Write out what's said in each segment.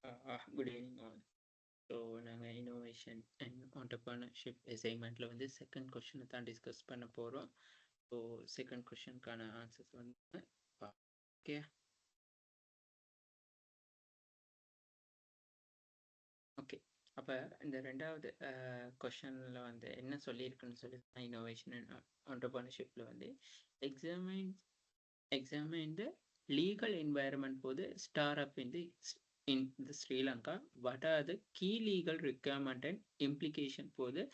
Good evening all. So நாங்கள் innovation and entrepreneurship அசைன்மெண்ட்டில் வந்து second கொஷனை தான் டிஸ்கஸ் பண்ண போகிறோம். ஸோ செகண்ட் கொஷனுக்கான ஆன்சர்ஸ் வந்து ஓகே ஓகே அப்போ இந்த ரெண்டாவது கொஷனில் வந்து என்ன சொல்லியிருக்குன்னு சொல்லி இன்னோவேஷன் அண்ட் ஆண்டர்பிரினர்ஷிப்பில் வந்து examine the legal environment for the startup in the Sri Lanka. What are the key legal requirement and implication for the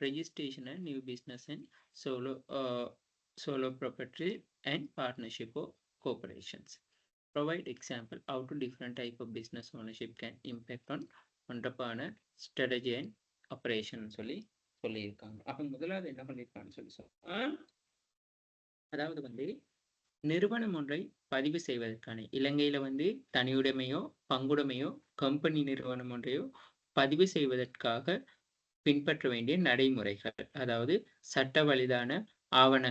registration and new business and solo proprietary and partnership or corporations? Provide example how to different type of business ownership can impact on entrepreneur strategy and operation சொல்லியிருக்காங்க. அப்போ முதலாவது என்ன பண்ணியிருக்காங்கன்னு சொல்லி அதாவது வந்து நிறுவனம் ஒன்றை பதிவு செய்வதற்கான இலங்கையில வந்து தனியுடைமையோ பங்குடைமையோ கம்பெனி நிறுவனம் ஒன்றையோ பதிவு செய்வதற்காக பின்பற்ற வேண்டிய நடைமுறைகள், அதாவது சட்ட வழிதான ஆவண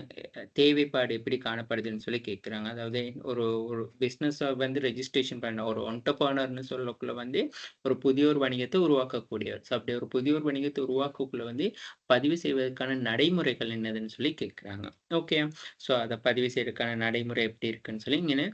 தேவைப்பாடு எப்படி காணப்படுதுன்னு சொல்லி கேட்குறாங்க. அதாவது ஒரு பிஸ்னஸை வந்து ரெஜிஸ்ட்ரேஷன் பண்ண ஒரு ஒன்டர்பிரனர்னு சொல்லக்குள்ள வந்து ஒரு புதிய ஒரு வணிகத்தை உருவாக்கக்கூடியவர். ஸோ அப்படி ஒரு புதிய ஒரு வணிகத்தை உருவாக்கக்குள்ள வந்து பதிவு செய்வதற்கான நடைமுறைகள் என்னதுன்னு சொல்லி கேட்குறாங்க. ஓகே, ஸோ அதை பதிவு செய்வதற்கான நடைமுறை எப்படி இருக்குன்னு சொல்லி இங்கே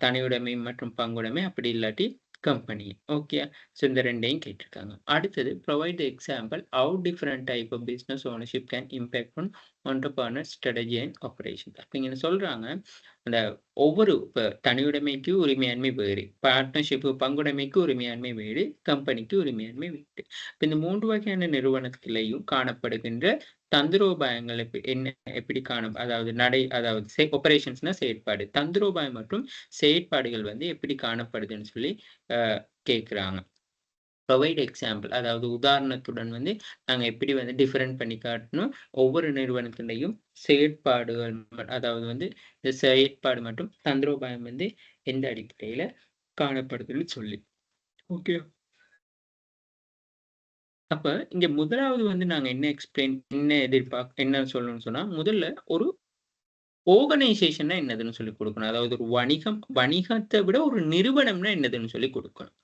தனியுடைமை மற்றும் பங்குடைமை, அப்படி இல்லாட்டி கம்பெனி. ஓகே, ஸோ இந்த ரெண்டையும் கேட்டிருக்காங்க. அடுத்தது provide example how different type of business ownership can impact on entrepreneur strategy and operations. அப்படிங்கிற சொல்றாங்க, அந்த ஒவ்வொரு தனியுடைமைக்கு உரிமையாண்மை வேறு, பார்ட்னர்ஷிப் பங்குடைமைக்கு உரிமையாண்மை வேறு, கம்பெனிக்கு உரிமையாண்மை வேறு. இந்த 3 வகையான நிறுவனத்திலையும் காணப்படுகின்ற தந்திரோபாயங்கள் எப்படி அதாவது அதாவது ஆபரேஷன்ஸ்னா செயற்பாடு, தந்திரோபாயம் மற்றும் செயற்பாடுகள் வந்து எப்படி காணப்படுதுன்னு சொல்லி கேட்குறாங்க. ப்ரொவைட் எக்ஸாம்பிள், அதாவது உதாரணத்துடன் வந்து நாங்கள் எப்படி வந்து டிஃபரெண்ட் பண்ணி காட்டணும் ஒவ்வொரு நிறுவனத்திலையும் செயற்பாடுகள், அதாவது வந்து இந்த செயற்பாடு மற்றும் தந்திரோபாயம் வந்து எந்த அடிப்படையில் காணப்படுதுன்னு சொல்லி. ஓகே, அப்போ இங்கே முதலாவது வந்து நாங்கள் என்ன சொல்லணும்னு சொன்னால், முதல்ல ஒரு ஆர்கனைசேஷன்னா என்னதுன்னு சொல்லி கொடுக்கணும். அதாவது ஒரு வணிகத்தை விட ஒரு நிறுவனம்னா என்னதுன்னு சொல்லி கொடுக்கணும்.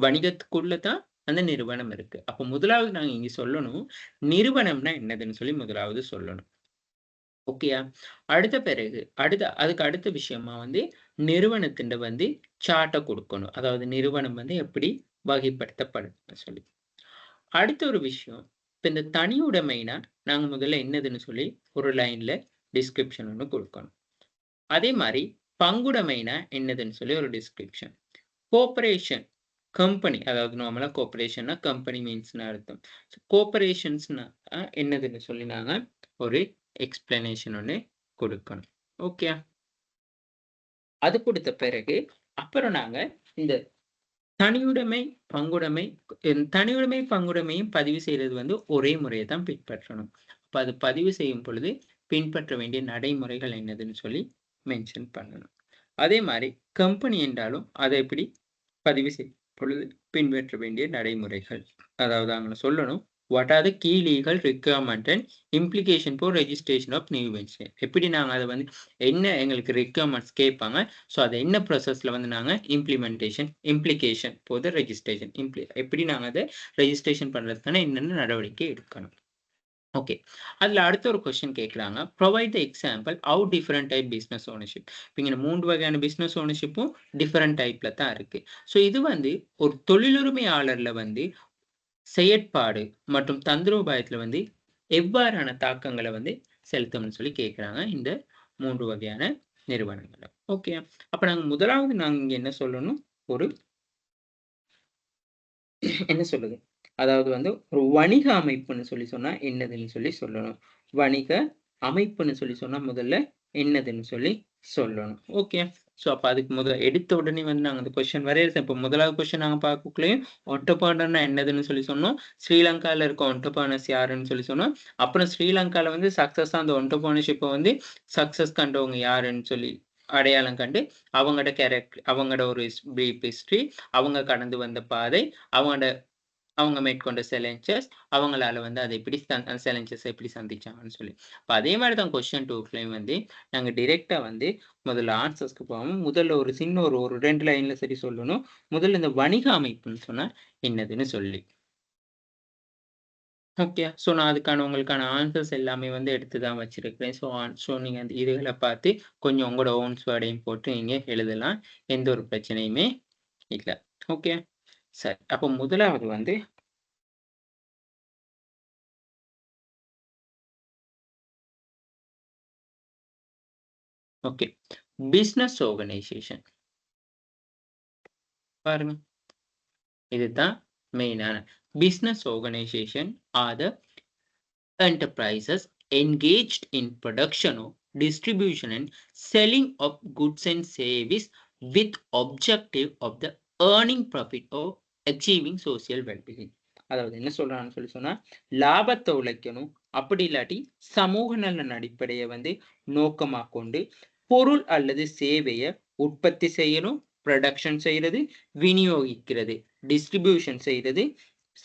வணிகத்துக்குள்ள தான் அந்த நிறுவனம் இருக்கு. அப்போ முதலாவது நாங்க இங்க சொல்லணும் நிறுவனம்னா என்னதுன்னு சொல்லி முதலாவது சொல்லணும். ஓகேயா? அதுக்கு அடுத்த விஷயமா வந்து நிறுவனத்தின் வந்து சார்ட்டை கொடுக்கணும். அதாவது நிறுவனம் வந்து எப்படி வகைப்படுத்தப்படுதுன்னு சொல்லி. அடுத்த ஒரு விஷயம், இப்ப இந்த தனியுடைமைனா நாங்க முதல்ல என்னதுன்னு சொல்லி ஒரு லைன்ல டிஸ்கிரிப்ஷன் ஒன்று கொடுக்கணும். அதே மாதிரி பங்குடைமைனா என்னதுன்னு சொல்லி ஒரு டிஸ்கிரிப்ஷன். கோஆபரேஷன் கம்பெனி, அதாவது நார்மலா கோஆபரேஷன்னா கம்பெனி மீன்ஸ்னு அர்த்தம். கோஆபரேஷன்ஸ்னா என்னதுன்னு சொல்லி நாங்க ஒரு எக்ஸ்பிளனேஷன் ஒன்று கொடுக்கணும். ஓகே, அது கொடுத்த பிறகு அப்புறம் நாங்க இந்த தனியுடைமை பங்குடைமையும் பதிவு செய்யறது வந்து ஒரே முறையை தான் பின்பற்றணும். அப்ப அது பதிவு செய்யும் பொழுது பின்பற்ற வேண்டிய நடைமுறைகள் என்னதுன்னு சொல்லி மென்ஷன் பண்ணணும். அதே மாதிரி கம்பெனி என்றாலும் அதை எப்படி பதிவு செய்யும் பொழுது பின்பற்ற வேண்டிய நடைமுறைகள், அதாவது அங்க சொல்லணும் what are the key legal requirement and implication for registration of new venture. எப்படி நாங்கள் அதை வந்து என்ன எங்களுக்கு ரிக்வயர்மெண்ட்ஸ் கேட்பாங்க, ஸோ அதை என்ன ப்ராசஸில் வந்து நாங்கள் இம்ப்ளிகேஷன் ஃபார் த ரெஜிஸ்ட்ரேஷன் எப்படி நாங்கள் அதை ரெஜிஸ்ட்ரேஷன் பண்ணுறதுக்கான என்னென்ன நடவடிக்கை எடுக்கணும். ஓகே, அதில் அடுத்த ஒரு கொஸ்டின் கேட்குறாங்க, provide the example how different type business ownership. இப்போ இங்கே 3 வகையான பிஸ்னஸ் ஓனர்ஷிப்பும் டிஃப்ரெண்ட் டைப்பில் தான் இருக்குது. ஸோ இது வந்து ஒரு தொழிலுரிமையாளரில் வந்து செயற்பாடு மற்றும் தந்திரோபாயத்தில் வந்து எவ்வாறான தாக்கங்களை வந்து செலுத்தும்னு சொல்லி கேட்குறாங்க இந்த 3 வகையான நிறுவனங்களை. ஓகே, அப்போ முதலாவது நாங்கள் இங்கே என்ன சொல்லணும், ஒரு என்ன சொல்லுது, அதாவது வந்து ஒரு வணிக அமைப்புன்னு சொல்லி சொன்னா என்னதுன்னு சொல்லி சொல்லணும். வணிக அமைப்புன்னு சொல்லி சொன்னா முதல்ல என்னதுன்னு சொல்லி சொல்லணும். ஓகே, ஸோ அப்போ அதுக்கு எடுத்த உடனே வந்து நாங்கள் அந்த கொஸ்டின் வரையிருக்கோம். இப்போ முதலாவது கொஸ்டின் நாங்கள் பார்க்கக்குள்ளேயும் ஒன்டர்பிரனர்னா என்னதுன்னு சொல்லி சொன்னோம். ஸ்ரீலங்காவில் இருக்க ஒன்டர்பிரனர்ஸ் யாருன்னு சொல்லி சொன்னோம். அப்புறம் ஸ்ரீலங்காவில் வந்து சக்ஸஸாக அந்த ஒன்டர்பிரனர்ஷிப்பை வந்து சக்ஸஸ் கண்டவங்க யாருன்னு சொல்லி அடையாளம் கண்டு அவங்களோட கேரக்டர், அவங்களோட ஒரு பிரீஃப் ஹிஸ்ட்ரி, அவங்க கடந்து வந்த பாதை, அவங்களோட அவங்க மேற்கொண்ட சேலஞ்சஸ், அவங்களால வந்து அத எப்படி சேலஞ்சஸ எப்படி சந்திச்சாங்கன்னு சொல்லி. அப்ப அதே மாரி தான் கொஸ்டின் 2லயும் வந்து நாங்க டைரக்ட்டா வந்து முதல்ல ஆன்சர்ஸ்க்கு போகாம, முதல்ல ஒரு சின்ன ஒரு 2 லைன்ல சரி சொல்லணும். முதல்ல இந்த வணிக அமைப்புன்னு சொன்னா என்னதுன்னு சொல்லி. ஓகே. ஸோ நான் அதுக்கான உங்களுக்கான ஆன்சர்ஸ் எல்லாமே வந்து எடுத்து தான் வச்சிருக்கிறேன். ஸோ நீங்க அந்த இதுகள பார்த்து கொஞ்சம் உங்களோட ஓன்ஸ் வேர்டையும் போட்டு நீங்க எழுதலாம். எந்த ஒரு பிரச்சனையுமே இல்ல. ஓகே. சரி. அப்ப முதலாவது வந்து ஓகே. Business organisation. பாருங்க. இதுதான் மெயினான. Business organisation R the enterprises engaged in production or distribution and selling of goods and service with objective of the earning profit or achieving social well-being. அதாவது என்ன சொல்றான்னு சொல்லி சொன்னா லாபத்தை உழைக்கணும் அப்படி இல்லாட்டி சமூக நலன் அடிப்படையை வந்து நோக்கமாக கொண்டு பொருள் அல்லது சேவையை உற்பத்தி செய்யணும், ப்ரொடக்ஷன் செய்யறது, விநியோகிக்கிறது, டிஸ்ட்ரிபியூஷன் செய்யறது,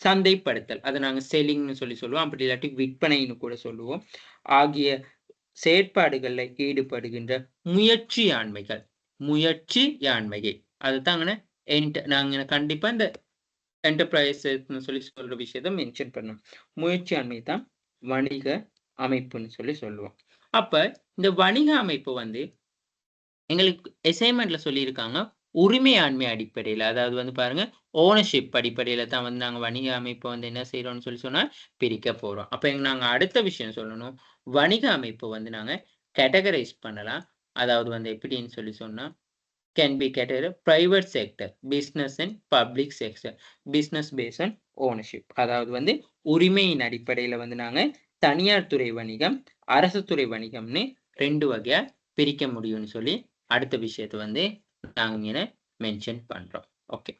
சந்தைப்படுத்தல் அதை நாங்க செல்லிங்னு சொல்லி சொல்லுவோம், அப்படி இல்லாட்டி விற்பனைன்னு கூட சொல்லுவோம், ஆகிய செயற்பாடுகள்ல ஈடுபடுகின்ற முயற்சியாண்மைகள். முயற்சியாண்மையை அதுதாங்கண்ணே நாங்க கண்டிப்பா இந்த என்டர்பிரைசஸ்ன்னு சொல்லி சொல்ற விஷயத்த மென்ஷன் பண்ணணும். முயற்சியாண்மை தான் வணிக அமைப்புன்னு சொல்லி சொல்லுவோம். அப்ப இந்த வணிக அமைப்பு வந்து எங்களுக்கு அசைன்மெண்ட்ல சொல்லியிருக்காங்க உரிமையாண்மை அடிப்படையில. அதாவது வந்து பாருங்க, ஓனர்ஷிப் அடிப்படையில தான் வந்து நாங்க வணிக அமைப்ப வந்து என்ன செய்றோம்னு சொல்லி சொன்னா பிரிக்க போறோம். அப்ப நாங்க அடுத்த விஷயம் சொல்லணும். வணிக அமைப்பு வந்து நாங்க கேட்டகரைஸ் பண்ணலாம். அதாவது வந்து எப்படின்னு சொல்லி சொன்னா, can be category private sector, business and public sector, business based on ownership. அதாவது வந்து உரிமையின் அடிப்படையில வந்து நாங்க தனியார் துறை வணிகம், அரசு துறை வணிகம்னு 2 வகையா பிரிக்க முடியும்னு சொல்லி அடுத்த விஷயத்த வந்து நாங்க இங்க மென்ஷன் பண்றோம். ஓகே.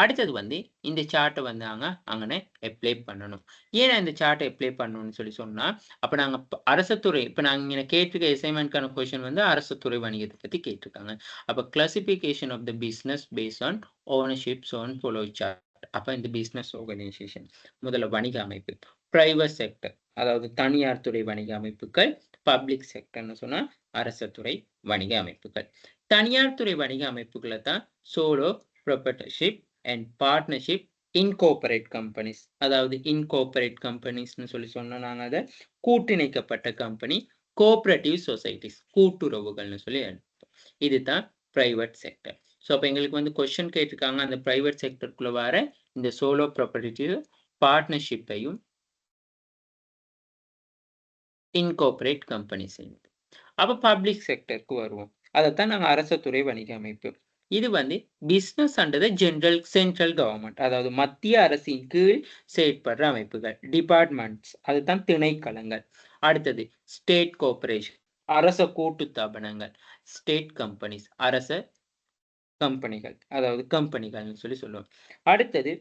அடுத்தது வந்து இந்த சார்ட்ட வந்து நாங்க அங்கன அப்ளை பண்ணணும். ஏன் இந்த சார்ட்ட அப்ளை பண்ணணும்னு சொல்லி சொன்னா, அப்ப நாங்க அரசு துறை இப்ப நாங்க இங்க கேட்டிருக்க அசைன்மென்ட்க்கான கொஸ்டின் வந்து அரசு துறை வணிகத்தை பத்தி கேட்டிருக்காங்க. அப்ப classification of the business based on ownership shown follow chart. அப்ப இந்த பிசினஸ் ஆர்கனைசேஷன் முதல்ல வணிக அமைப்பு. பிரைவேட் செக்டர் அதாவது தனியார் துறை வணிக அமைப்புகள், பப்ளிக் செக்டர்னு சொன்னா அரசு துறை வணிக அமைப்புகள். தனியார் துறை வணிக அமைப்புகளை தான் solo proprietorship and partnership incorporate companies. அதாவது இன்கோர்பரேட் கம்பெனிஸ்னு சொல்லி சொன்னா நாங்க அதை கூட்டிணைக்கப்பட்ட கம்பெனி, கோஆபரேட்டிவ் சொசைட்டிஸ் கூட்டுறவுகள்னு சொல்லி எடுப்போம். இதுதான் பிரைவேட் செக்டர். ஸோ அப்போ எங்களுக்கு வந்து கொஸ்டின் கேட்டிருக்காங்க அந்த பிரைவேட் செக்டருக்குள்ள வர இந்த சோலோ ப்ராப்பர்ட்டி பார்ட்னர்ஷிப்பையும் இன்கோர்பரேட் கம்பெனிஸ். அப்ப பப்ளிக் செக்டருக்கு வருவோம். அதைத்தான் நாங்க அரசு துறை வணிக அமைப்பு. இது வந்து business under the central government, அதாவது மத்திய அரசின் கீழ் செயற்படுற அமைப்புகள், டிபார்ட்மெண்ட்ஸ் அதுதான் திணைக்களங்கள். அடுத்தது ஸ்டேட் கோஆபரேஷன் அரச கூட்டு ஸ்தாபனங்கள், ஸ்டேட் கம்பெனிஸ் அரச கம்பெனிகள், அதாவது கம்பெனிகள்னு சொல்லி சொல்லுவோம். அடுத்தது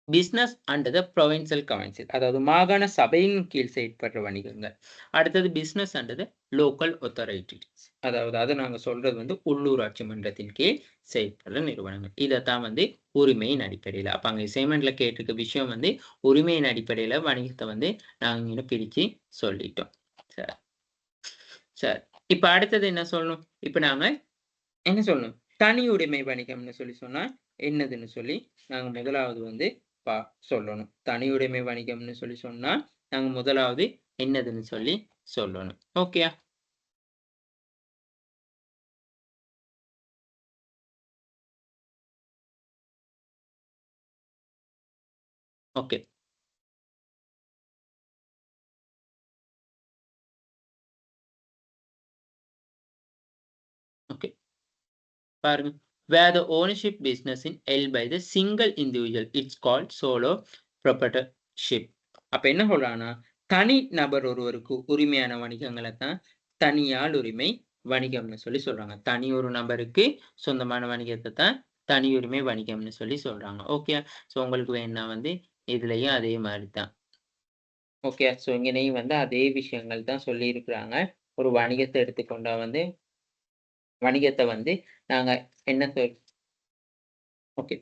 business under the provincial council, அதாவது மாகாண சபையின் கீழ் செயற்படுற வணிகங்கள். அடுத்தது business under the local authorities, அதாவது அதை நாங்க சொல்றது வந்து உள்ளூராட்சி மன்றத்தின் கீழ் செயற்படுற நிறுவனங்கள். இதைத்தான் வந்து உரிமையின் அடிப்படையில். அப்ப அங்க அசைன்மெண்ட்ல கேட்டிருக்க விஷயம் வந்து உரிமையின் அடிப்படையில வணிகத்தை வந்து நாங்க இங்க பிரிச்சு சொல்லிட்டோம். சரி சரி. இப்ப அடுத்தது என்ன சொல்லணும்? இப்ப நாங்க என்ன சொல்லணும்? தனி உடைமை வணிகம்னு சொல்லி சொன்னா என்னதுன்னு சொல்லி நாங்க முதலாவது வந்து சொல்லணும். தனியுடைமை வணிகம்னு சொல்லி சொன்னா நாங்க முதலாவது என்னதுன்னு சொல்லி சொல்லணும். ஓகேயா? ஓகே. ஓகே. பாருங்க. Where the ownership business in held by the single individual, it's called solo proprietorship. அப்ப என்ன சொல்றாங்கன்னா தனி நபர் ஒருவருக்கு உரிமையான வணிகங்களை தான் தனியால் உரிமை வணிகம்னு சொல்லி சொல்றாங்க. தனி ஒரு நபருக்கு சொந்தமான வணிகத்தை தான் தனி உரிமை வணிகம்னு சொல்லி சொல்றாங்க. ஓகே. ஸோ உங்களுக்கு வேணா வந்து இதுலயும் அதே மாதிரி தான். ஓகே. ஸோ இங்கனையும் வந்து அதே விஷயங்கள் தான் சொல்லியிருக்கிறாங்க. ஒரு வணிகத்தை எடுத்துக்கொண்டா வந்து வணிகத்தை வந்து நாங்க என்ன ஓகே.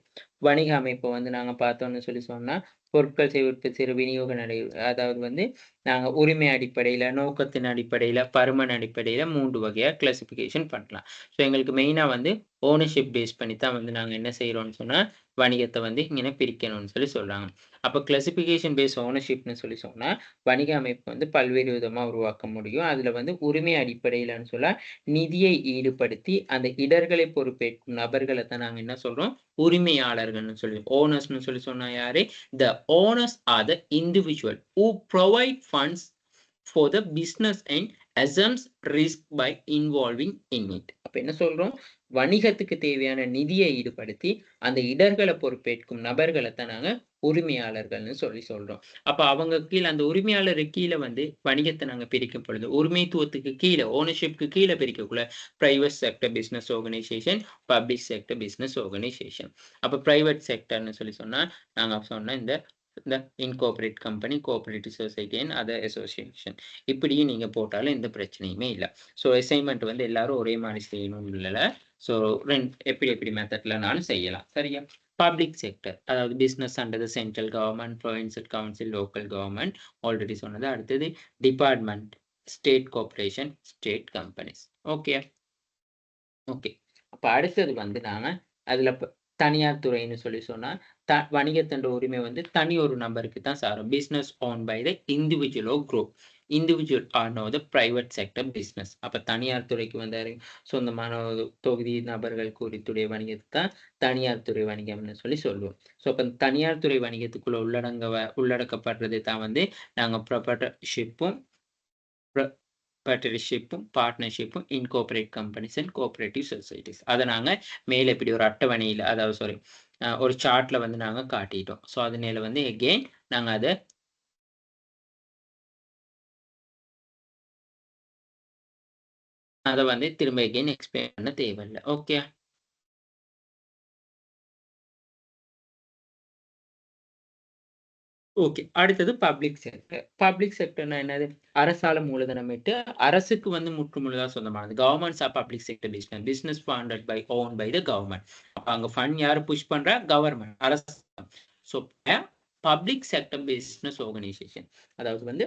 வணிக அமைப்பு வந்து நாங்க பார்த்தோம்னு சொல்லி சொன்னா, பொருட்கள் சிறு விநியோக நடை அதாவது வந்து நாங்க உரிமை அடிப்படையில, நோக்கத்தின் அடிப்படையில, பருமன் அடிப்படையில 3 வகையா கிளாசிஃபிகேஷன் பண்ணலாம். ஸோ எங்களுக்கு மெயினா வந்து ஓனர்ஷிப் பேஸ் பண்ணி தான் வந்து நாங்க என்ன செய்றோம்னு சொன்னா, வணிகத்த வந்து இங்கன பிரிக்கணும்னு சொல்லி சொல்றாங்க. அப்ப கிளாசிஃபிகேஷன் பேஸ் ஓனர்ஷிப்ன்னு சொல்லி சொன்னா, வணிக அமைப்பு வந்து பல்வேறு விதமா உருவாக்க முடியும். அதுல வந்து உரிமை அடிப்படையிலன்னு சொல்ல, நிதியை ஈடுபடுத்தி அந்த இடர்களை பொறுப்பேற்கும் நபர்கள தான் நாங்க என்ன சொல்றோம்? உரிமையாளர்கள்னு சொல்லி ஓனர்ஸ்ன்னு சொல்லி சொன்னா யாரு? The owners are the individual who provide funds for the business and assumes risk by involving in it. அப்ப என்ன சொல்றோம்? வணிகத்துக்கு தேவையான நிதியை ஈடுபடுத்தி, அந்த இடர்கள பொறுப்பேற்கும் நபர்கள தான் நாங்க உரிமையாளர்கள்னு சொல்லி சொல்றோம். அப்ப அவங்க கீழ அந்த உரிமையாளருக்கு கீழ வந்து வணிகத்த நாங்க பிரிக்கும் பொழுது, உரிமைத்துவத்துக்கு கீழ ஓனர்ஷிப்க்கு கீழ பிரிக்கக்குள்ள private sector business organisation, public sector business organisation. அப்ப பிரைவேட் செக்டர்ன்னு சொல்லி சொன்னா, நாங்க சொன்ன இந்த இந்த incorporate company, cooperative society and other association. இப்படியும் நீங்க போட்டாலும் எந்த பிரச்சனையுமே இல்ல. ஸோ அசைன்மென்ட் வந்து எல்லாரும் ஒரே மாரி செய்யணும்னு இல்லல. ஸோ எப்படி மெத்தட்லனாலும் செய்யலாம். சரியா? பப்ளிக் செக்டர் அதாவது business under the central government, provincial council, local government already சொன்னது. அடுத்தது department, state corporation, state companies. Okay. Okay. அப்ப அடுத்தது வந்து நாங்க அதுல தனியார் துறைன்னு சொல்லி சொன்னா, வணிகத்தின் உரிமை வந்து தனி ஒரு நபருக்கு தான் சாரும். Business owned by the individual or group. Individual or no the private sector business. அப்ப தனியார் துறைக்கு வந்தாரு சொந்தமான ஒரு தொகுதி நபர்கள் குறித்துடைய வணிகத்தை தான் தனியார் துறை வணிகம்னு சொல்லி சொல்லுவோம். ஸோ அப்ப தனியார் துறை வணிகத்துக்குள்ள உள்ளடக்கப்படுறது தான் வந்து நாங்க ப்ரொப்ரைட்டர்ஷிப்பும் பார்ட்னர்ஷிப்பும், incorporate companies and cooperative societies. அத நாங்க மேல இப்படி ஒரு அட்டவணையில அதாவது ஒரு சார்ட்ல வந்து நாங்க காட்டிட்டோம். ஸோ அதனால வந்து எகெயின் நாங்க அத வந்து திரும்ப எகெயின் எக்ஸ்பிளைன் பண்ண தேவையில்ல. ஓகே. ஓகே. அடுத்தது பப்ளிக் செக்டர். பப்ளிக் செக்டர்னா என்னது? அரசால மூலதனமிட்டு அரசுக்கு வந்து முற்றுமுழுதா சொந்தமானது. Governments are public sector business. Business funded by own by the government. அப்ப அங்க ஃபண்ட் யாரு புஷ் பண்றா? கவர்ன்மெண்ட். அரசு. So public sector business organisation. அதாவது வந்து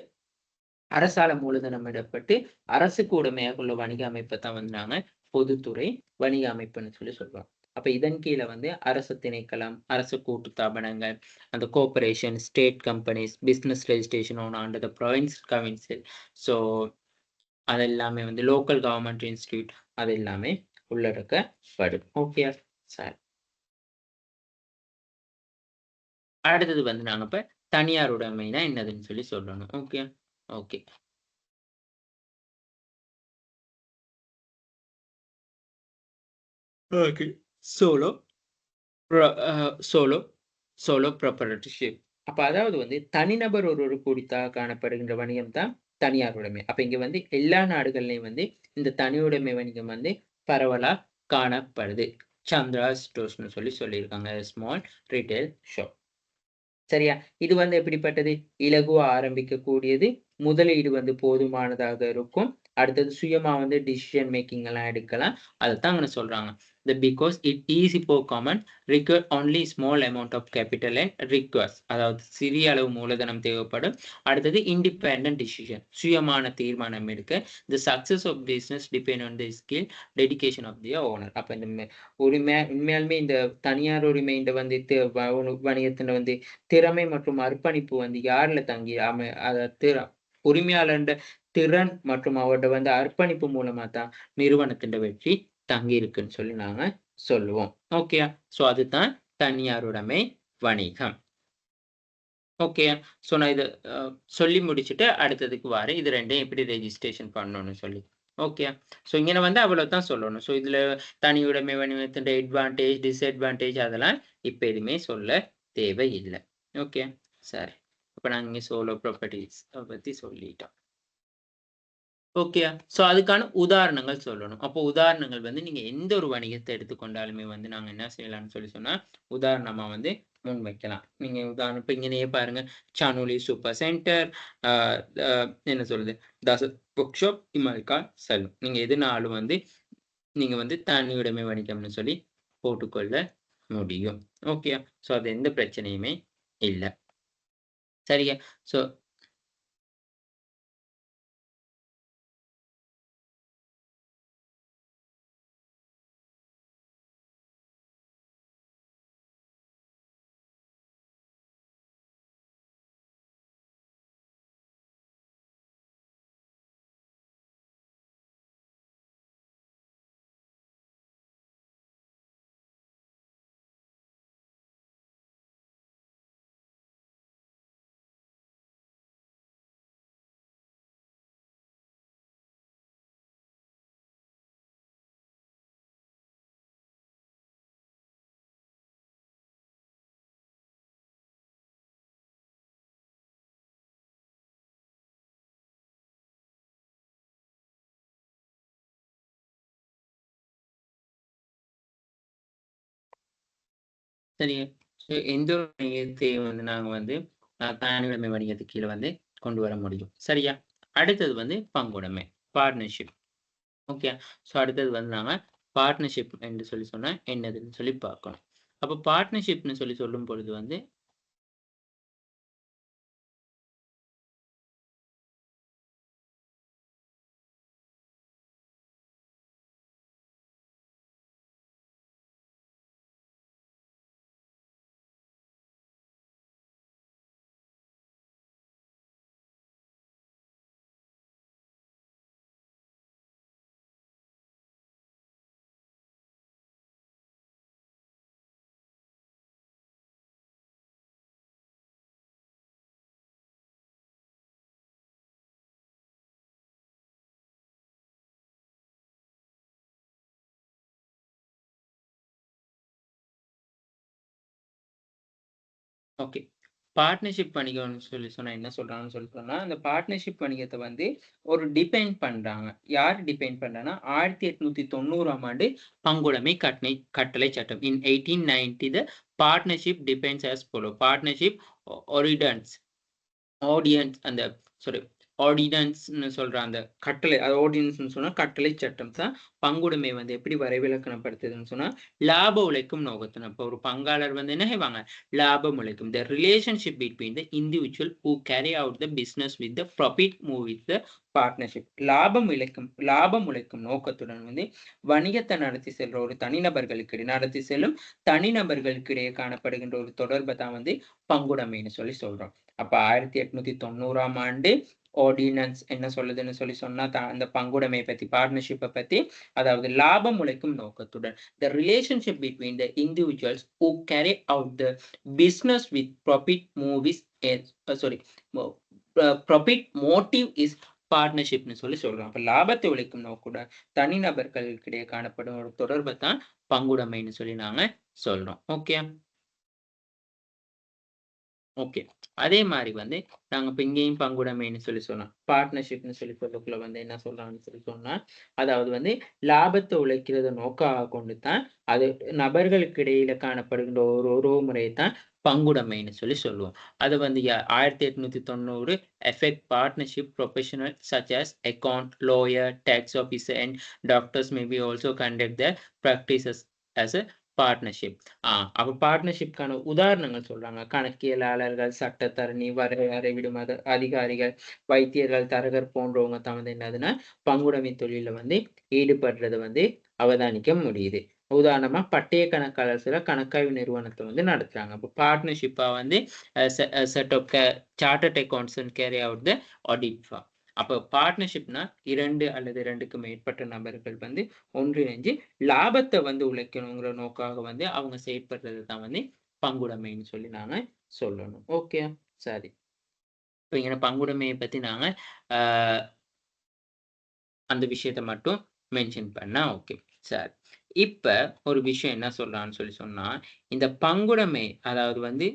அரசால மூலதனமிடப்பட்டு அரசுக்கு உடைமையாக உள்ள வணிக அமைப்பை தான் வந்து நாங்க பொதுத்துறை வணிக அமைப்புன்னு சொல்லி சொல்றோம். அப்ப இதன் கீழ வந்து அரசு திணைக்களம், அரசு கூட்டு தாபனங்கள், அந்த cooperation, state companies, business registration on under the province council. So அது எல்லாமே வந்து லோக்கல் கவர்ன்மெண்ட் இன்ஸ்டிடியூட் அது எல்லாமே உள்ளடக்கப்படும். Okay sir. அடுத்தது வந்து நாங்க இப்ப தனியார் உடைமைனா என்னதுன்னு சொல்லி சொல்லணும். Okay. Okay. Okay. Solo solo solo proprietorship. அப்ப அதாவது வந்து தனிநபர் ஒருவர் கூடித்தாக காணப்படுகின்ற வணிகம் தான் தனியார் உடைமை. அப்ப இங்க வந்து எல்லா நாடுகள்லயும் வந்து இந்த தனி உடைமை வணிகம் வந்து பரவலா காணப்படுது. சந்திரா ஸ்டோர்ஸ்ன்னு சொல்லி சொல்லியிருக்காங்க. Small retail shop. சரியா? இது வந்து எப்படிப்பட்டது? இலகுவா ஆரம்பிக்கக்கூடியது. முதலீடு வந்து போதுமானதாக இருக்கும். அடுத்தது சுயமா வந்து டிசிஷன் மேக்கிங் எல்லாம் எடுக்கலாம். அதத்தான் அங்க சொல்றாங்க. Because it easy for common require only small amount of capital and requires அதாவது சிறிய அளவு மூலதனம் தேவைப்படும். அடுத்தது independent decision சுயமான தீர்மானம் எடுக்க. The success of business depend on the skill, dedication of the owner. அப்ப இந்த உண்மையாலுமே இந்த தனியார் உரிமை இந்த வந்து வணிகத்துல வந்து திறமை மற்றும் அர்ப்பணிப்பு வந்து யார்ல தங்கி உரிமையாளர்ன்ற திறன் மற்றும் அவரோட வந்து அர்ப்பணிப்பு மூலமா தான் நிறுவனத்தின் வெற்றி தங்கி இருக்குன்னு சொல்லி நாங்க சொல்லுவோம். ஓகே. சோ அதுதான் தனியாருடைமை வணிகம். ஓகே. சோ நான் இத சொல்லி முடிச்சுட்டு அடுத்ததுக்கு வரேன். இது ரெண்டையும் எப்படி ரெஜிஸ்ட்ரேஷன் பண்ணணும்னு சொல்லி. ஓகே. சோ இங்க வந்து அவ்வளவுதான் சொல்லணும். சோ இதுல தனியுடைமை வணிகத்தின் அட்வான்டேஜ், டிஸ்அட்வான்டேஜ் அதெல்லாம் இப்ப எதுவுமே சொல்ல தேவையில்ல. ஓகே. சரி. அப்ப நாங்க இங்க சோலோ ப்ராப்பர்ட்டீஸ் பத்தி சொல்லிட்டோம். ஓகே. சோ அதுக்கான உதாரணங்கள் சொல்லணும். அப்போ உதாரணங்கள் வந்து நீங்க எந்த ஒரு வணிகத்தை எடுத்துக்கொண்டாலுமே வந்து நாங்க என்ன செய்யலாம்னு சொல்லி சொன்னா, உதாரணமா வந்து முன்வைக்கலாம். நீங்க உதாரணம் இப்ப இங்கனயே பாருங்க. சானோலி சூப்பர் சென்டர், அ அ என்ன சொல்றது? Das book shop, Imalka saloon. நீங்க எதுனாலும் வந்து நீங்க வந்து தனியுடைமை வணிகம்னு சொல்லி போட்டுக்கொள்ள முடியும். ஓகே. ஸோ அது எந்த பிரச்சனையுமே இல்ல. சரியா? ஸோ சரிங்க. ஸோ எந்த ஒரு வணிகத்தையும் வந்து நாங்க வந்து தனியுடைமை வணிகத்துக்கு கீழ வந்து கொண்டு வர முடியும். சரியா? அடுத்தது வந்து பங்குடைமை, பார்ட்னர்ஷிப். ஓகே. ஸோ அடுத்தது வந்து நாங்க பார்ட்னர்ஷிப் என்று சொல்லி சொன்னா என்னதுன்னு சொல்லி பார்க்கணும். அப்ப பார்ட்னர்ஷிப்ன்னு சொல்லி சொல்லும் பொழுது வந்து ஓகே. பார்ட்னர்ஷிப் வணிகம்னு சொல்லி சொன்னா என்ன சொல்றாங்கன்னு சொல்லி சொன்னா, அந்த பார்ட்னர்ஷிப் வணிகத்த வந்து ஒரு டிபைன் பண்றாங்க. யார் டிபைன் பண்றாங்கன்னா, 1890ஆம் ஆண்டு பங்குடைமை கட்டளை சட்டம். இன் 1890 the partnership defines as follow. Partnership ordinance audience அந்த சாரி ஆர்டினன்ஸ்ன்னு சொல்ற அந்த கட்டளை ஆர்டினன்ஸ்ன்னு சொன்னா கட்டளை சட்டம் தான் பங்குடைமை வந்து எப்படி வரைவிலக்கணப்படுத்துதுன்னு சொன்னா லாப உழைக்கும் நோக்கத்தின இப்போ ஒரு பங்காளர் வந்து என்ன செய்வாங்க லாபம் உழைக்கும் the relationship between the individual who carry out the business with the profit move with the partnership லாபம் உழைக்கும் நோக்கத்துடன் வந்து வணிகத்தை நடத்தி செல்ற ஒரு தனிநபர்களுக்கு நடத்தி செல்லும் தனிநபர்களுக்கு இடையே காணப்படுகின்ற ஒரு தொடர்பை தான் வந்து பங்குடைமைன்னு சொல்லி சொல்றோம். அப்ப 1890ஆம் ஆண்டு ஆர்டினன்ஸ் என்ன சொல்லுதுன்னு சொல்லி சொன்னா அந்த பங்குடைமை பத்தி பார்ட்னர்ஷிப்பை பத்தி அதாவது லாபம் உழைக்கும் நோக்கத்துடன் the relationship between the individuals who carry out the business with profit movies sorry profit motive is பார்ட்னர்ஷிப்னு சொல்லி சொல்றோம். அப்ப லாபத்தை உழைக்கும் நோக்குடன் தனிநபர்களுக்கிடையே காணப்படும் ஒரு தொடர்பை தான் பங்குடைமைன்னு சொல்லி நாங்க சொல்றோம். ஓகே. ஓகே. அதே மாரி வந்து நாங்க இப்ப இங்கேயும் பங்குடைமைன்னு சொல்லி சொன்னோம். பார்ட்னர்ஷிப்ன்னு சொல்லி சொல்லக்குள்ள வந்து என்ன சொல்றாங்கன்னு சொல்லி சொன்னா, அதாவது வந்து லாபத்த உழைக்கிறத நோக்காக கொண்டு தான் அது நபர்களுக்கு இடையில காணப்படுகின்ற ஒரு உறவுமுறையை தான் பங்குடைமைன்னு சொல்லி சொல்லுவோம். அது வந்து 1890 affect partnership professional such as account, lawyer, tax officer and doctors may be also conduct their practices as a partnership. அப்ப பார்ட்னர்ஷிப்க்கான உதாரணங்கள் சொல்றாங்க. கணக்கியலாளர்கள், சட்டத்தரணி, வரைவிடும் அதிகாரிகள், வைத்தியர்கள், தரகர் போன்றவங்க தான் வந்து என்னதுன்னா, பங்குடைமை தொழில்ல வந்து ஈடுபடுறத வந்து அவதானிக்க முடியுது. உதாரணமா பட்டய கணக்காளர் சில கணக்காய்வு நிறுவனத்த வந்து நடத்துறாங்க. அப்ப பார்ட்னர்ஷிப்பா வந்து set of chartered accounts carry out the audit firm. அப்ப பார்ட்னர்ஷிப்னா 2 அல்லது 2க்கு மேற்பட்ட நபர்கள் வந்து ஒன்றிணைஞ்சு லாபத்தை வந்து உழைக்கணுங்கிற நோக்காக வந்து அவங்க செயற்படுறது தான் வந்து பங்குடைமைன்னு சொல்லி நாங்க சொல்லணும். ஓகே. சரி. இப்ப இங்க பங்குடைமையை பத்தி நாங்க ஆஹ் அந்த விஷயத்த மட்டும் மென்ஷன் பண்ணா ஓகே. சரி. இப்ப ஒரு விஷயம் என்ன சொல்றான்னு சொல்லி சொன்னா, இந்த பங்குடைமை அதாவது வந்து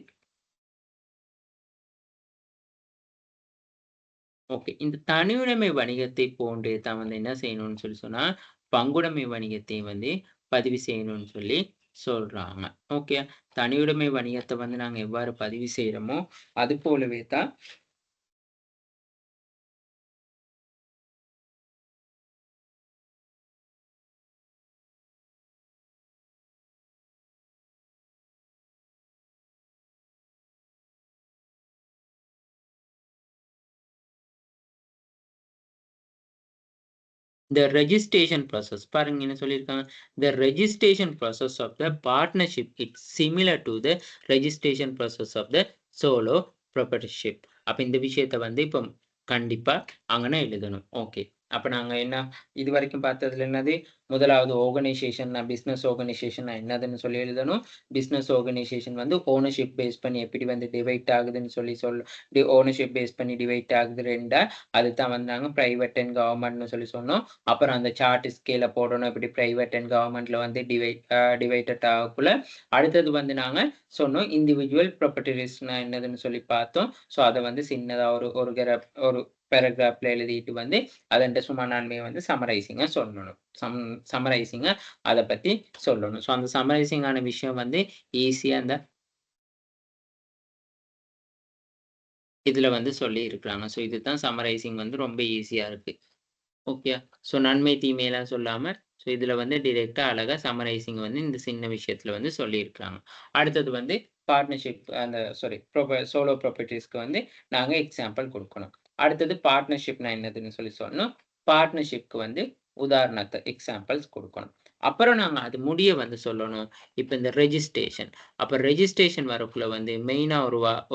ஓகே. இந்த தனியுடைமை வணிகத்தை போன்றே தான் வந்து என்ன செய்யணும்னு சொல்லி சொன்னா, பங்குடைமை வணிகத்தை வந்து பதிவு செய்யணும்னு சொல்லி சொல்றாங்க. ஓகே. தனியுடைமை வணிகத்த வந்து நாங்க எவ்வாறு பதிவு செய்றோமோ, அது போலவே தான் the registration process பாருங்க என்ன சொல்லியிருக்காங்க, the registration process of the partnership it's similar to the registration process of the solo proprietorship. அப்ப இந்த விஷயத்தை வந்து இப்போ கண்டிப்பா அங்கன எழுதணும். ஓகே, அப்ப நாங்க என்ன இது வரைக்கும் பார்த்ததுல என்னது, முதலாவது ஆர்கனைசேஷன் பிசினஸ் ஆர்கனைசேஷன் என்னதுன்னு சொல்லி எழுதணும். பிசினஸ் ஆர்கனைசேஷன் வந்து ஓனர்ஷிப் பேஸ் பண்ணி எப்படி வந்து டிவைட் ஆகுதுன்னு சொல்லி ஓனர்ஷிப் பேஸ் பண்ணி டிவைட் ஆகுது ரெண்டா, அதுதான் வந்து நாங்க பிரைவேட் அண்ட் கவர்மெண்ட்னு சொல்லி சொன்னோம். அப்புறம் அந்த சார்ட் ஸ்கேல போடணும், எப்படி பிரைவேட் அண்ட் கவர்மெண்ட்ல வந்து டிவைடட் ஆகக்குள்ள. அடுத்தது வந்து நாங்க சொன்னோம் இண்டிவிஜுவல் ப்ராப்பர்ட்டிஸ்னா என்னதுன்னு சொல்லி பார்த்தோம். ஸோ அதை வந்து சின்னதா ஒரு பேராகிராஃப்ல எழுதிட்டு வந்து அதன் சும்மா நன்மையை வந்து சமரைசிங்கா சொல்லணும். சமரைசிங்கா அதை பத்தி சொல்லணும். ஸோ அந்த சமரைசிங்கான விஷயம் வந்து ஈஸியா அந்த இதுல வந்து சொல்லி இருக்கிறாங்க. ஸோ இதுதான் சமரைசிங் வந்து ரொம்ப ஈஸியா இருக்கு. ஓகே, ஸோ நன்மை தீமையெல்லாம் சொல்லாம ஸோ இதுல வந்து டிரெக்டா அழகா சமரைசிங் வந்து இந்த சின்ன விஷயத்துல வந்து சொல்லியிருக்கிறாங்க. அடுத்தது வந்து பார்ட்னர்ஷிப் அந்த சோலோ ப்ராப்பர்ட்டிஸ்க்கு வந்து நாங்க எக்ஸாம்பிள் கொடுக்கணும். அடுத்தது பார்ட்னர்ஷிப்னா என்னதுன்னு சொல்லி சொன்னோம். பார்ட்னர்ஷிப்க்கு வந்து உதாரணத்தை எக்ஸாம்பிள்ஸ் கொடுக்கணும். அப்புறம் நாங்க அது முடிய வந்து சொல்லணும். இப்ப இந்த ரெஜிஸ்ட்ரேஷன் அப்ப ரெஜிஸ்ட்ரேஷன் வரக்குள்ள வந்து மெயினா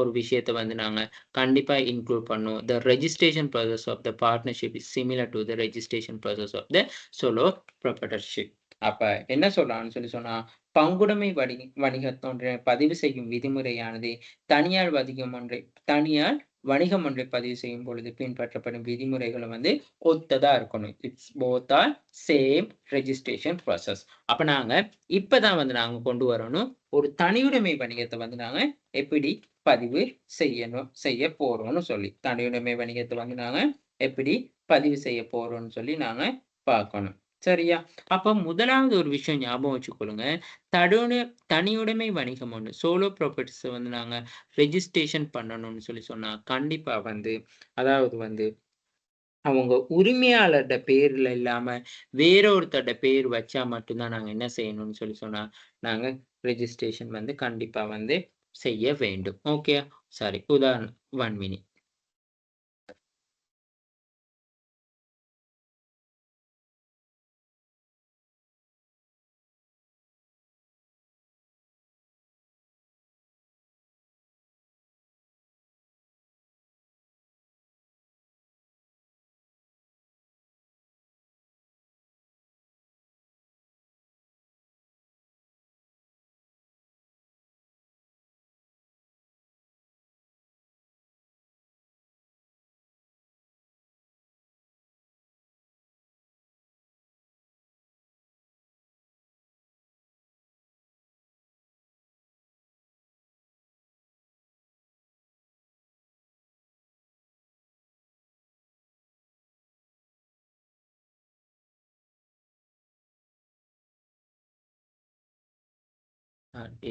ஒரு விஷயத்த வந்து நாங்க கண்டிப்பா இன்க்ளூட் பண்ணும். The registration process of the partnership is similar to the registration process of the solo proprietorship. அப்ப என்ன சொல்லலாம்னு சொல்லி சொன்னா, பங்குடைமை வணிகத்தொன்றை பதிவு செய்யும் விதிமுறையானது தனியார் வணிகம் ஒன்றை பதிவு செய்யும் பொழுது பின்பற்றப்படும் விதிமுறைகளும் வந்து ஒத்ததா இருக்கணும். It's both are same registration process. அப்ப நாங்க இப்பதான் வந்து நாங்க கொண்டு வரணும் ஒரு தனியுடைமை வணிகத்தை வந்து நாங்க எப்படி பதிவு செய்ய போறோம்னு சொல்லி, தனியுடைமை வணிகத்தை வந்து நாங்க எப்படி பதிவு செய்ய போறோம்னு சொல்லி நாங்க பார்க்கணும். சரியா? அப்ப முதலாவது ஒரு விஷயம் ஞாபகம் வச்சுக்கொள்ளுங்க. தனியுடைமை வணிகம் ஒண்ணு சோலோ ப்ராப்பர்ட்டிஸ் வந்து நாங்க ரெஜிஸ்ட்ரேஷன் பண்ணணும்னு சொல்லி சொன்னா கண்டிப்பா வந்து அதாவது வந்து அவங்க உரிமையாளர்ட பேர்ல இல்லாம வேற ஒருத்தரோட பேர் வச்சா மட்டும்தான் நாங்க என்ன செய்யணும்னு சொல்லி சொன்னா நாங்க ரெஜிஸ்ட்ரேஷன் வந்து கண்டிப்பா வந்து செய்ய வேண்டும். ஓகே, சாரி உதாரணம் 1 மினிட்.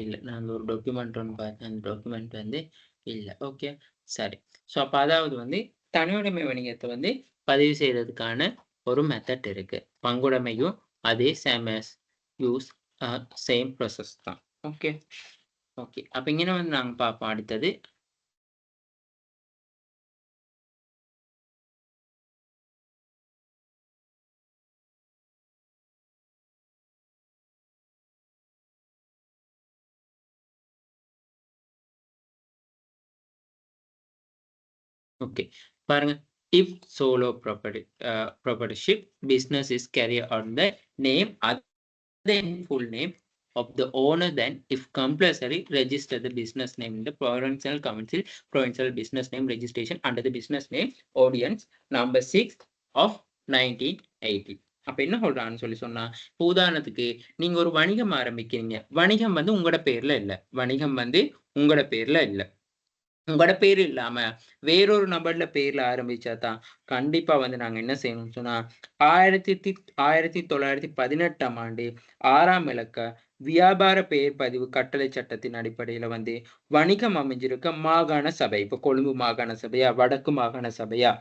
இல்ல. நான் ஒரு டாக்குமெண்ட் ஒண்ணு பார்த்தேன். அந்த டாக்குமெண்ட் வந்து இல்ல. ஓகே, சரி. ஸோ அப்ப அதாவது வந்து தனியுடைமை வணிகத்தை வந்து பதிவு செய்யறதுக்கான ஒரு மெத்தட் இருக்கு. பங்குடைமையும் அதே same as use same process தான். Okay, okay. அப்ப இங்க வந்து நாங்க பார்ப்போம் அடுத்தது. ஓகே, பாருங்க. If solo proprietorship business is carried on the name other than full name of the owner, then if compulsory register the business name in the provincial council provincial business name registration under the business name ordinance number 6 of 1980. அப்ப என்ன சொல்றான்னு சொல்லி சொன்னா, உதாரணத்துக்கு நீங்க ஒரு வணிகம் ஆரம்பிக்கிறீங்க. வணிகம் வந்து உங்களோட பேர்ல இல்ல. வணிகம் வந்து உங்களோட பேர்ல இல்ல. உங்களோட பேர் இல்லாம வேறொரு நபர்ல பேர்ல ஆரம்பிச்சா தான் கண்டிப்பா வந்து நாங்க என்ன செய்யணும்னு சொன்னா 1918 ஆண்டு 6ஆம் இலக்க வியாபார பெயர் பதிவு கட்டளை சட்டத்தின் அடிப்படையில வந்து வணிகம் அமைஞ்சிருக்க மாகாண சபை, இப்ப கொழும்பு மாகாண சபையா வடக்கு மாகாண சபையா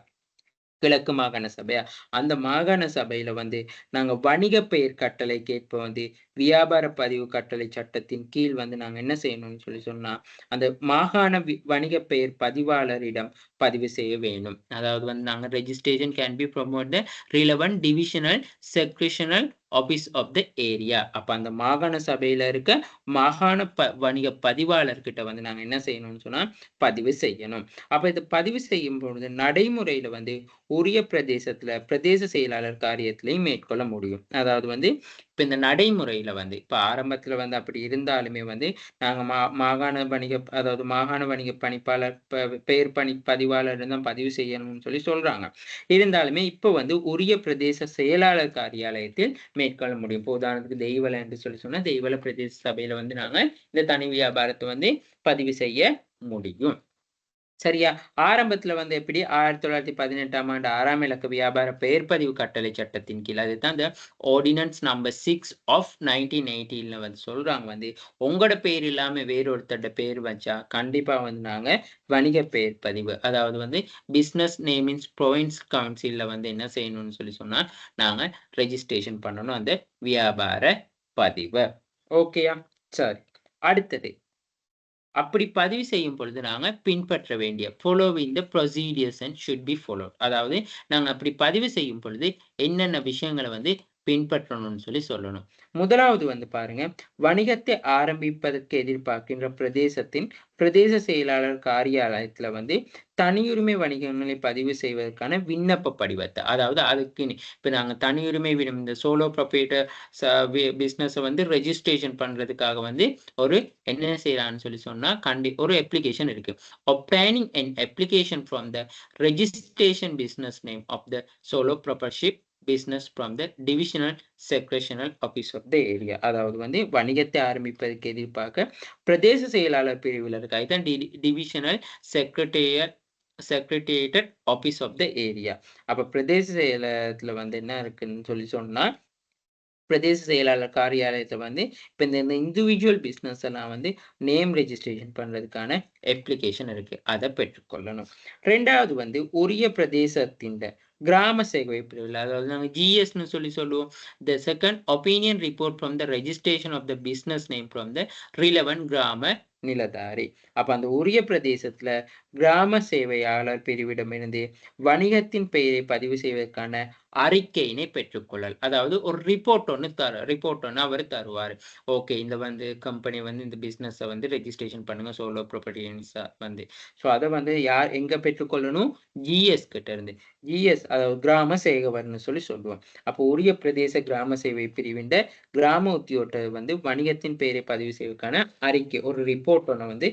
கிழக்கு மாகாண சபையா அந்த மாகாண சபையில வந்து நாங்க வணிக பெயர் கட்டளை கேட்ப வந்து வியாபார பதிவு கட்டளை சட்டத்தின் கீழ் வந்து நாங்க என்ன செய்யணும்னு சொன்னா அந்த மாகாண வணிக பெயர் பதிவாளரிடம் பதிவு செய்ய வேணும். அதாவது வந்து நாங்க registration can be promote the relevant divisional secretarial office of the area. அப்ப அந்த மாகாண சபையில இருக்க மாகாண வணிக பதிவாளர்கிட்ட வந்து நாங்க என்ன செய்யணும்னு சொன்னா பதிவு செய்யணும். அப்ப இது பதிவு செய்யும் பொழுது நடைமுறையில வந்து உரிய பிரதேசத்துல பிரதேச செயலாளர் காரியத்திலையும் மேற்கொள்ள முடியும். அதாவது வந்து இப்ப இந்த நடைமுறையில வந்து இப்ப ஆரம்பத்துல வந்து அப்படி இருந்தாலுமே வந்து நாங்க மாகாண வணிக அதாவது மாகாண வணிக பணிப்பாளர் பெயர் பதிவாளர் தான் பதிவு செய்யணும்னு சொல்றாங்க. இருந்தாலுமே இப்ப வந்து உரிய பிரதேச செயலாளர் காரியாலயத்தில் மேற்கொள்ள முடியும். இப்போ உதாரணத்துக்கு தெய்வல என்று சொன்னா தெய்வல பிரதேச சபையில வந்து நாங்க இந்த தனி வியாபாரத்தை வந்து பதிவு செய்ய முடியும். சரியா? ஆரம்பத்துல வந்து எப்படி 1918ஆம் ஆண்டு 6ஆம் இலக்க வியாபார பெயர் பதிவு கட்டளை சட்டத்தின் கீழ் அதுதான் இந்த ஆர்டினன்ஸ் நம்பர் 6 ஆஃப் 1918ல வந்து சொல்றாங்க வந்து உங்களோட பேர் இல்லாம வேறொருத்தரோட பேர் வச்சா கண்டிப்பா வந்து நாங்க வணிக பெயர் பதிவு அதாவது வந்து பிசினஸ் நேம் இன் ப்ரொவின்ஸ் கவுன்சில்ல வந்து என்ன செய்யணும்னு சொன்னா நாங்க ரெஜிஸ்ட்ரேஷன் பண்ணணும் அந்த வியாபார பதிவு. ஓகேயா? சரி. அடுத்தது அப்படி பதிவு செய்யும் பொழுது நாங்க பின்பற்ற வேண்டிய following the procedures and should be followed. அதாவது நாங்க அப்படி பதிவு செய்யும் பொழுது என்னென்ன விஷயங்களை வந்து பின்பற்றணும்னு சொல்லணும். முதலாவது வந்து பாருங்க வணிகத்தை ஆரம்பிப்பதற்கு எதிர்பார்க்கின்ற பிரதேசத்தின் பிரதேச செயலாளர் காரியாலயத்துல வந்து தனியுரிமை வணிகங்களை பதிவு செய்வதற்கான விண்ணப்ப படிவத்தை அதாவது அதுக்கு இப்ப நாங்க தனியுரிமை இந்த சோலோ ப்ரொப்ரேட்டர் பிசினஸ் வந்து ரெஜிஸ்ட்ரேஷன் பண்றதுக்காக வந்து ஒரு என்ன செய்யலாம்னு சொன்னா ஒரு அப்ளிகேஷன் இருக்கு. obtaining an application from the registration business name of the solo proprietorship business from the divisional secretional office of the area. அதாவது வந்து வணிகத்தை ஆரம்பிப்பதற்கு எதிர்பார்க்க பிரதேச செயலாளர் பிரிவில் இருக்க இதுதான் divisional secretariat office of the area. அப்ப பிரதேச செயலகத்துல வந்து என்ன இருக்குன்னு சொன்னா பிரதேச செயலாளர் காரியாலயத்தை வந்து இப்ப இந்த இண்டிவிஜுவல் பிசினஸ் எல்லாம் வந்து நேம் ரெஜிஸ்ட்ரேஷன் பண்றதுக்கான அப்ளிகேஷன் இருக்கு. அதை பெற்றுக்கொள்ளணும். ரெண்டாவது வந்து உரிய பிரதேசத்தின் கிராம சேவை பிரிவில் அதாவது நாங்க ஜிஎஸ்ன்னு சொல்லுவோம். The second opinion report from the registration of the business name from the relevant Grama Niladhari. அப்ப அந்த உரிய பிரதேசத்துல கிராம சேவையாளர் பிரிவிடமிருந்து வணிகத்தின் பெயரை பதிவு செய்வதற்கான அறிக்கையினை பெற்றுக்கொள்ளல். அதாவது ஒரு ரிப்போர்ட் ஒன்று அவர் தருவார். ஓகே இந்த வந்து கம்பெனி வந்து இந்த பிசினஸ் வந்து ரெஜிஸ்ட்ரேஷன் பண்ணுங்க சோலோ ப்ராப்பர்ட்டிஸ் வந்து. ஸோ அதை வந்து யார் எங்க பெற்றுக்கொள்ளணும்? ஜிஎஸ் கிட்ட இருந்து. ஜிஎஸ் அதாவது கிராம சேவகர்னு சொல்லுவோம். அப்போ உரிய பிரதேச கிராம சேவை பிரிவின் கிராம உத்தியோகத்தை வந்து வணிகத்தின் பெயரை பதிவு செய்வதற்கான அறிக்கை ஒரு ரிப்போர்ட் ஒன்று வந்து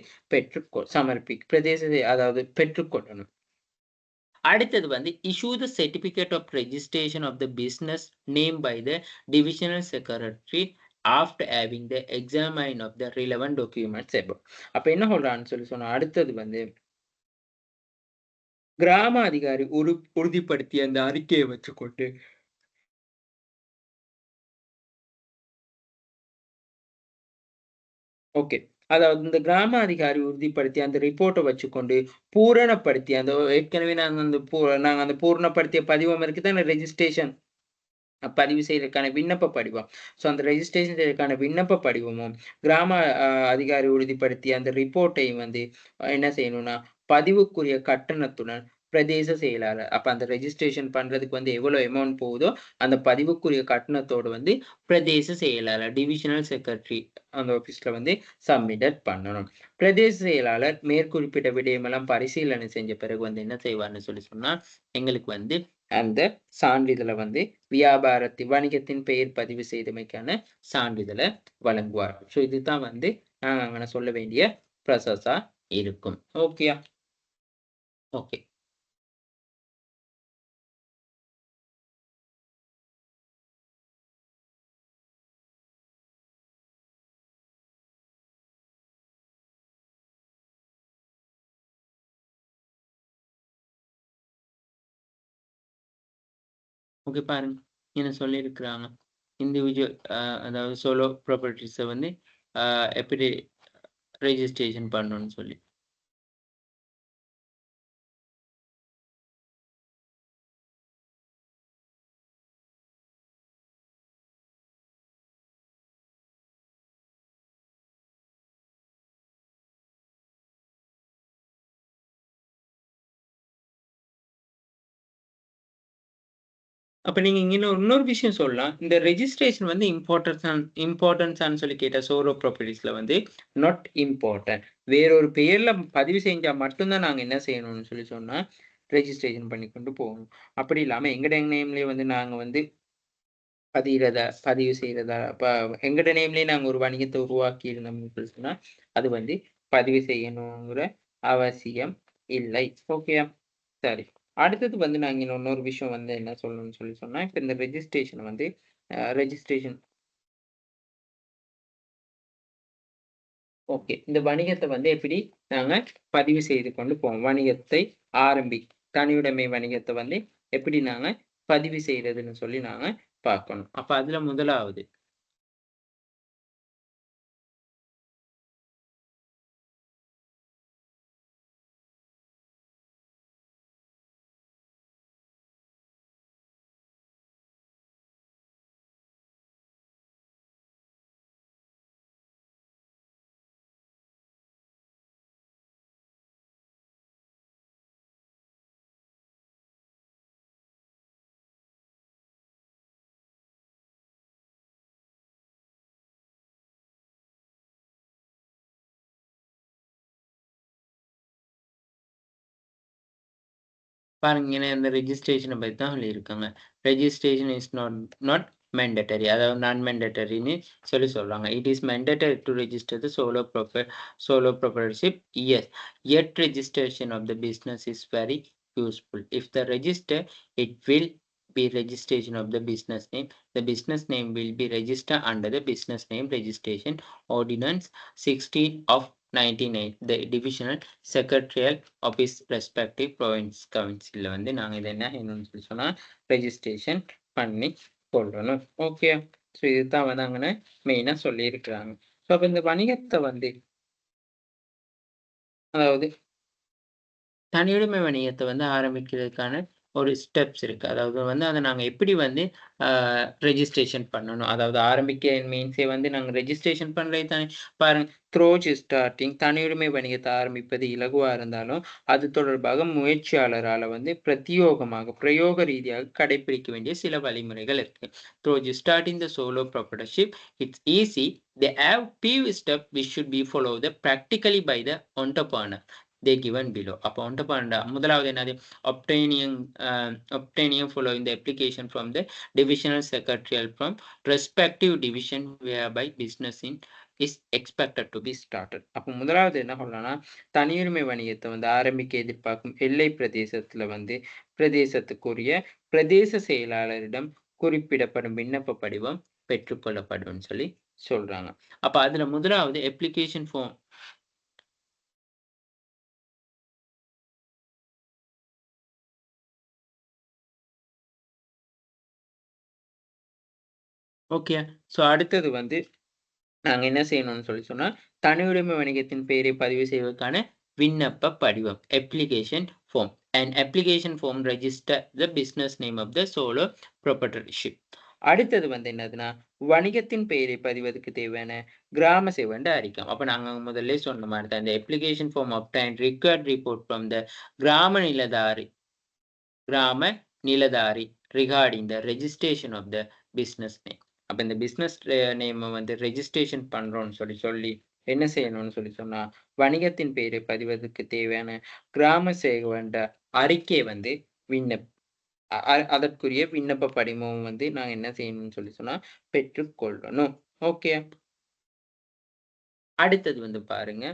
பிரதேச அதாவது பெற்றுக்கொள்ளணும். அடுத்தது வந்து issue the certificate of registration of the business name by the divisional secretary after having the examine of the relevant documents above. அப்ப என்ன சொல்றான்னு சொன்னா அடுத்தது வந்து கிராம அதிகாரி உறுதிப்படுத்திய அந்த அறிக்கையை வச்சுக்கொண்டு ஓகே அதாவது இந்த கிராம அதிகாரி உறுதிப்படுத்தி அந்த ரிப்போர்ட்டை வச்சுக்கொண்டு பூரணப்படுத்தி அந்த ஏற்கனவே நாங்க அந்த பூரணப்படுத்திய பதிவம் இருக்குதான் ரெஜிஸ்ட்ரேஷன் பதிவு செய்யறதுக்கான விண்ணப்ப படிவம். ஸோ அந்த ரெஜிஸ்ட்ரேஷன் செய்யறதுக்கான விண்ணப்ப படிவமும் கிராம அதிகாரி உறுதிப்படுத்திய அந்த ரிப்போர்ட்டையும் வந்து என்ன செய்யணும்னா பதிவுக்குரிய கட்டணத்துடன் பிரதேச செயலாளர் அப்ப அந்த ரெஜிஸ்ட்ரேஷன் பண்றதுக்கு வந்து எவ்வளவு அமௌண்ட் போகுதோ அந்த பதிவுக்குரிய கட்டணத்தோடு வந்து பிரதேச செயலாளர் டிவிஷனல் செக்ரட்டரி அந்த ஆபீஸ்ல வந்து சப்மிட் பண்ணணும். பிரதேச செயலாளர் மேற்குறிப்பிட்ட விடயமெல்லாம் பரிசீலனை செஞ்ச பிறகு வந்து என்ன செய்வார்னு சொன்னா எங்களுக்கு வந்து அந்த சான்றிதழை வந்து வியாபாரத்தின் வணிகத்தின் பெயர் பதிவு செய்தமைக்கான சான்றிதழை வழங்குவார். ஸோ இதுதான் வந்து நாங்க அங்கே சொல்ல வேண்டிய ப்ராசஸா இருக்கும். ஓகேயா? ஓகே. ஓகே பாருங்க என்ன சொல்லியிருக்கிறாங்க இண்டிவிஜுவல் அதாவது சோலோ ப்ராப்பர்ட்டிஸை வந்து எப்படி ரெஜிஸ்ட்ரேஷன் பண்ணணும்னு சொல்லி அப்ப நீங்க இங்க இன்னொரு விஷயம் சொல்லலாம். இந்த ரெஜிஸ்ட்ரேஷன் வந்து இம்பார்ட்டன்ஸான்னு சொல்லி கேட்டா சோலோ ப்ராப்பர்ட்டீஸ்ல வந்து நாட் இம்பார்ட்டன்ட். வேறொரு பெயர்ல பதிவு செஞ்சா மட்டும் தான் நாங்க என்ன செய்யணும்னு சொல்லி சொன்னா, ரெஜிஸ்ட்ரேஷன் பண்ணி கொண்டு போகணும். அப்படி இல்லாம எங்கட நேம்லயே வந்து நாங்க வந்து பதிவு செய்றதா எங்கட நேம்லயே நாங்க ஒரு வணிகத்த உருவாக்கி இருந்தோம்னு சொன்னா, அது வந்து பதிவு செய்யணுங்கிற அவசியம் இல்லை. ஓகேயா? சரி. அடுத்தது வந்து நாங்க இன்னொரு விஷயம் வந்து என்ன சொல்லணும்னு சொல்லி சொன்னா, இப்ப இந்த ரெஜிஸ்ட்ரேஷன் வந்து ரெஜிஸ்ட்ரேஷன் ஓகே. இந்த வணிகத்த வந்து எப்படி நாங்க பதிவு செய்து கொண்டு போவோம். வணிகத்தை ஆரம்பி தனியுடைமை வணிகத்த வந்து எப்படி நாங்க பதிவு செய்றதுன்னு சொல்லி நாங்க பார்க்கணும். அப்ப அதுல முதலாவது பாருங்க ஏன்னா இந்த ரெஜிஸ்ட்ரேஷன பத்தி தான் சொல்லியிருக்காங்க. Registration is not mandatory. அதாவது நான் மேண்டேட்டரின்னு சொல்றாங்க. It is mandatory to register the sole proprietorship. Yes. Yet registration of the business is very useful. If the register, it will be registration of the business name. The business name will be registered under the business name registration ordinance 16 of 1998. The divisional secretarial of his respective province council வந்து நாங்க இத என்ன செய்யணும்னு சொல்லி சொன்னா registration பண்ணி கொள்ளணும். Okay. So இதுதான் வந்து அங்கன மெயினா சொல்லியிருக்கிறாங்க. ஸோ அப்ப இந்த வணிகத்த வந்து அதாவது தனியுடைமை வணிகத்த வந்து ஆரம்பிக்கிறதுக்கான ஒரு ஸ்டெப்ஸ் இருக்கு. அதாவது வந்து அத நாங்க எப்படி வந்து அ ரெஜிஸ்ட்ரேஷன் பண்ணணும். அதாவது ஆரம்பிக்க மீன்ஸே வந்து நாங்க ரெஜிஸ்ட்ரேஷன் பண்றது தானே. பாருங்க ஸ்டார்ட்டிங் தனியுடைமை வணிகத்த ஆரம்பிப்பது இலகுவா இருந்தாலும், அது தொடர்பாக முயற்சியாளரால வந்து பிரயோக ரீதியாக கடைப்பிடிக்க வேண்டிய சில வழிமுறைகள் இருக்கு. Starting the sole proprietorship, it's easy. They have few steps which should be followed practically by the entrepreneur. They given below. அப்போ வந்துட்டு பண்ண முதலாவது என்னது obtaining following the application from the divisional secretarial from respective division whereby business in is expected to be started. அப்போ முதலாவது என்ன சொல்லலாம்னா தனியுரிமை வணிகத்தை வந்து ஆரம்பிக்க எதிர்பார்க்கும் எல்லை பிரதேசத்துல வந்து பிரதேசத்துக்குரிய பிரதேச செயலாளரிடம் குறிப்பிடப்படும் விண்ணப்ப படிவம் பெற்றுக்கொள்ளப்படும் சொல்லி சொல்றாங்க. அப்ப அதுல முதலாவது அப்ளிகேஷன் ஃபார்ம் ஓகே. ஸோ அடுத்தது வந்து நாங்க என்ன செய்யணும்னு சொல்லி சொன்னா, தனியுடைமை வணிகத்தின் பெயரை பதிவு செய்வதற்கான விண்ணப்ப படிவம் application form. And application form register the business name of the sole proprietorship. அடுத்தது வந்து என்னதுன்னா, வணிகத்தின் பெயரை பதிவதற்கு தேவையான கிராம சேவண்ட அறிக்கை. அப்ப நாங்க முதல்லே சொன்ன மாரி தான். இந்த application form obtain required report from the Grama Niladhari regarding the registration of the business name. அப்ப இந்த பிசினஸ் நேம வந்து ரெஜிஸ்ட்ரேஷன் பண்றோம்னு சொல்லி என்ன செய்யணும்னு சொல்லி சொன்னா, வணிகத்தின் பெயரை பதிவதற்கு தேவையான கிராம சேவண்ட அறிக்கை வந்து விண்ணப் அதற்குரிய விண்ணப்ப படிவமும் வந்து நாங்க என்ன செய்யணும்னு சொல்லி சொன்னா பெற்றுக்கொள்ளணும். ஓகே. அடுத்தது வந்து பாருங்க.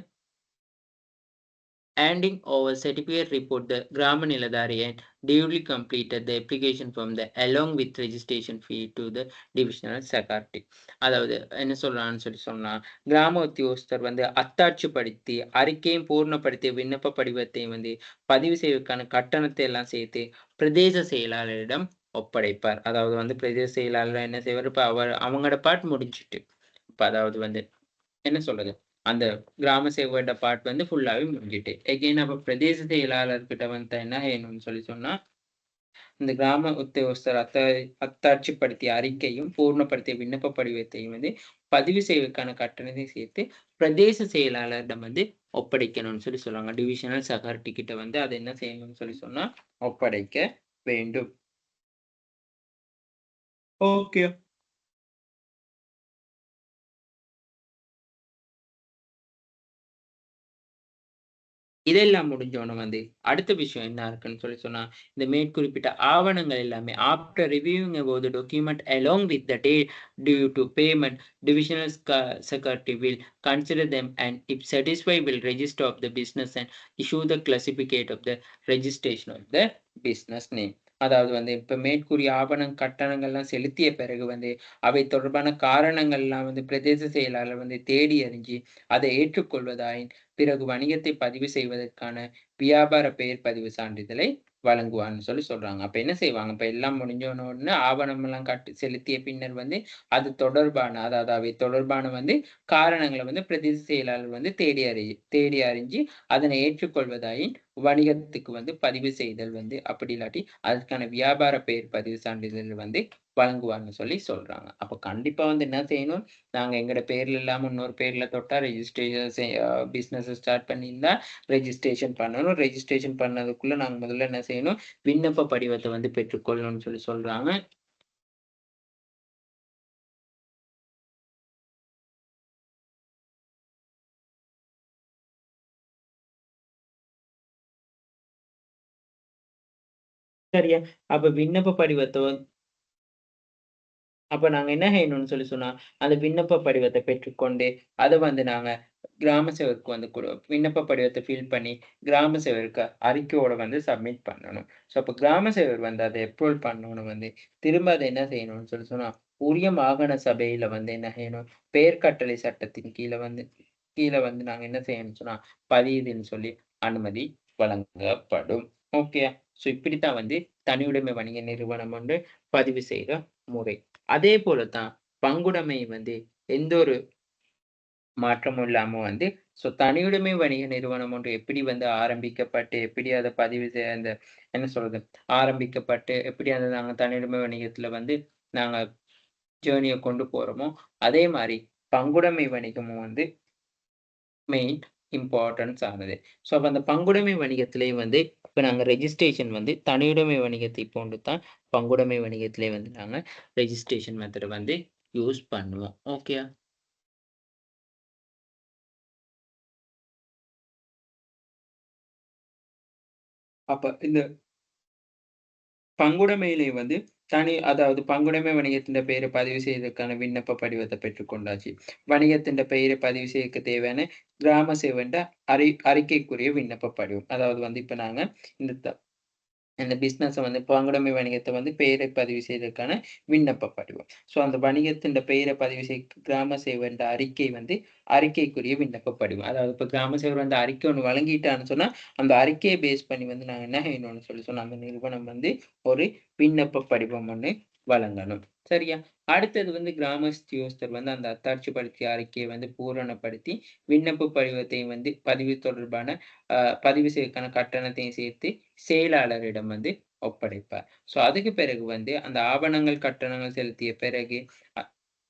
Handing over certificate report the Grama Niladhari and duly completed the application form along with registration fee to the divisional secretary. அதாவது என்ன சொல்றான்னு சொல்லி சொன்னா, கிராம உத்தியோகஸ்தர் வந்து அத்தாட்சிப்படுத்தி அறிக்கையும் பூர்ணப்படுத்திய விண்ணப்ப படிவத்தையும் வந்து பதிவு செய்வதற்கான கட்டணத்தை எல்லாம் சேர்த்து பிரதேச செயலாளரிடம் ஒப்படைப்பார். அதாவது வந்து பிரதேச செயலாளர் என்ன செய்வார், இப்ப அவங்களோட பார்ட் முடிஞ்சுட்டு. இப்ப அதாவது வந்து என்ன சொல்றது? அந்த கிராம சேவகோட பார்ட் வந்து ஃபுல்லாவே முடிஞ்சுட்டு. எகைன் அப்ப பிரதேச செயலாளர்கிட்ட வந்து என்ன செய்யணும்னு சொல்லி சொன்னா, இந்த கிராம உத்தியோகஸ்தர் அத்தாட்சிப்படுத்திய அறிக்கையும், பூர்ணப்படுத்திய விண்ணப்ப படிவத்தையும் வந்து பதிவு செய்வதற்கான கட்டணத்தையும் சேர்த்து பிரதேச செயலாளரிடம் வந்து ஒப்படைக்கணும்னு சொல்லி சொல்லுவாங்க. டிவிஷனல் செக்ரட்டரி கிட்ட வந்து அத என்ன செய்யணும்னு சொல்லி சொன்னா, ஒப்படைக்க வேண்டும். ஓகே. இதெல்லாம் முடிஞ்சோன வந்து, அடுத்த விஷயம் என்ன இருக்குன்னு சொன்னா, இந்த மேற்குறிப்பிட்ட ஆவணங்கள் எல்லாமே after reviewing about the document along with the date due to payment, divisional secretary will consider them and if satisfied will register of the business and issue the certificate of the registration of the business name. அதாவது வந்து இப்ப மேற்கூறிய கட்டணங்கள்லாம் செலுத்திய பிறகு வந்து, அவை தொடர்பான காரணங்கள்லாம் வந்து பிரதேச செயலாளர் வந்து தேடி அறிஞ்சு, அதை ஏற்றுக்கொள்வதாயின் பிறகு வணிகத்தை பதிவு செய்வதற்கான வியாபார பெயர் பதிவு சான்றிதழை வழங்குவான்னு சொல்றாங்க. அப்ப என்ன செய்வாங்க? இப்ப எல்லாம் முடிஞ்சோன உடனே ஆவணம் எல்லாம் செலுத்திய பின்னர் வந்து அது தொடர்பான அதாவது அவை தொடர்பான வந்து காரணங்கள வந்து பிரதேச செயலாளர் வந்து தேடி அறிஞ்சு அதனை ஏற்றுக்கொள்வதாயின் வணிகத்துக்கு வந்து பதிவு செய்தல் வந்து அப்படி இல்லாட்டி அதுக்கான வியாபார பெயர் பதிவு சான்றிதழ் வந்து வழங்குவார்ன்னு சொல்றாங்க. அப்ப கண்டிப்பா வந்து என்ன செய்யணும்? நாங்க எங்கட பேர்ல இல்லாம இன்னொரு பேர்ல தொட்டா பிசினஸ் ஸ்டார்ட் பண்ணியிருந்தா ரெஜிஸ்ட்ரேஷன் பண்ணணும். ரெஜிஸ்ட்ரேஷன் பண்ணதுக்குள்ள நாங்க முதல்ல என்ன செய்யணும்? விண்ணப்ப படிவத்த வந்து பெற்றுக்கொள்ளணும்னு சொல்றாங்க. சரியா? அப்ப விண்ணப்ப படிவத்த அப்ப நாங்க என்ன செய்யணும்னு சொன்னா, அந்த விண்ணப்ப படிவத்த பெற்றுக்கொண்டு, அத வந்து நாங்க கிராம சேவருக்கு வந்து விண்ணப்ப படிவத்த ஃபில் பண்ணி, கிராம சேவருக்கு அறிக்கையோட வந்து சப்மிட் பண்ணணும். அப்ப கிராம சேவர் வந்து அத அப்ரூவல் பண்ணோன வந்து, திரும்ப அத என்ன செய்யணும்னு சொன்னா, உரிய மாகாண சபையில வந்து என்ன செய்யணும், பெயர் கட்டளை சட்டத்தின் கீழ வந்து நாங்க என்ன செய்யணும்னு சொன்னா, பதியுதுன்னு சொல்லி அனுமதி வழங்கப்படும். ஓகேயா? இப்படித்தான் வந்து தனியுடைமை வணிக நிறுவனம் வந்து பதிவு செய்ற முறை. அதே போல தான் பங்குடைமை வந்து எந்த ஒரு மாற்றமும் இல்லாம வந்து தனியுடைமை வணிக நிறுவனம் ஒன்று எப்படி வந்து ஆரம்பிக்கப்பட்டு, எப்படி அத பதிவு அந்த என்ன சொல்றது? ஆரம்பிக்கப்பட்டு, எப்படி அந்த நாங்க தனியுடைமை வணிகத்துல வந்து நாங்க ஜேர்னிய கொண்டு போறோமோ, அதே மாரி பங்குடைமை வணிகமும் வந்து மெயின் இம்பார்ட்டன்ஸ் ஆனது. அப்ப அந்த பங்குடைமை வணிகத்திலேயும் வந்து இப்ப நாங்க ரெஜிஸ்ட்ரேஷன் வந்து தனியுடைமை வணிகத்தை போன்று தான் பங்குடைமை வணிகத்திலே வந்து நாங்க ரெஜிஸ்ட்ரேஷன் மெத்தட வந்து யூஸ் பண்ணுவோம். ஓகேயா? அப்ப இந்த பங்குடைமையிலே வந்து அதாவது பங்குடைமை வணிகத்தின் பெயரை பதிவு செய்வதற்கான விண்ணப்ப படிவத்தை பெற்றுக்கொண்டாச்சு. வணிகத்தின் பெயரை பதிவு செய்யறதுக்கு தேவையான கிராம சேவன்ட அறிக்கைக்குரிய விண்ணப்ப படிவம். அதாவது வந்து இப்ப நாங்க இந்த இந்த பிசினஸ வந்து பங்குடைமை வணிகத்த வந்து பெயரை பதிவு செய்ததற்கான விண்ணப்ப படிவம். அந்த வணிகத்தின் பெயரை பதிவு கிராம சேவர்ன்ற அறிக்கை வந்து அறிக்கைக்குரிய விண்ணப்ப படிவம். அதாவது இப்ப கிராம சேவர் வந்து அறிக்கை ஒண்ணு வழங்கிட்டான்னு சொன்னா, அந்த அறிக்கைய பேஸ் பண்ணி வந்து நாங்க என்ன செய்யணும்னு சொன்னா, அந்த நிறுவனம் வந்து ஒரு விண்ணப்ப படிவம் ஒண்ணு வழங்கணும். சரியா? அடுத்தது வந்து கிராமஸ்தியோஸ்தர் வந்து அந்த அத்தாட்சிப்படுத்திய அறிக்கையை வந்து பூரணப்படுத்தி, விண்ணப்ப படிவத்தை வந்து பதிவு தொடர்பான பதிவு செய்வதற்கான கட்டணத்தையும் சேர்த்து செயலாளரிடம் வந்து ஒப்படைப்பார். அதுக்கு பிறகு வந்து அந்த ஆவணங்கள், கட்டணங்கள் செலுத்திய பிறகு அ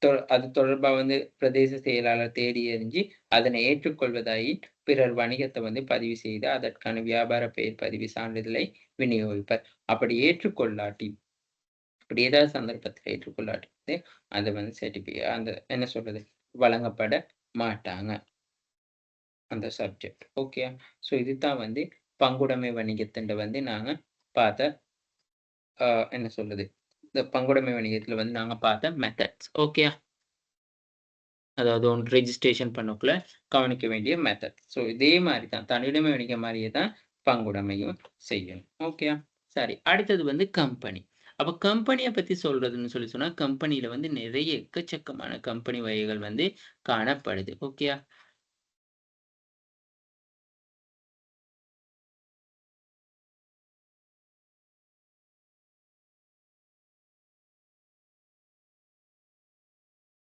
தொ அது தொடர்பா வந்து பிரதேச செயலாளர் தேடி அறிஞ்சு, அதனை ஏற்றுக்கொள்வதாயின் பிறர் வணிகத்த வந்து பதிவு செய்து, அதற்கான வியாபார பெயர் பதிவு சான்றிதழை விநியோகிப்பார். அப்படி ஏற்றுக்கொள்ளாட்டி அப்படி ஏதாவது சந்தர்ப்பத்தில ஏற்றுக்கொள்ளாட்டி வந்து, அத வந்து அந்த என்ன சொல்றது? வழங்கப்பட மாட்டாங்க. அந்த சப்ஜெக்ட். ஓகேயா? இதுதான் வந்து பங்குடைமை வணிகத்தின்ட வந்து நாங்க பார்த்த அ என்ன சொல்றது? இந்த பங்குடைமை வணிகத்தில வந்து நாங்க பார்த்த மெத்தட்ஸ். ஓகேயா? அதாவது ஒண்ணு ரெஜிஸ்ட்ரேஷன் பண்ணக்குள்ள கவனிக்க வேண்டிய மெத்தட். இதே மாரி தான். தனியுடைமை வணிகம் மாரியே தான் பங்குடைமையும் செய்யணும். ஓகேயா? சரி. அடுத்தது வந்து கம்பெனி. அப்ப கம்பெனிய பத்தி சொல்றதுன்னு சொன்னா, கம்பெனில வந்து நிறைய எக்கச்சக்கமான கம்பெனி வகைகள் வந்து காணப்படுது. ஓகேயா?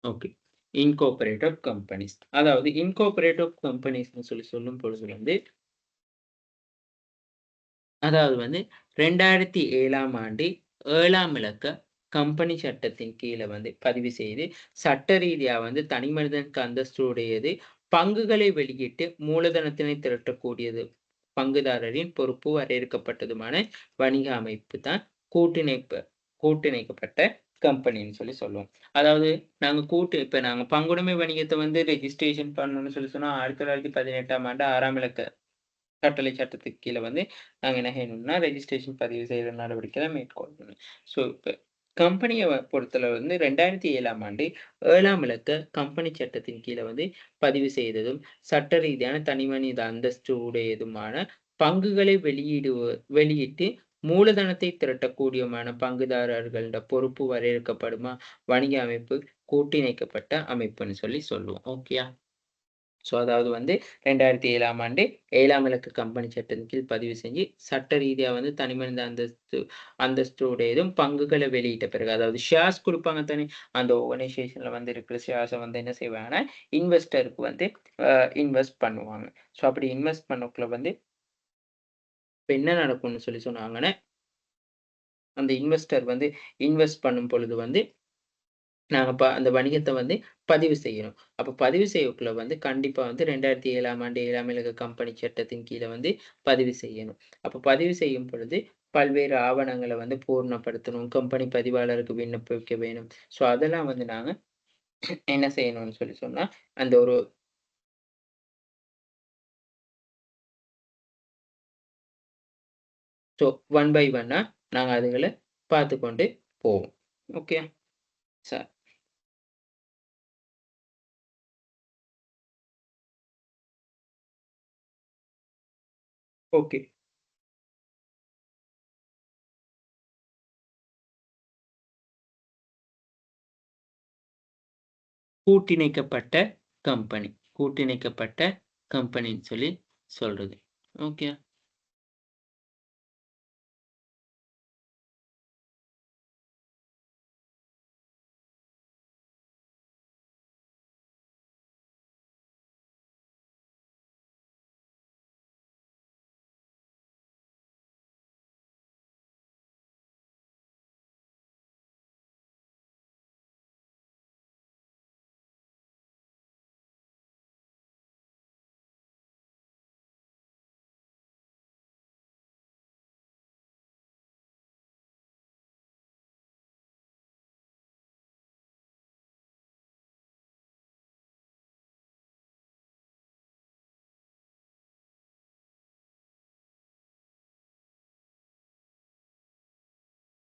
ஓகே. இன்கார்ப்பரேட்டட் கம்பெனிஸ். அதாவது இன்கார்ப்பரேட்டட் கம்பெனிஸ்ன்னு சொல்லும் பொழுது வந்து, அதாவது வந்து 2007ஆம் ஆண்டு 7ஆம் இலக்க கம்பெனி சட்டத்தின் கீழ வந்து பதிவு செய்து, சட்ட ரீதியா வந்து தனிமனிதனுக்கு அந்தஸ்து உடையது. பங்குகளை வெளியிட்டு மூலதனத்தினை திரட்டக்கூடியது. பங்குதாரரின் பொறுப்பு வரையறுக்கப்பட்டதுமான வணிக அமைப்பு தான் கூட்டிணைப்பு கூட்டிணைக்கப்பட்ட கம்பெனின்னு சொல்லுவோம். அதாவது இப்ப நாங்க பங்குடைமை வணிகத்த ரெஜிஸ்ட்ரேஷன் பண்ணணும்னு சொன்னா 1918ஆம் ஆண்டு 6ஆம் இலக்க கட்டளை சட்டத்துக்கு கீழ நாங்க என்ன செய்யணும்னா, ரெஜிஸ்ட்ரேஷன் பதிவு செய்ற நடவடிக்கைகள மேற்கொள்ளணும். ஸோ, இப்ப கம்பெனிய பொறுத்தளவு 2007ஆம் ஆண்டு 7ஆம் இலக்க கம்பெனி சட்டத்தின் கீழ பதிவு செய்ததும், சட்ட ரீதியான தனிமனித அந்தஸ்து உடையதுமான பங்குகளை வெளியிட்டு மூலதனத்தை திரட்டக்கூடியமான பங்குதாரர்கள்ட பொறுப்பு வரையறுக்கப்படுமா, வணிக அமைப்பு கூட்டிணைக்கப்பட்ட அமைப்புன்னு சொல்லுவோம். ஓகேயா? ஸோ, அதாவது 2007ஆம் ஆண்டு 7ஆம் இலக்க கம்பெனி சட்டத்தின் கீழ் பதிவு செஞ்சு, சட்ட ரீதியா தனிமனித அந்தஸ்து உடையதும் பங்குகள வெளியிட்ட பிறகு, அதாவது ஷேர்ஸ் குடுப்பாங்க தானே, அந்த ஆர்கனைசேஷன்ல இருக்கிற ஷேர்ஸ என்ன செய்வாங்கன்னா, இன்வெஸ்டருக்கு அ இன்வெஸ்ட் பண்ணுவாங்க. ஸோ, அப்படி இன்வெஸ்ட் பண்ணக்குள்ள இப்ப என்ன நடக்கும்னு சொன்னாங்கன்னா, அந்த இன்வெஸ்டர் இன்வெஸ்ட் பண்ணும் பொழுது நாங்க அந்த வணிகத்த பதிவு செய்யணும். அப்ப பதிவு செய்யக்குள்ள கண்டிப்பா 2007ஆம் ஆண்டு 7ஆம் இலக்க கம்பெனி சட்டத்தின் கீழ பதிவு செய்யணும். அப்ப பதிவு செய்யும் பொழுது பல்வேறு ஆவணங்கள பூரணப்படுத்தணும். கம்பெனி பதிவாளருக்கு விண்ணப்பிக்க வேணும். ஸோ, அதெல்லாம் நாங்க என்ன செய்யணும்னு சொன்னா, அந்த ஒரு ஸோ ஒன் பை ஒன்னா நாங்க அதுகள பார்த்துக்கொண்டு போவோம். ஓகே. சார். ஓகே. கூட்டிணைக்கப்பட்ட கம்பெனி. கூட்டிணைக்கப்பட்ட கம்பெனின்னு சொல்றது. ஓகே.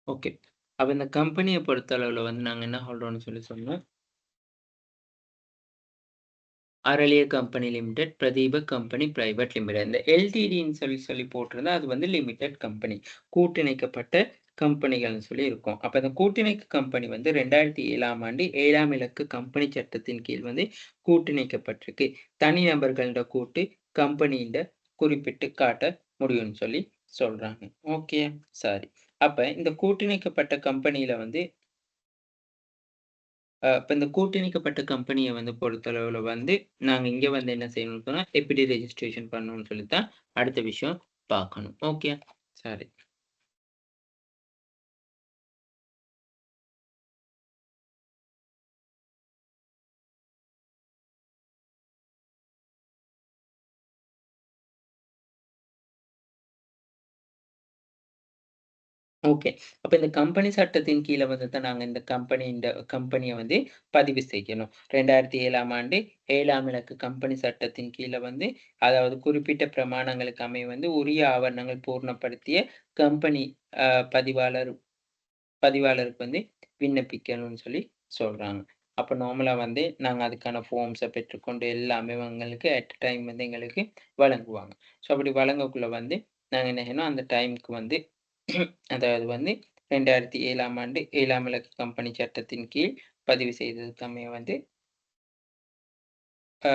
ஓகே. அப்ப இந்த கம்பெனிய பொறுத்தளவுல நாங்க என்ன சொல்றோம்னு சொன்னா, Araliya company limited, Pradeepak company private limited. இந்த எல்டிடின்னு சொல்லி போட்டிருந்தா அது லிமிடெட் கம்பெனி. கூட்டிணைக்கப்பட்ட கம்பெனிகள்னு இருக்கும். அப்ப இந்த கூட்டிணைக்க கம்பெனி 2007ஆம் ஆண்டு 7ஆம் இலக்க கம்பெனி சட்டத்தின் கீழ் கூட்டிணைக்கப்பட்டிருக்கு. தனி நபர்கள்ட கூட்டு கம்பெனின்ற குறிப்பிட்டு காட்ட முடியும்னு சொல்றாங்க. ஓகே. சரி. அப்ப இந்த கூட்டிணைக்கப்பட்ட கம்பெனியில இப்ப இந்த கூட்டிணைக்கப்பட்ட கம்பெனிய பொறுத்தளவுல நாங்க இங்க என்ன செய்யணும்னு சொன்னா, எப்படி ரெஜிஸ்ட்ரேஷன் பண்ணணும்னு சொல்லி தான் அடுத்த விஷயம் பார்க்கணும். ஓகே. சரி. ஓகே. அப்ப இந்த கம்பெனி சட்டத்தின் கீழ தான் நாங்க இந்த கம்பெனிய பதிவு செய்யணும். 2007ஆம் ஆண்டு 7ஆம் இலக்க கம்பெனி சட்டத்தின் கீழ அதாவது குறிப்பிட்ட பிரமாணங்களுக்கு அமைய உரிய ஆவணங்கள் பூரணப்படுத்திய கம்பெனி அ பதிவாளர் பதிவாளருக்கு விண்ணப்பிக்கணும்னு சொல்றாங்க. அப்ப நார்மலா நாங்க அதுக்கான ஃபார்ம்ஸ பெற்றுக்கொண்டு எல்லாமே எங்களுக்கு அட் அ டைம் எங்களுக்கு வழங்குவாங்க. ஸோ அப்படி வழங்கக்குள்ள நாங்க என்ன செய்யணும், அந்த டைம்க்கு அதாவது 2007ஆம் ஆண்டு 7ஆம் இலக்க கம்பெனி சட்டத்தின் கீழ் பதிவு செய்ததுக்கு அமைய அ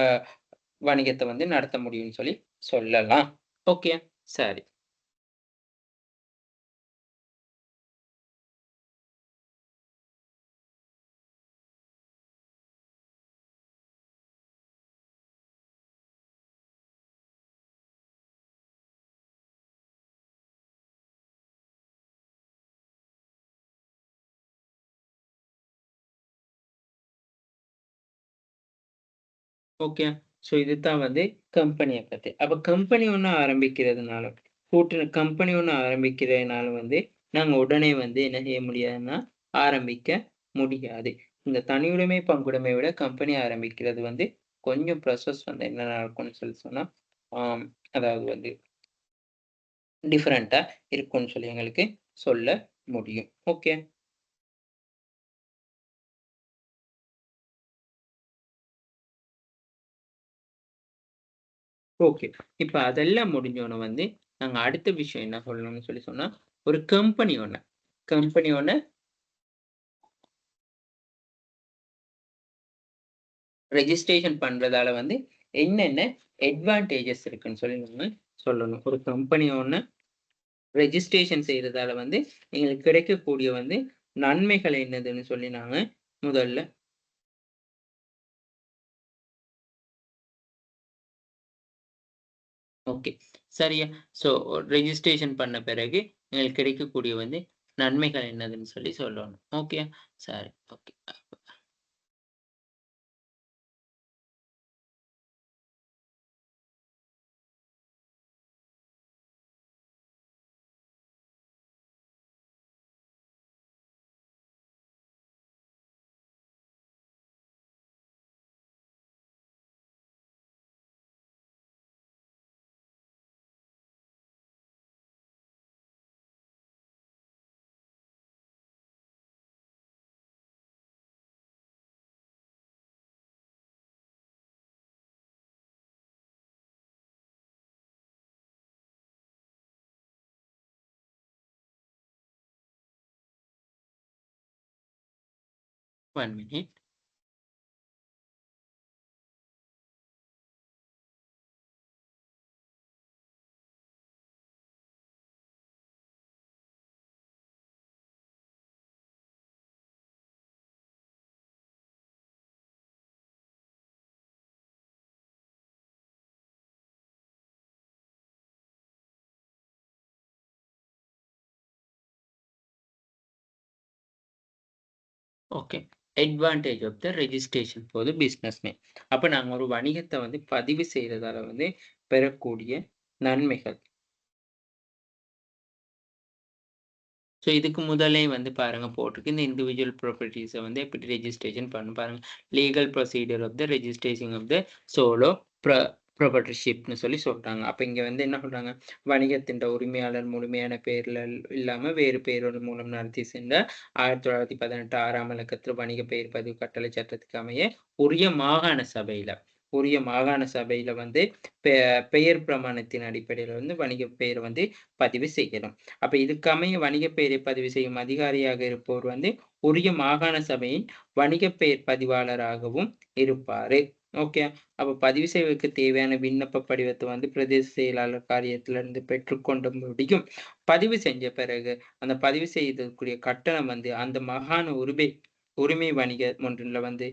வணிகத்த நடத்த முடியும்னு சொல்லலாம். ஓகே. சரி. ஓகே. ஸோ இதுதான் கம்பெனிய பத்தி. அப்ப கம்பெனி ஒண்ணு ஆரம்பிக்கிறதுனால, கம்பெனி ஒண்ணு ஆரம்பிக்கிறதுனால நாங்க உடனே என்ன செய்ய முடியாதுன்னா, ஆரம்பிக்க முடியாது. இந்த தனியுடைமை பங்குடைமை விட கம்பெனி ஆரம்பிக்கிறது வந்து கொஞ்சம் ப்ராசஸ் வந்து என்ன நடக்கும்னு சொன்னா, அதாவது வந்து டிஃபரெண்ட்டா இருக்கும்னு சொல்லி எங்களுக்கு சொல்ல முடியும். ஓகே. ஓகே. இப்ப அதெல்லாம் முடிஞ்சோன வந்து, நாங்க அடுத்த விஷயம் என்ன சொல்லணும்னு சொன்னா, ஒரு கம்பெனி ஒண்ண ரெஜிஸ்ட்ரேஷன் பண்றதால வந்து என்னென்ன அட்வான்டேஜஸ் இருக்குன்னு சொல்லி நம்ம சொல்லணும். ஒரு கம்பெனி ஒண்ண ரெஜிஸ்ட்ரேஷன் செய்றதால வந்து எங்களுக்கு கிடைக்கக்கூடிய வந்து நன்மைகள் என்னதுன்னு சொல்லி நாங்க முதல்ல ஓகே. சரியா? ஸோ ரெஜிஸ்ட்ரேஷன் பண்ண பிறகு எங்களுக்கு கிடைக்கக்கூடிய வந்து நன்மைகள் என்னதுன்னு சொல்லி சொல்லணும். ஓகே. சரி. Okay. 1 minute. Okay. Advantage of the registration for the business name. அப்ப நாங்க ஒரு வணிகத்த வந்து பதிவு செய்றதால வந்து பெறக்கூடிய நன்மைகள். ஸோ இதுக்கு முதலே வந்து பாருங்க போட்டிருக்கு. இந்த இண்டிவிஜுவல் ப்ராப்பர்ட்டீஸ வந்து எப்படி ரெஜிஸ்ட்ரேஷன் பண்ணணும் பாருங்க. Legal procedure of the registration of the sole pro ப்ராப்பர்ட்டர்ஷிப்னு சொல்லி சொல்றாங்க. அப்ப இங்க வந்து என்ன சொல்றாங்க? வணிகத்தின் உரிமையாளர் முழுமையான பேர்ல இல்லாம வேறு பேரோட மூலம் நடத்தி சென்ற 1918 6ஆம் இலக்கத்தில் வணிக பெயர் பதிவு கட்டளை சட்டத்துக்கு அமைய உரிய மாகாண சபையில வந்து பெயர் பிரமாணத்தின் அடிப்படையில வந்து வணிக பெயர் வந்து பதிவு செய்யணும். அப்ப இதுக்கமைய வணிகப் பெயரை பதிவு செய்யும் அதிகாரியாக இருப்பவர் வந்து உரிய மாகாண சபையின் வணிகப் பெயர் பதிவாளராகவும் இருப்பாரு. ஓகே. அப்ப பதிவு செய்வதற்கு தேவையான விண்ணப்ப படிவத்தை வந்து பிரதேச செயலாளர் காரியத்திலிருந்து பெற்றுக்கொண்ட முடியும். பதிவு செஞ்ச பிறகு அந்த பதிவு செய்தற்குரிய கட்டணம் வந்து அந்த மாகாண உரிமை வணிக ஒன்றில வந்து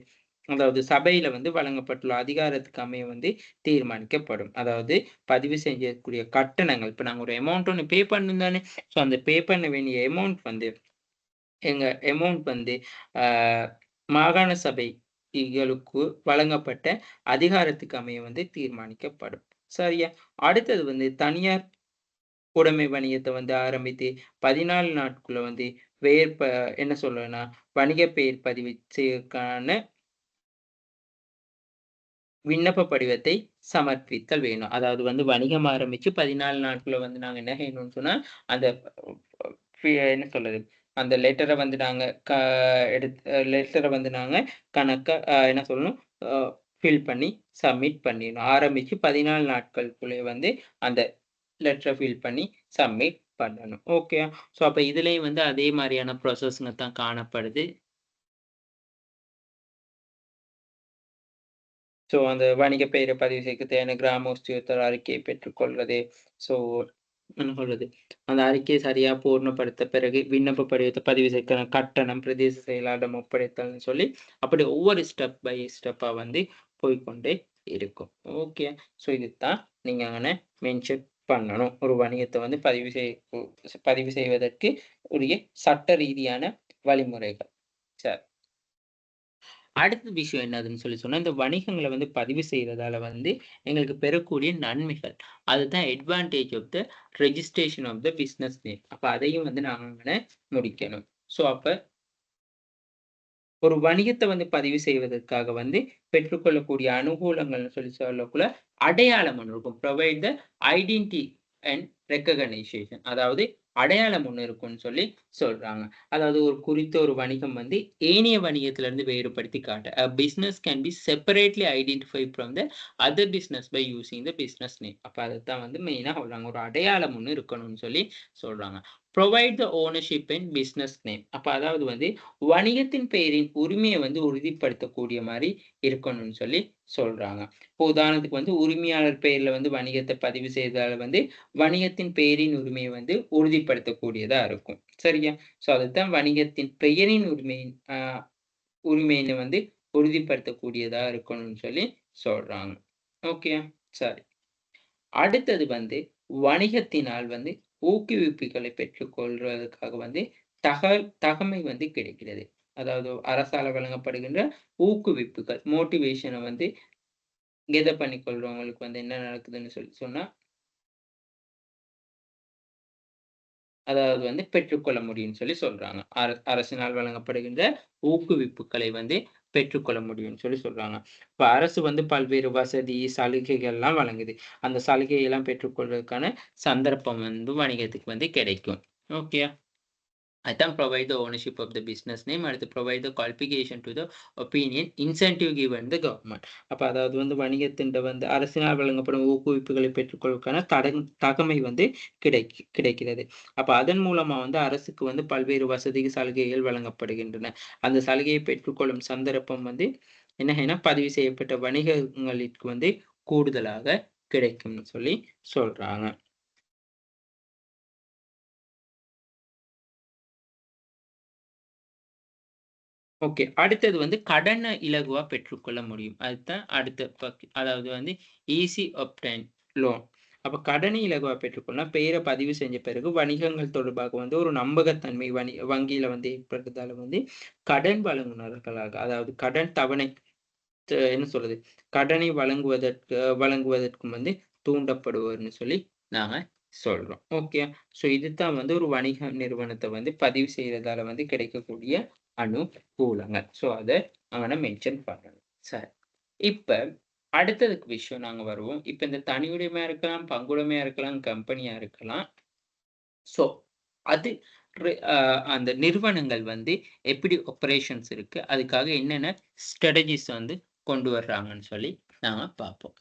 அதாவது சபையில வந்து வழங்கப்பட்டுள்ள அதிகாரத்துக்கு அமைய வந்து தீர்மானிக்கப்படும். அதாவது பதிவு செய்யக்கூடிய கட்டணங்கள் இப்ப நாங்க ஒரு அமௌண்ட் ஒண்ணு பே பண்ணணும் தானே! ஸோ அந்த பே பண்ண வேண்டிய எங்க அமௌண்ட் வந்து ஆ மாகாண சபைகளுக்கு வழங்கப்பட்ட அதிகாரத்துக்கு அமைய வந்து தீர்மானிக்கப்படும். சரியா? அடுத்தது வந்து தனியார் உடைமை வணிகத்த வந்து ஆரம்பித்து 14 நாட்குள்ள வந்து என்ன சொல்றேன்னா, வணிக பெயர் பதிவு செய்வதற்கான விண்ணப்ப படிவத்தை சமர்ப்பித்தல் வேணும். அதாவது வந்து வணிகம் ஆரம்பிச்சு 14 நாட்குள்ள வந்து நாங்க என்ன செய்யணும்னு சொன்னா, அந்த என்ன சொல்றது? அந்த லெட்டர வந்து நாங்க லெட்டர வந்து நாங்க கணக்கா என்ன சொல்லணும்? அ ஃபில் பண்ணி சப்மிட் பண்ணிடணும். ஆரம்பிச்சு 14 நாட்களுக்குள்ளே வந்து அந்த லெட்டர ஃபில் பண்ணி சப்மிட் பண்ணணும். ஓகே. ஸோ அப்ப இதுலயும் வந்து அதே மாரியான ப்ராசஸ்ங்க தான் காணப்படுது. ஸோ அந்த வணிக பெயரை பதிவு செய்ய தேவையான கிராம உத்தியோகத்தர் அறிக்கையை பெற்றுக்கொள்வது. ஸோ என்ன சொல்றது? அந்த அறிக்கையை சரியா பூர்ணப்படுத்த பிறகு விண்ணப்ப படிவத்தை பதிவு செய்ய கட்டணம், பிரதேச செயலாளரிடம் ஒப்படைத்தல்னு சொல்லி அப்படி ஒவ்வொரு ஸ்டெப் பை ஸ்டெப்பா வந்து போய்க்கொண்டே இருக்கும். ஓகே. ஸோ இதுதான் நீங்க அங்கன மென்ஷன் பண்ணணும். ஒரு வணிகத்தை வந்து பதிவு செய்வதற்கு உரிய சட்ட ரீதியான வழிமுறைகள். சரி. அடுத்த விஷயம் என்னதுன்னு சொன்னா, இந்த வணிகங்கள வந்து பதிவு செய்றதால வந்து எங்களுக்கு பெறக்கூடிய நன்மைகள். அதுதான் advantage of the registration of the business name. அப்ப அதையும் வந்து நாங்க முடிக்கணும். ஸோ அப்ப ஒரு வணிகத்தை வந்து பதிவு செய்வதற்காக வந்து பெற்றுக்கொள்ளக்கூடிய அனுகூலங்கள்னு சொல்லி சொல்லக்குள்ள அடையாளம் ஒண்ணு இருக்கும். Provide the identity and recognition. அதாவது அடையாளம் ஒண்ணு இருக்கும்னு சொல்லி சொல்றாங்க. அதாவது ஒரு குறித்த ஒரு வணிகம் வந்து ஏனைய வணிகத்திலிருந்து வேறுபடுத்தி காட்ட. A business can be separately identified from the other business by using the business name. அப்ப அதத்தான் வந்து மெயினா சொல்றாங்க. ஒரு அடையாளம் ஒண்ணு இருக்கணும்னு சொல்லி சொல்றாங்க. Provide the ownership and business name. அப்ப அதாவது வந்து வணிகத்தின் பெயரின் உரிமையை வந்து உறுதிப்படுத்தக்கூடிய மாரி இருக்கணும்னு சொல்லி சொல்றாங்க. இப்போ உதாரணத்துக்கு வந்து உரிமையாளர் பெயர்ல வந்து வணிகத்தை பதிவு செய்தால வந்து வணிகத்தின் பெயரின் உரிமையை வந்து உறுதிப்படுத்தக்கூடியதா இருக்கும். சரியா? ஸோ அதத்தான் வணிகத்தின் பெயரின் உரிமையினை வந்து உறுதிப்படுத்தக்கூடியதா இருக்கணும்னு சொல்லி சொல்றாங்க. ஓகேயா? சரி. அடுத்தது வந்து வணிகத்தினால் வந்து ஊக்குவிப்புகளை பெற்றுக்கொள்வதற்காக வந்து தகமை வந்து கிடைக்கிறது. அதாவது அரசால வழங்கப்படுகின்ற ஊக்குவிப்புகள், மோட்டிவேஷன வந்து கெதர் பண்ணிக்கொள்றவங்களுக்கு வந்து என்ன நடக்குதுன்னு சொல்லி சொன்னா, அதாவது வந்து பெற்றுக்கொள்ள முடியும்னு சொல்லி சொல்றாங்க. அரசினால் வழங்கப்படுகின்ற ஊக்குவிப்புகளை வந்து பெற்றுக்கொள்ள முடியும்னு சொல்லி சொல்றாங்க. இப்ப அரசு வந்து பல்வேறு வசதி, சலுகைகள்லாம் வழங்குது. அந்த சலுகையெல்லாம் பெற்றுக்கொள்வதற்கான சந்தர்ப்பம் வந்து வணிகத்துக்கு வந்து கிடைக்கும். ஓகேயா? அதான் provide the ownership of the business name. அடுத்து provide the qualification to the opinion, incentive given the government. அப்ப அதாவது வந்து வணிகத்தின்ட வந்து அரசினால் வழங்கப்படும் ஊக்குவிப்புகளை பெற்றுக்கொள்வதற்கான தகமை வந்து கிடைக்கிறது. அப்ப அதன் மூலமா வந்து அரசுக்கு வந்து பல்வேறு வசதி, சலுகைகள் வழங்கப்படுகின்றன. அந்த சலுகையை பெற்றுக்கொள்ளும் சந்தர்ப்பம் வந்து என்ன பதிவு செய்யப்பட்ட வணிகங்களுக்கு வந்து கூடுதலாக கிடைக்கும்னு சொல்லி சொல்றாங்க. ஓகே. அடுத்தது வந்து கடன இலகுவா பெற்றுக்கொள்ள முடியும். அதுதான் அடுத்த அதாவது வந்து ஈஸி அப்டைன் லோன். அப்ப கடனை இலகுவா பெற்றுக்கொள்ளலாம். பெயர பதிவு செஞ்ச பிறகு வணிகங்கள் தொடர்பாக வந்து ஒரு நம்பகத்தன்மை வங்கியில வந்து ஏற்படுறதால வந்து கடன் வழங்குனர்களாக, அதாவது கடன் தவணை என்ன சொல்றது? கடனை வழங்குவதற்கும் வந்து தூண்டப்படுவார்ன்னு சொல்லி நாங்க சொல்றோம். ஓகே. ஸோ இதுதான் வந்து ஒரு வணிக நிறுவனத்த வந்து பதிவு செய்றதால வந்து கிடைக்கக்கூடிய அனுகூலங்கள். ஸோ அத அங்கன மென்ஷன் பண்ணணும். சரி. இப்ப அடுத்ததுக்கு விஷயம் நாங்க வருவோம். இப்ப இந்த தனியுடைமையா இருக்கலாம், பங்குடைமையா இருக்கலாம், கம்பெனியா இருக்கலாம். ஸோ அது அந்த நிறுவனங்கள் வந்து எப்படி ஆப்பரேஷன்ஸ் இருக்கு, அதுக்காக என்னென்ன ஸ்ட்ராட்டஜிஸ் வந்து கொண்டு வர்றாங்கன்னு சொல்லி நாம பார்ப்போம்.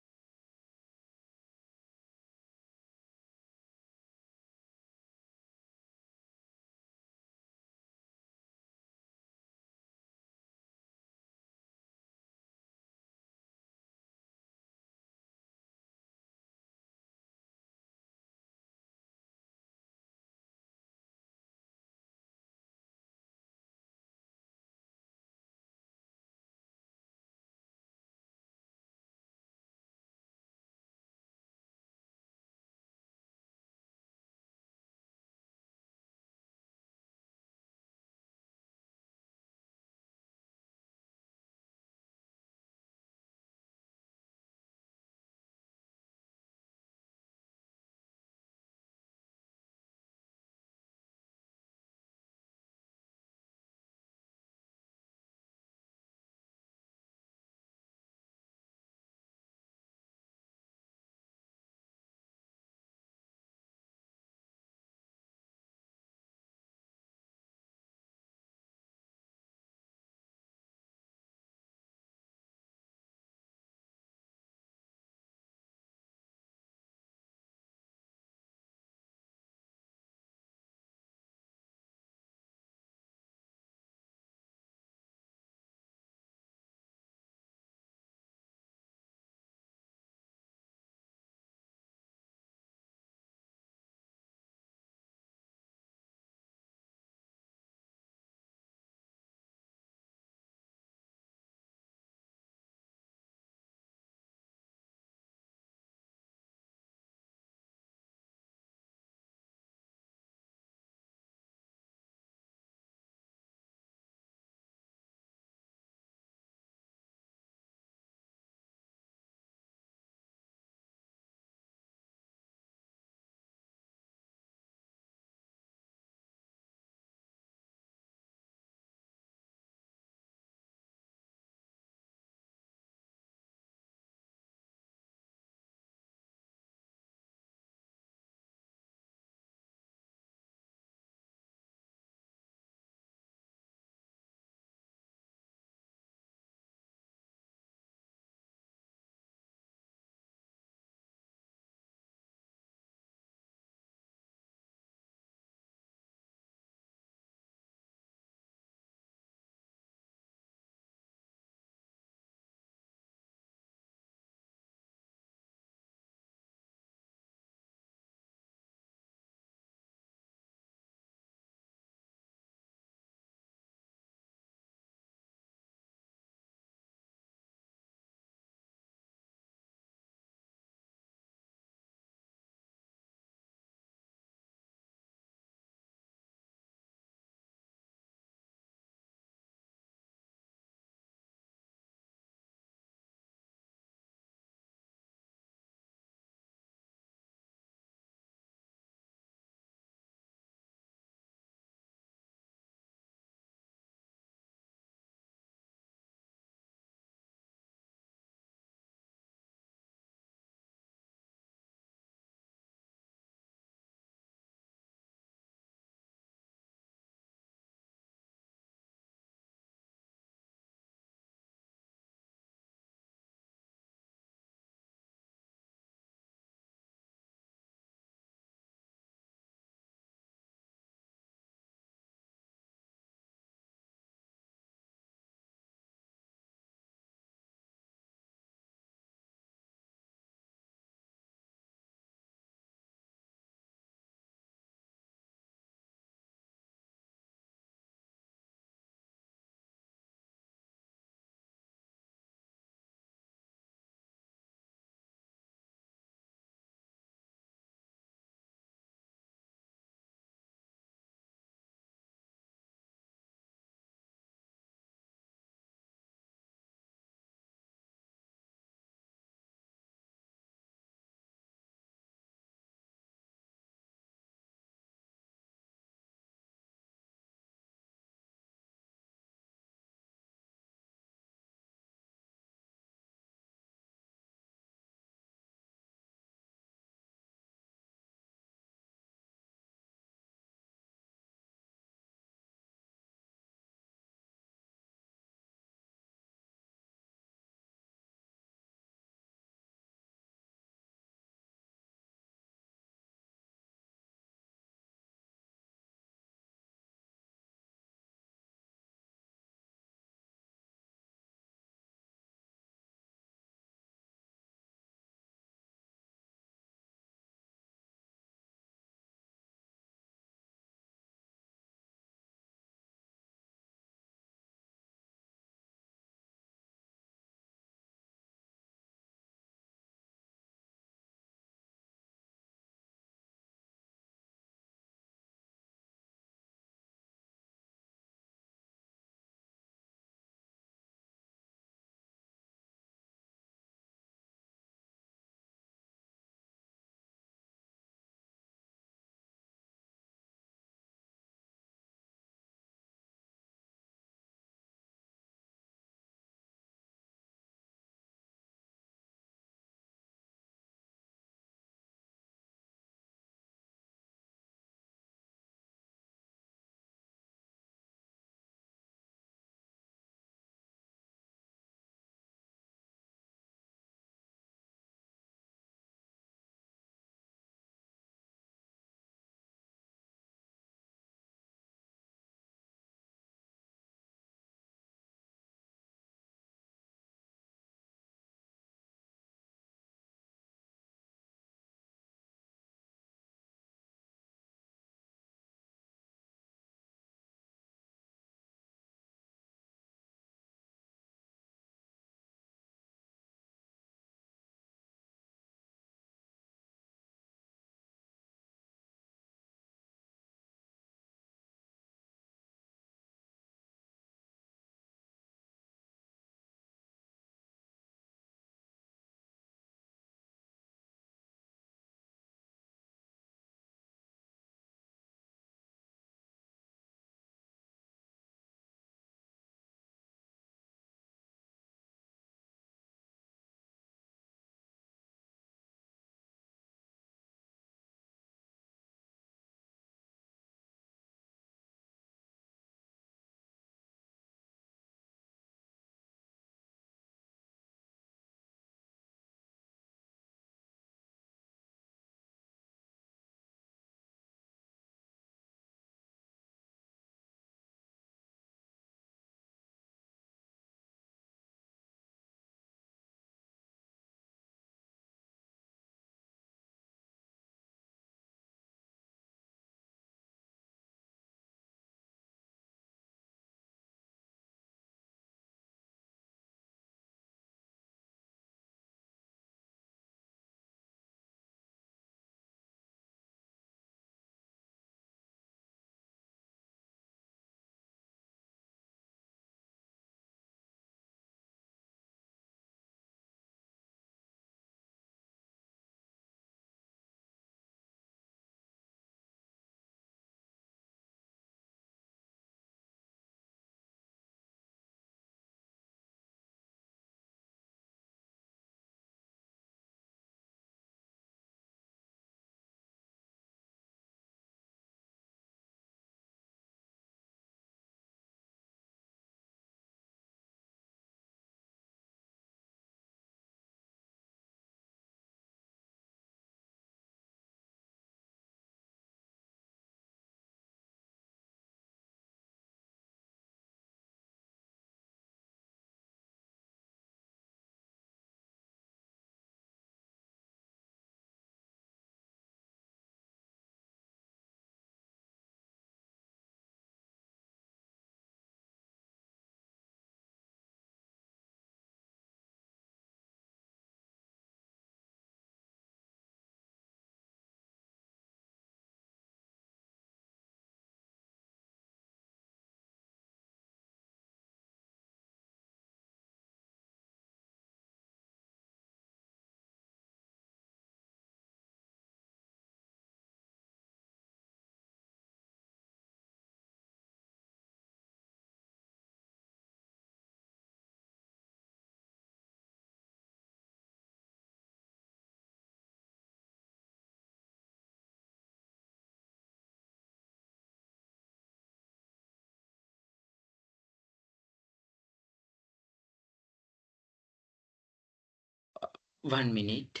1 minute.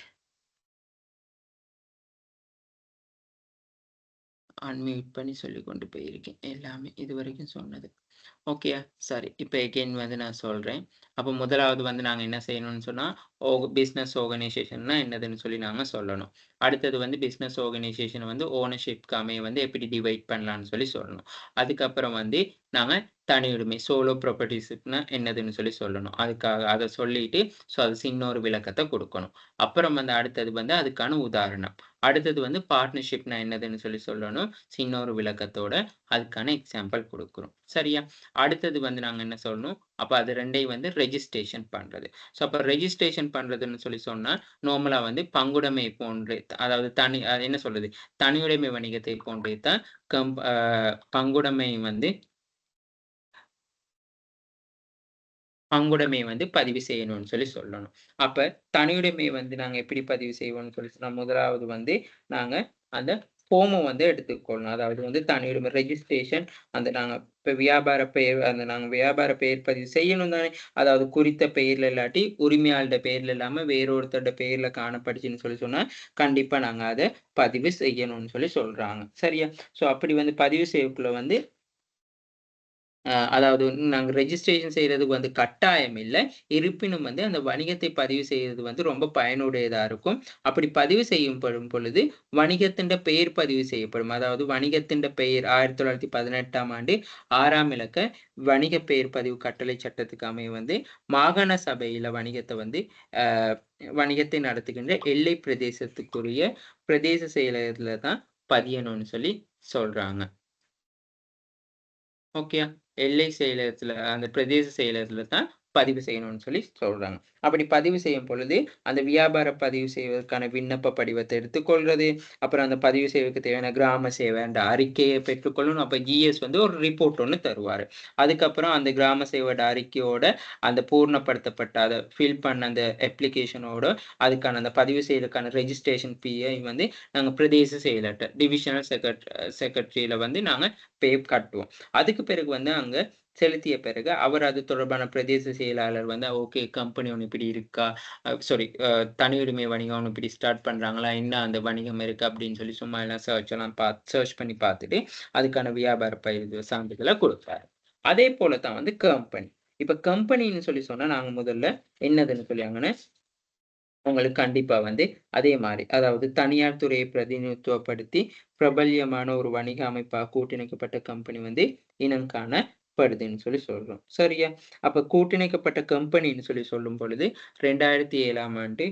அன்மியூட் பண்ணி சொல்லிக் கொண்டு போயிருக்கேன். எல்லாமே இதுவரைக்கும் சொன்னது. ஓகேயா? சரி. இப்ப எகைன் வந்து நான் சொல்றேன். அப்ப முதலாவது வந்து நாங்க என்ன செய்யணும்னு சொன்னா, பிசினஸ் ஆர்கனைசேஷன்னா என்னதுன்னு சொல்லி நாங்க சொல்லணும். அடுத்தது வந்து பிசினஸ் ஆர்கனைசேஷன வந்து ஓனர்ஷிப்க்கு அமைய வந்து எப்படி டிவைட் பண்ணலான்னு சொல்லி சொல்லணும். அதுக்கப்புறம் வந்து நாங்க தனியுரிமை சோலோ ப்ராப்பர்ட்டீஸ்னா என்னதுன்னு சொல்லி சொல்லணும். அதுக்காக அத சொல்லிட்டு, அது சின்ன ஒரு விளக்கத்த குடுக்கணும். அப்புறம் வந்து அடுத்தது வந்து அதுக்கான உதாரணம். அடுத்தது வந்து பார்ட்னர்ஷிப்னா என்னதுன்னு சொல்லி சொல்லணும். சின்ன ஒரு விளக்கத்தோட அதுக்கான எக்ஸாம்பிள் குடுக்குறோம். சரியா? அடுத்தது வந்து நாங்க என்ன சொல்லணும், அப்ப அது 2யும் வந்து ரெஜிஸ்ட்ரேஷன் பண்றது. அப்ப ரெஜிஸ்ட்ரேஷன் பண்றதுன்னு சொல்லி சொன்னா, நார்மலா வந்து பங்குடைமை போன்று அதாவது என்ன சொல்றது? தனியுடைமை வணிகத்தை போன்றே தான் கம்ப் அ பங்குடைமை வந்து பங்குடைமை வந்து பதிவு செய்யணும்னு சொல்லி சொல்லணும். அப்ப தனியுடைமை வந்து நாங்க எப்படி பதிவு செய்வோம்னு சொல்லி சொன்னா, முதலாவது வந்து நாங்க அந்த ஃபார்ம வந்து எடுத்துக்கொள்ளணும். அதாவது வந்து தனியுரிமை ரெஜிஸ்ட்ரேஷன் நாங்க இப்ப வியாபார பெயர் நாங்க வியாபார பெயர் பதிவு செய்யணும் தானே! அதாவது குறித்த பெயர்ல இல்லாட்டி உரிமையாளர்ட பெயர்ல இல்லாம வேறொருத்தருட பெயர்ல காணப்பட்டுச்சுன்னு சொல்லி சொன்னா, கண்டிப்பா நாங்க அத பதிவு செய்யணும்னு சொல்லி சொல்றாங்க. சரியா? அப்படி வந்து பதிவு செய்யக்குள்ள வந்து அதாவது வந்து நாங்க ரெஜிஸ்ட்ரேஷன் செய்றதுக்கு வந்து கட்டாயம் இல்ல. இருப்பினும் வந்து அந்த வணிகத்தை பதிவு செய்றது வந்து ரொம்ப பயனுடையதா இருக்கும். அப்படி பதிவு செய்யப்படும் பொழுது, வணிகத்தின்ட பெயர் பதிவு செய்யப்படும். அதாவது வணிகத்தின்ட பெயர் 1918ஆம் ஆண்டு 6ஆம் இலக்க வணிக பெயர் பதிவு கட்டளை சட்டத்துக்கு அமைய வந்து, மாகாண சபையில வணிகத்த வந்து அ வணிகத்தை நடத்துகின்ற எல்லை பிரதேசத்துக்குரிய பிரதேச செயலகத்துல தான் பதியணும்னு சொல்லி சொல்றாங்க. ஓகேயா? எல்லை செயலகத்துல அந்த பிரதேச செயலகத்துல தான் பதிவு செய்யணும்னு சொல்லி சொல்றாங்க. அப்படி பதிவு செய்யும் பொழுது, அந்த வியாபார பதிவு செய்வதற்கான விண்ணப்ப படிவத்த எடுத்துக்கொள்றது, அப்புறம் அந்த பதிவு செய்வதற்கு தேவையான கிராம சேவை அந்த அறிக்கைய பெற்றுக்கொள்ளணும். அப்ப ஜிஎஸ் வந்து ஒரு ரிப்போர்ட் ஒண்ணு தருவாரு. அதுக்கப்புறம் அந்த கிராம சேவையோட அறிக்கையோட, அந்த பூர்ணப்படுத்தப்பட்ட அத ஃபில் பண்ண அந்த அப்ளிகேஷனோட, அதுக்கான அந்த பதிவு செய்றதுக்கான ரெஜிஸ்ட்ரேஷன் ஃபீய வந்து நாங்க பிரதேச செயலர்ட்ட டிவிஷனல் செக்ரட்டரியில வந்து நாங்க கட்டுவோம். அதுக்கு பிறகு வந்து அங்க செலுத்திய பிறகு, அவர் அது தொடர்பான பிரதேச செயலாளர் வந்து, ஓகே கம்பெனி ஒண்ணு இப்படி இருக்கா? சாரி தனியுரிமை வணிகம் ஒண்ணு இப்படி ஸ்டார்ட் பண்றாங்களா? என்ன அந்த வணிகம் இருக்கு? அப்படின்னு சொல்லி சும்மா எல்லாம் சர்ச் பண்ணி பார்த்துட்டு, அதுக்கான வியாபார பதிவு சான்றிதழ குடுப்பாரு. அதே போல தான் வந்து கம்பெனி. இப்ப கம்பெனின்னு சொல்லி சொன்னா, நாங்க முதல்ல என்னதுன்னு சொல்லி அங்கன உங்களுக்கு கண்டிப்பா வந்து அதே மாரி. அதாவது தனியார் துறையை பிரதிநிதித்துவப்படுத்தி பிரபல்யமான ஒரு வணிக அமைப்பா கூட்டிணைக்கப்பட்ட கம்பெனி வந்து இனம் காணப்படுதுன்னு சொல்லி சொல்றோம். சரியா? அப்ப கூட்டிணைக்கப்பட்ட கம்பெனின்னு சொல்லி சொல்லும் பொழுது 2007ஆம் ஆண்டு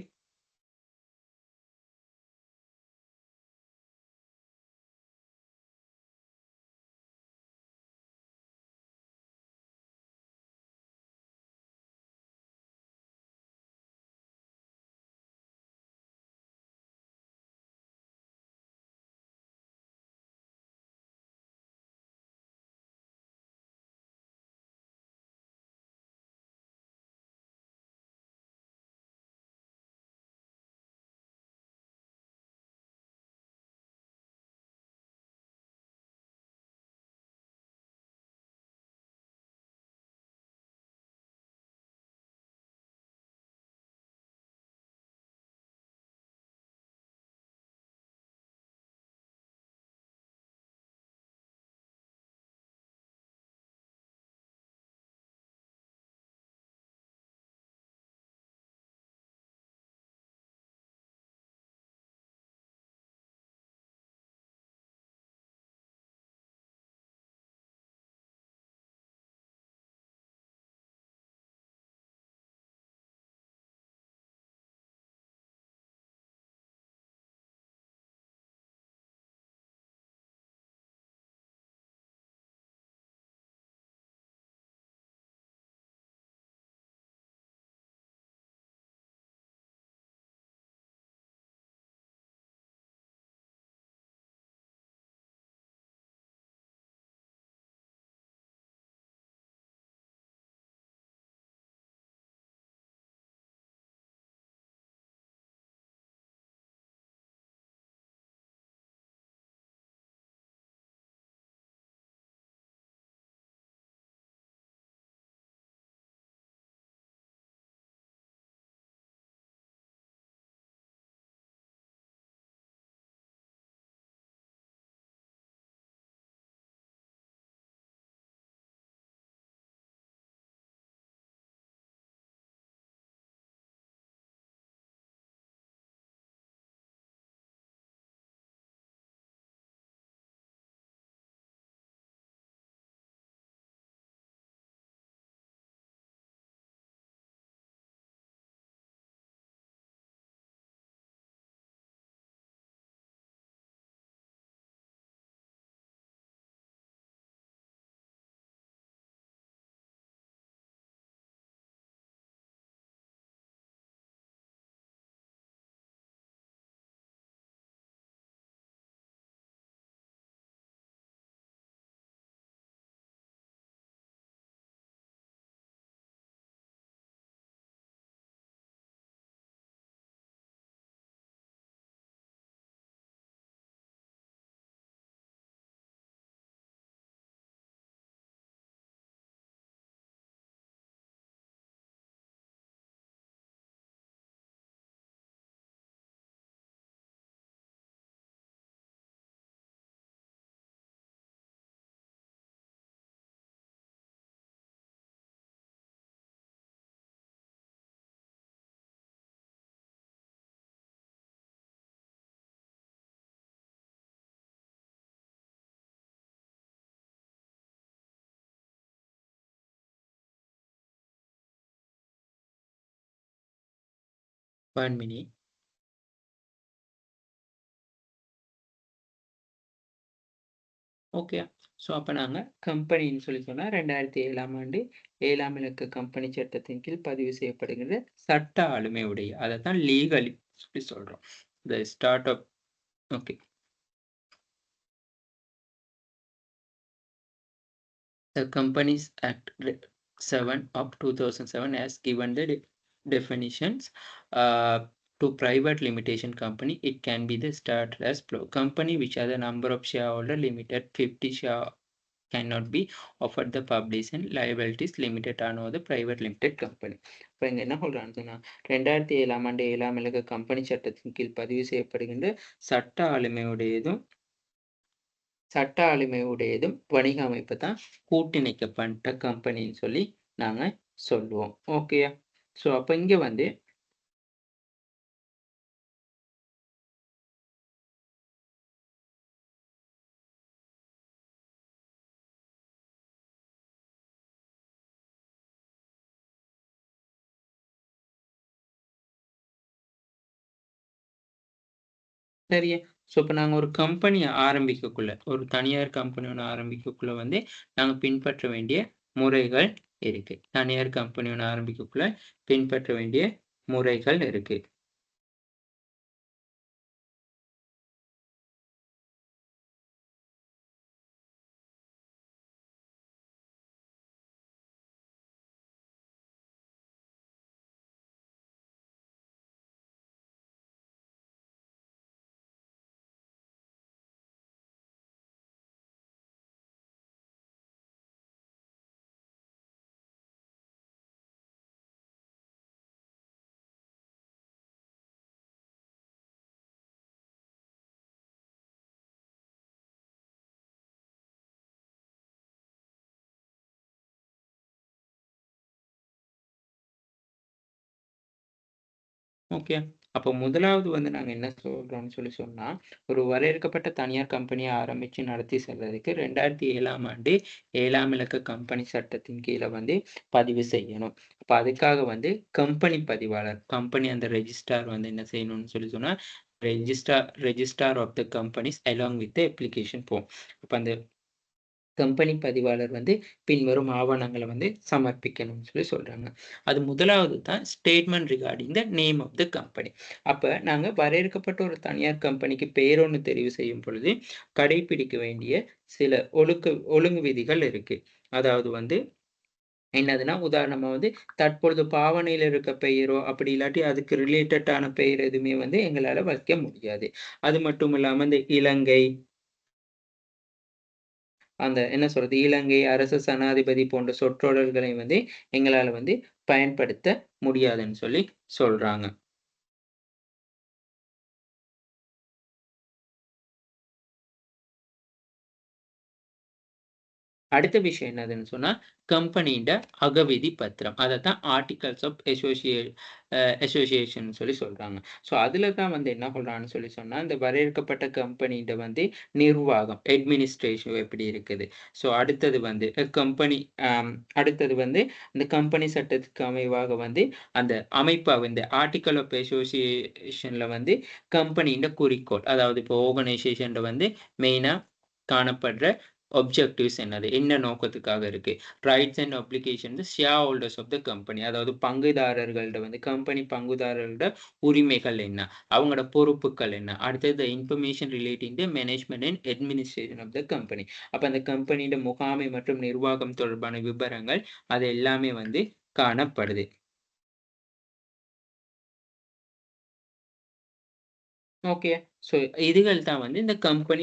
1 minute. ஓகே. ஸோ அப்போ நாங்கள் கம்பெனின்னு சொல்லி சொன்னால் 2007ஆம் ஆண்டு 7ஆம் இலக்க கம்பெனி சட்டத்தின் கீழ் பதிவு செய்யப்படுகின்ற சட்ட ஆளுமை உடைய, அதை தான் லீகலி சொல்லி சொல்கிறோம். த start up. Okay. The Companies Act 7 of 2007 has given the definitions to private limitation company. It can be the started as company which has a number of shareholder limited 50 share cannot be offered the publication liabilities limited on the private limited company. இப்போ இங்கே என்ன சொல்கிறான்னு சொன்னால் 2007ஆம் ஆண்டு 7ஆம் இலக்க company சட்டத்தின் கீழ் பதிவு செய்யப்படுகின்ற சட்ட ஆளுமையுடையதும் வணிக அமைப்பு தான் கூட்டிணைக்கப்பட்ட கம்பெனின்னு சொல்லி நாங்கள் சொல்லுவோம். ஓகேயா? ஸோ அப்போ இங்கே வந்து சரியா? ஸோ இப்போ நாங்கள் ஒரு கம்பெனியை ஆரம்பிக்கக்குள்ள, ஒரு தனியார் கம்பெனி ஒன்று ஆரம்பிக்கக்குள்ள வந்து நாங்கள் பின்பற்ற வேண்டிய முறைகள் இருக்கு. தனியார் கம்பெனி ஒன்று ஆரம்பிக்கக்குள்ள பின்பற்ற வேண்டிய முறைகள் இருக்கு. ஓகே. அப்போ முதலாவது வந்து நாங்கள் என்ன சொல்கிறோம்னு சொல்லி சொன்னால், ஒரு வரையறுக்கப்பட்ட தனியார் கம்பெனியை ஆரம்பித்து நடத்தி செல்றதுக்கு 2007ஆம் ஆண்டு 7ஆம் இலக்க கம்பெனி சட்டத்தின் கீழே வந்து பதிவு செய்யணும். அப்போ அதுக்காக வந்து கம்பெனி பதிவாளர், கம்பெனி அந்த ரெஜிஸ்டார் வந்து என்ன செய்யணும்னு சொல்லி சொன்னால், registrar of the companies along with application form. அப்போ அந்த கம்பெனி பதிவாளர் வந்து பின்வரும் ஆவணங்களை வந்து சமர்ப்பிக்கணும்னு சொல்லி சொல்றாங்க. அது முதலாவது தான் statement regarding the name of the company. அப்போ நாங்கள் வரையறுக்கப்பட்ட ஒரு தனியார் கம்பெனிக்கு பேரொன்று தெரிவு செய்யும் பொழுது கடைபிடிக்க வேண்டிய சில ஒழுங்கு விதிகள் இருக்கு. அதாவது வந்து என்னதுன்னா, உதாரணமாக வந்து தற்பொழுது பாவனையில் இருக்க பெயரோ அப்படி இல்லாட்டி அதுக்கு ரிலேட்டடான பெயர் எதுவுமே வந்து எங்களால் வைக்க முடியாது. அது மட்டும் இல்லாமல் இந்த இலங்கை, அந்த என்ன சொல்றது, இலங்கை அரச சனாதிபதி போன்ற சொற்றொடர்களை வந்து எங்களால் வந்து பயன்படுத்த முடியாதுன்னு சொல்லி சொல்றாங்க. அடுத்த விஷயம் என்னதுன்னு சொன்னா, கம்பெனியோட அகவிதி பத்திரம், அதை தான் ஆர்டிகல்ஸ் ஆஃப் அசோசியேஷன் சொல்லி சொல்றாங்க. ஸோ அதில் தான் வந்து என்ன சொல்றான்னு சொல்லி சொன்னா, இந்த வரையறுக்கப்பட்ட கம்பெனியோட வந்து நிர்வாகம், அட்மினிஸ்ட்ரேஷன் எப்படி இருக்குது. ஸோ அடுத்தது வந்து அடுத்தது வந்து இந்த கம்பெனி சட்டத்துக்கு அமைவாக வந்து அந்த அமைப்பாக இந்த ஆர்டிகல் ஆஃப் அசோசியேஷன்ல வந்து கம்பெனியோட குறிக்கோள், அதாவது இப்போ ஆர்கனைசேஷன் வந்து மெயினா காணப்படுற objectives என்னது, என்ன நோக்கத்துக்காக இருக்கு. Rights and application shareholders of the company, அதாவது பங்குதாரர்கள்ட்ட வந்து கம்பெனி பங்குதாரர்களோட உரிமைகள் என்ன, அவங்களோட பொறுப்புகள் என்ன. அடுத்தது information relating the management and administration of the company. அப்போ அந்த கம்பெனியோட முகாமை மற்றும் நிர்வாகம் தொடர்பான விவரங்கள் அது எல்லாமே வந்து காணப்படுது. ஓகே. ஸோ இதுகள் தான் வந்து இந்த கம்பெனி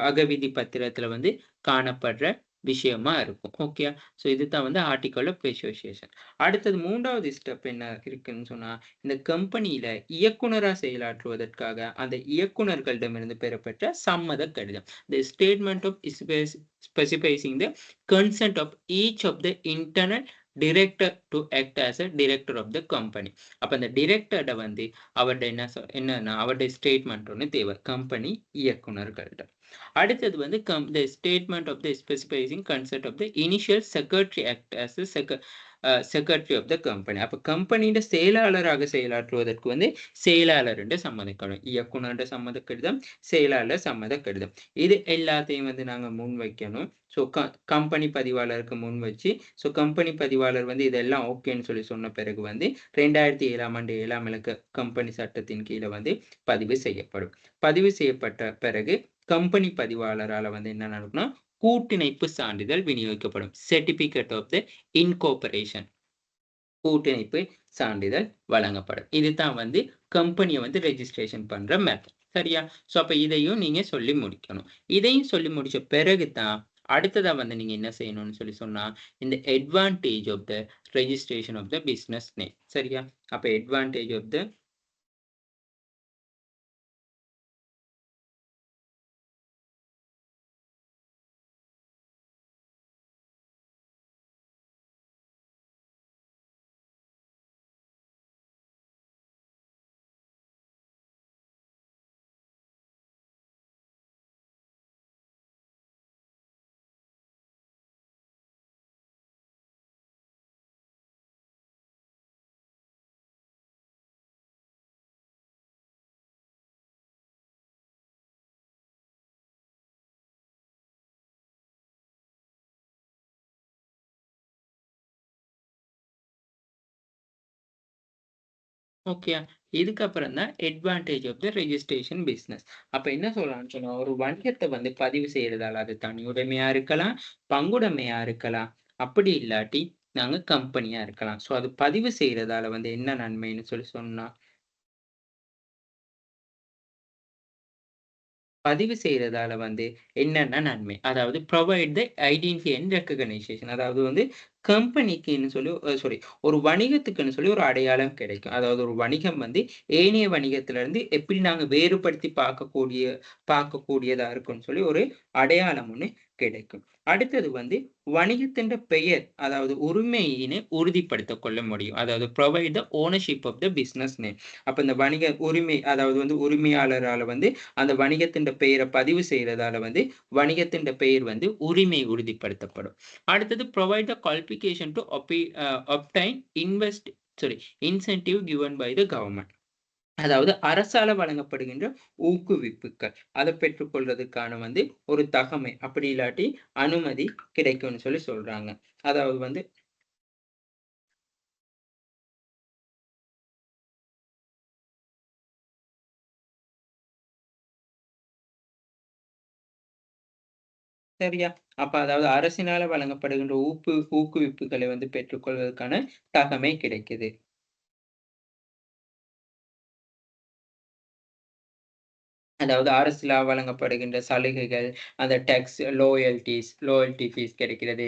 அகவிதி பத்திரத்தில் வந்து காணப்படுற விஷயமா இருக்கும். ஓகே. ஸோ இதுதான் வந்து ஆர்டிகல் ஆஃப் அசோசியேஷன். அடுத்தது 3வது ஸ்டெப் என்ன இருக்குன்னு சொன்னால், இந்த கம்பெனியில் இயக்குனராக செயலாற்றுவதற்காக அந்த இயக்குனர்களிடமிருந்து பெறப்பட்ட சம்மத கடிதம், the statement of specifying the consent of each of the internal director to act as a director of the company. அப்போ அந்த டிரெக்டர்ட வந்து அவர்கிட்ட என்னன்னா அவருடைய ஸ்டேட்மெண்ட் ஒன்று தேவை கம்பெனி இயக்குனர்கள்ட்ட. அடுத்தது வந்து the statement of the specifying concept of the initial secretary act as secretary of the company. அப்ப கம்பெனியோட செயலாளராக செயலாற்றுவதற்கு வந்து செயலாளர் சம்மத கடிதம், இயக்குனர் சம்மத கடிதம், செயலாளர் சம்மத கடிதம். இது எல்லாத்தையும் வந்து நாங்க முன் வைக்கணும். ஸோ கம்பெனி பதிவாளருக்கு முன் வச்சு, ஸோ கம்பெனி பதிவாளர் வந்து இதெல்லாம் ஓகேன்னு சொல்லி சொன்ன பிறகு வந்து 2007ஆம் ஆண்டு 7ஆம் இலக்க கம்பெனி சட்டத்தின் கீழ வந்து பதிவு செய்யப்படும். பதிவு செய்யப்பட்ட பிறகு கம்பெனி பதிவாளரால வந்து என்ன நடக்கும்னா, கூட்டிணைப்பு சான்றிதழ் விநியோகிக்கப்படும். சர்டிபிகேட் ஆஃப் த இன்கார்ப்பரேஷன், கூட்டிணைப்பு சான்றிதழ் வழங்கப்படும். இதுதான் வந்து கம்பெனியை வந்து ரெஜிஸ்ட்ரேஷன் பண்ற மெத்தட். சரியா? ஸோ அப்ப இதையும் நீங்க சொல்லி முடிக்கணும். இதையும் சொல்லி முடிச்ச பிறகு தான் அடுத்ததா வந்து நீங்க என்ன செய்யணும்னு சொல்லி சொன்னா, இந்த advantage of the registration of the business name. சரியா? அப்ப அட்வான்டேஜ் ஆஃப் த ஓகேயா? இதுக்கப்புறம் தான் advantage of the registration business. அப்ப என்ன சொல்லலாம்னு சொன்னா, ஒரு வணிகத்த வந்து பதிவு செய்றதால அது தனியுடைமையா இருக்கலாம், பங்குடைமையா இருக்கலாம். அப்படி இல்லாட்டி நாங்க கம்பெனியா இருக்கலாம். ஸோ அது பதிவு செய்றதால வந்து என்ன நன்மைன்னு சொல்லி சொன்னா, பதிவு செய்றதால வந்து என்னென்ன நன்மை? அதாவது provide the identity and recognition. அதாவது வந்து கம்பெனிக்குன்னு சொல்லி சாரி, ஒரு வணிகத்துக்குன்னு சொல்லி ஒரு அடையாளம் கிடைக்கும். அதாவது ஒரு வணிகம் வந்து ஏனைய வணிகத்திலிருந்து எப்படி நாங்க வேறுபடுத்தி பார்க்கக்கூடியதா இருக்கும்ன்னு சொல்லி ஒரு அடையாளம் ஒண்ணு கிடைக்கும். அடுத்தது வந்து வணிகத்தின் பெயர், அதாவது உரிமையினை உறுதிப்படுத்திக் கொள்ள முடியும். அதாவது provide the ownership of the business name. அப்ப இந்த வணிக உரிமை, அதாவது வந்து உரிமையாளரால வந்து அந்த வணிகத்தின் பெயரை பதிவு செய்யறதால வந்து வணிகத்தின் பெயர் வந்து உரிமை உறுதிப்படுத்தப்படும். அடுத்தது provide the qualification to obtain incentive given by the government. அதாவது அரசால வழங்கப்படுகின்ற ஊக்குவிப்புகள், அதை பெற்றுக்கொள்றதுக்கான வந்து ஒரு தகமை, அப்படி இல்லாட்டி அனுமதி கிடைக்கும்னு சொல்லி சொல்றாங்க. அதாவது வந்து சரியா? அப்ப அதாவது அரசினால வழங்கப்படுகின்ற ஊக்குவிப்புகளை வந்து பெற்றுக்கொள்வதற்கான தகமை கிடைக்குது. அதாவது அரசியலா வழங்கப்படுகின்ற சலுகைகள், அந்த டேக்ஸ் லோயல்டி ஃபீஸ் கிடைக்கிறது.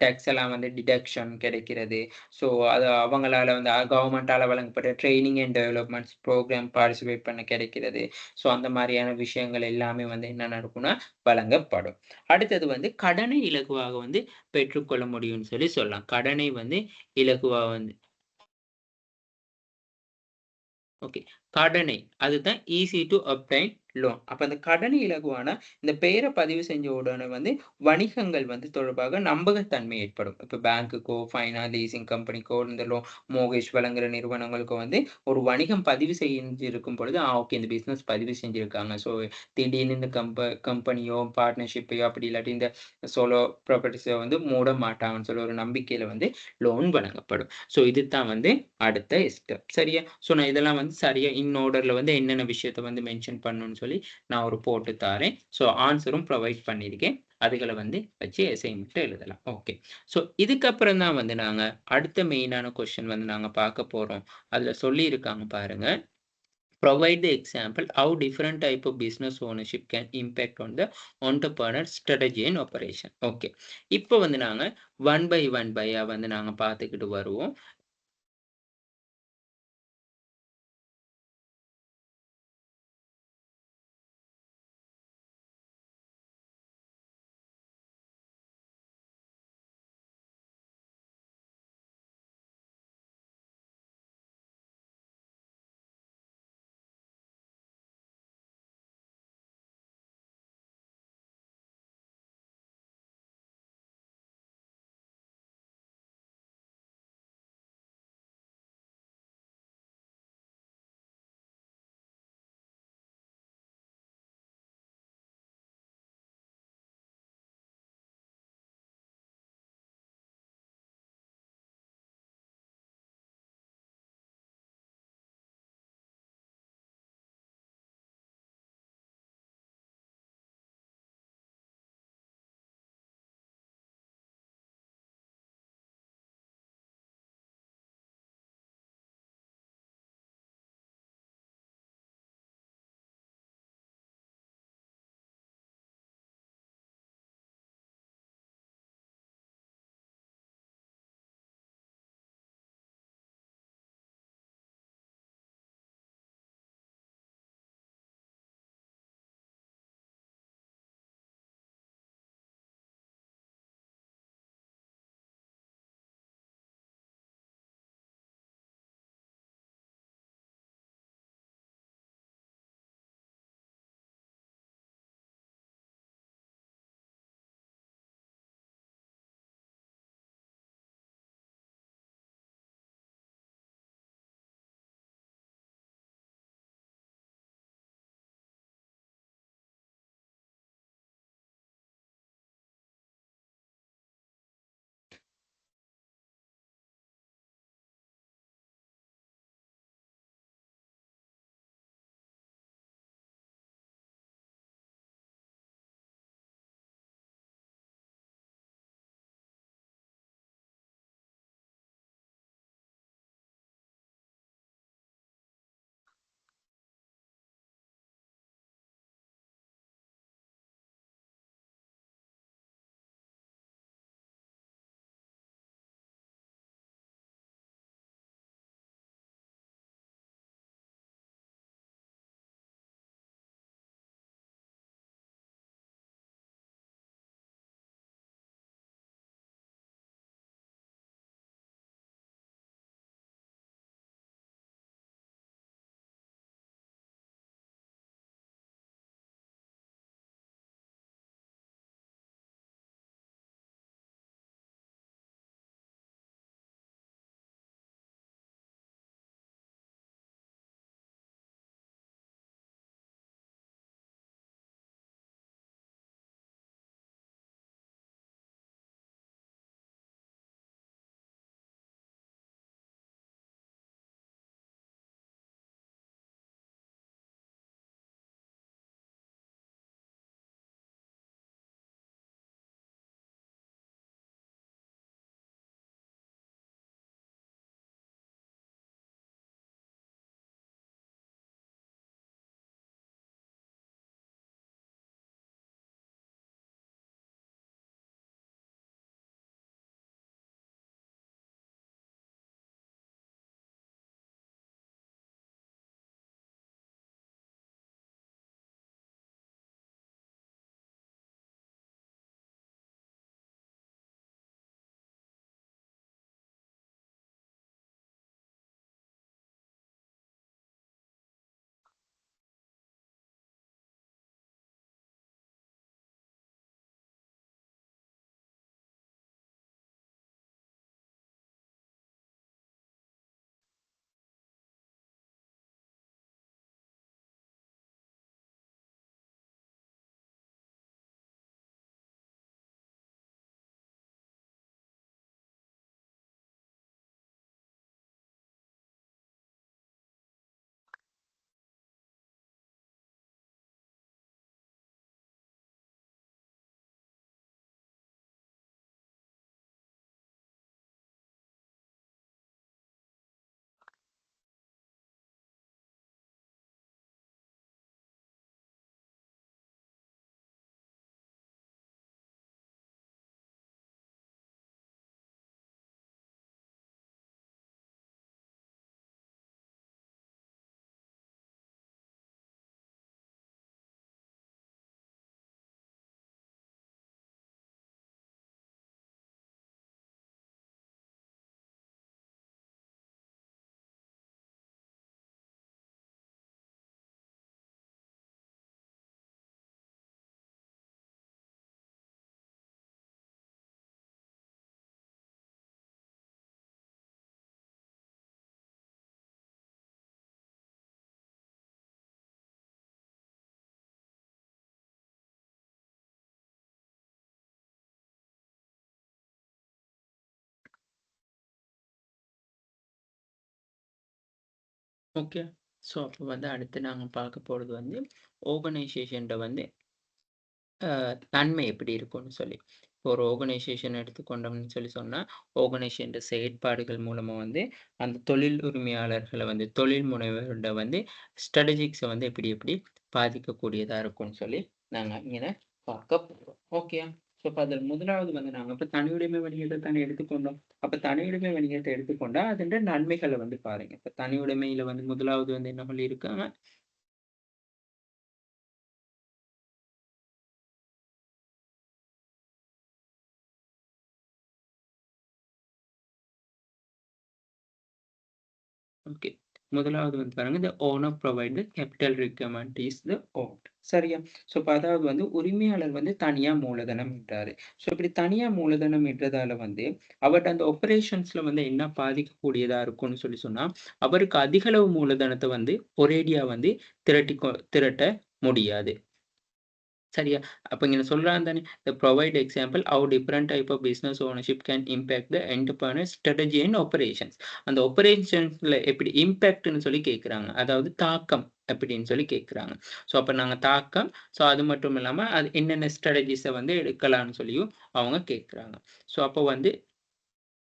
டேக்ஸ் எல்லாம் வந்து டிடக்ஷன் கிடைக்கிறது. ஸோ அது அவங்களால வந்து கவர்மெண்ட்டால வழங்கப்பட்ட training and developments program participate பண்ண கிடைக்கிறது. ஸோ அந்த மாரியான விஷயங்கள் எல்லாமே வந்து என்ன நடக்கும்னா வழங்கப்படும். அடுத்தது வந்து கடனை இலகுவாக வந்து பெற்றுக்கொள்ள முடியும்னு சொல்லி சொல்லலாம். கடனை வந்து இலகுவா வந்து ஓகே. கடனை. அதுதான் ஈஸி டூ அப்டைன் லோன். அப்ப அந்த கடனை இலகுவான இந்த பெயர பதிவு செஞ்ச உடனே வந்து வணிகங்கள் வந்து தொடர்பாக நம்பகத்தன்மை ஏற்படும். இப்ப பேங்க்குக்கோ, லீசிங் கம்பெனிக்கோ, இந்த மோர்கேஜ் வழங்குற நிறுவனங்களுக்கோ வந்து ஒரு வணிகம் பதிவு செஞ்சிருக்கும் பொழுது, ஓகே, இந்த பிசினஸ் பதிவு செஞ்சிருக்காங்க. ஸோ திடீர்னு இந்த கம்பெனியோ, பார்ட்னர்ஷிப்பையோ அப்படி இல்லாட்டி இந்த சோலோ ப்ராப்பர்ட்டீஸ வந்து மூட மாட்டாங்கன்னு சொல்லி ஒரு நம்பிக்கையில வந்து லோன் வழங்கப்படும். ஸோ இதுதான் வந்து அடுத்த ஸ்டெப். சரியா? ஸோ நான் இதெல்லாம் வந்து சரியா இன் ஆர்டர்ல வந்து என்னென்ன விஷயத்த வந்து மென்ஷன் பண்ணணும்னு சொல்லி நான் ஒரு போட்டு தாரேன். ஸோ ஆன்ஸரும் ப்ரொவைட் பண்ணியிருக்கேன். அதுகள வந்து வச்சு அசைன்மென்ட் எழுதலாம். ஓகே. ஸோ இதுக்கப்புறம் தான் வந்து நாங்க அடுத்த மெயினான கொஸ்டின் வந்து நாங்க பார்க்க போறோம். அதுல சொல்லியிருக்காங்க பாருங்க. Provide the example how different type of business ownership can impact on the entrepreneur strategy and operation. Okay. இப்போ வந்து நாங்க ஒன் பை ஒன் பையா வந்து நாங்க பார்த்துக்கிட்டு வருவோம். ஓகே. ஸோ அப்போ வந்து அடுத்து நாங்க பார்க்க போறது வந்து ஆர்கனைசேஷன்ட வந்து நன்மை எப்படி இருக்கும்னு சொல்லி. இப்போ ஒரு ஆர்கனைசேஷன் எடுத்துக்கொண்டோம்னு சொல்லி சொன்னா, ஆர்கனைசேஷன் செயற்பாடுகள் மூலமா வந்து அந்த தொழில் உரிமையாளர்கள வந்து தொழில் முனைவோர்ட வந்து ஸ்ட்ராடஜிக்ஸ வந்து எப்படி எப்படி பாதிக்கக்கூடியதா இருக்கும்னு சொல்லி நாங்க இங்கன பார்க்க போறோம். ஓகேயா? ஸோ அப்ப அதில் முதலாவது வந்து நாங்க இப்ப தனியுடைமை வணிகத்த தானே எடுத்துக்கொண்டோம். அப்ப தனியுடைமை வணிகத்த எடுத்துக்கொண்டா, அதன் நன்மைகள வந்து பாருங்க. இப்ப தனியுடைமையில வந்து முதலாவது வந்து என்ன சொல்லியிருக்காங்க? ஓகே. முதலாவது வந்து பாருங்க, "the owner provide the capital requirement is the owned." சரியா? ஸோ, இப்ப அதாவது வந்து உரிமையாளர் வந்து தனியா மூலதனம் ஈட்டுறாரு. ஸோ, இப்படி தனியா மூலதனம் ஈட்டுறதால வந்து, அவர்ட்ட அந்த ஆப்பரேஷன்ஸ்ல வந்து என்ன பாதிக்கக்கூடியதா இருக்கும்னு சொல்லி சொன்னா, அவருக்கு அதிக அளவு மூலதனத்த வந்து ஒரேடியா வந்து திரட்ட முடியாது. சரியா? அப்ப இங்க சொல்றான் தானே, "The provide example how different type of business ownership can impact the entrepreneur's strategy and operations." அந்த ஆப்பரேஷன்ஸ்ல எப்படி இம்பாக்ட்ன்னு சொல்லி கேட்குறாங்க. அதாவது தாக்கம் எப்படின்னு சொல்லி கேட்குறாங்க. ஸோ அப்ப நாங்க தாக்கம், ஸோ அது மட்டும் இல்லாம அது என்னென்ன ஸ்ட்ராடஜிஸ வந்து எடுக்கலான்னு சொல்லியும் அவங்க கேட்குறாங்க. ஸோ அப்போ வந்து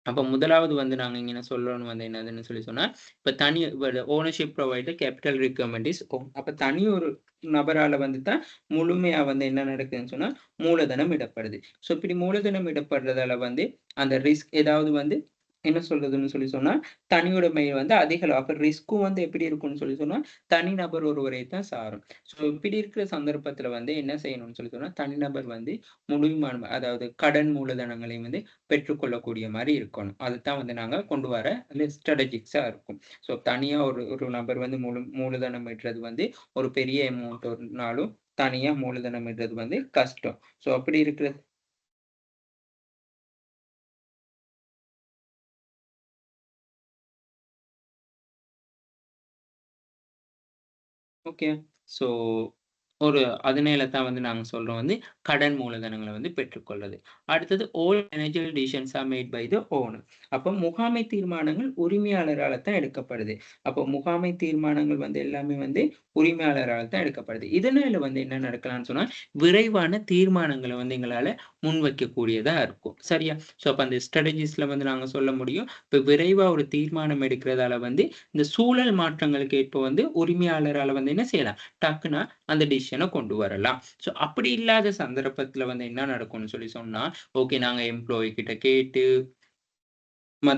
அப்ப முதலாவது வந்து நாங்க இங்க என்ன சொல்லணும் வந்து என்னதுன்னு சொல்லி சொன்னா, இப்ப ownership provider capital requirement is own. அப்ப தனி ஒரு நபரால வந்து தான் முழுமையா வந்து என்ன நடக்குதுன்னு சொன்னா, மூலதனம் இடப்படுது. ஸோ இப்படி மூலதனம் இடப்படுறதால வந்து, அந்த ரிஸ்க் ஏதாவது வந்து என்ன சொல்றதுன்னு சொல்லி சொன்னா, தனியுடைமை வந்து அதிக அளவு அப்ப ரிஸ்க்கும் வந்து எப்படி இருக்கும்னு சொல்லி சொன்னா, தனிநபர் ஒருவரை தான் சாரும். ஸோ இப்படி இருக்கிற சந்தர்ப்பத்துல வந்து என்ன செய்யணும்னு சொல்லி சொன்னா, தனிநபர் வந்து முழுமையான அதாவது கடன் மூலதனங்களை வந்து பெற்றுக்கொள்ளக்கூடிய மாரி இருக்கணும். அதுதான் வந்து நாங்க கொண்டு வர அந்த ஸ்ட்ராடஜிக்ஸா இருக்கும். ஸோ தனியா ஒரு ஒரு நபர் வந்து மூலதனம் ஈட்டுறது வந்து ஒரு பெரிய அமௌண்ட்னாலும், தனியா மூலதனம் ஈட்டுறது வந்து கஷ்டம். ஸோ அப்படி இருக்கிற ஓகே. ஸோ, ஒரு அதனால தான் வந்து நாங்க சொல்றோம் வந்து, கடன் மூலதனங்கள வந்து பெற்றுக்கொள்வது. அடுத்தது all manager decisions are made by the owner. அப்போ முகாமை தீர்மானங்கள் உரிமையாளரால தான் எடுக்கப்படுது. அப்போ முகாமை தீர்மானங்கள் வந்து எல்லாமே வந்து உரிமையாளரால தான் எடுக்கப்படுது. இதனால வந்து என்ன நடக்கலாம்னு சொன்னா, விரைவான தீர்மானங்கள வந்து எங்களால முன்வைக்கக்கூடியதா இருக்கும். சரியா? ஸோ, அப்ப அந்த ஸ்ட்ராடஜிஸ்ல வந்து நாங்க சொல்ல முடியும். இப்ப விரைவா ஒரு தீர்மானம் எடுக்கிறதால வந்து இந்த சூழல் மாற்றங்களுக்கு ஏற்ப வந்து உரிமையாளரால வந்து என்ன செய்யலாம்? டக்குனு அந்த டிசிஷன கொண்டு வரலாம். ஸோ அப்படி இல்லாத சந்தர்ப்பத்தில வந்து என்ன நடக்கும்னு சொல்லி சொன்னா, ஓகே நாங்க எம்ப்ளாயி கிட்ட கேட்டு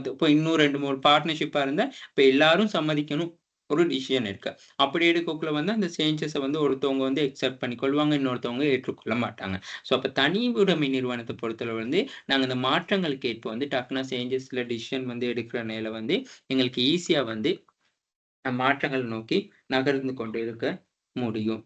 இப்ப இன்னும் 2, 3 பார்ட்னர்ஷிப்பா இருந்தா, இப்ப எல்லாரும் சம்மதிக்கணும். ஒரு டிசிஷன் எடுக்க. அப்படி எடுக்கக்குள்ள வந்து அந்த சேஞ்சஸ வந்து ஒருத்தவங்க வந்து அக்செப்ட் பண்ணிக்கொள்வாங்க. இன்னொருத்தவங்க ஏற்றுக்கொள்ள மாட்டாங்க. ஸோ அப்ப தனி உடைமை நிறுவனத்த பொறுத்தளவு வந்து, நாங்க இந்த மாற்றங்களுக்கு ஏற்ப வந்து டக்குனு சேஞ்சஸ்ல டிசிஷன் வந்து எடுக்கிறனால வந்து, எங்களுக்கு ஈஸியா வந்து மாற்றங்கள் நோக்கி நகர்ந்து கொண்டு இருக்க முடியும்.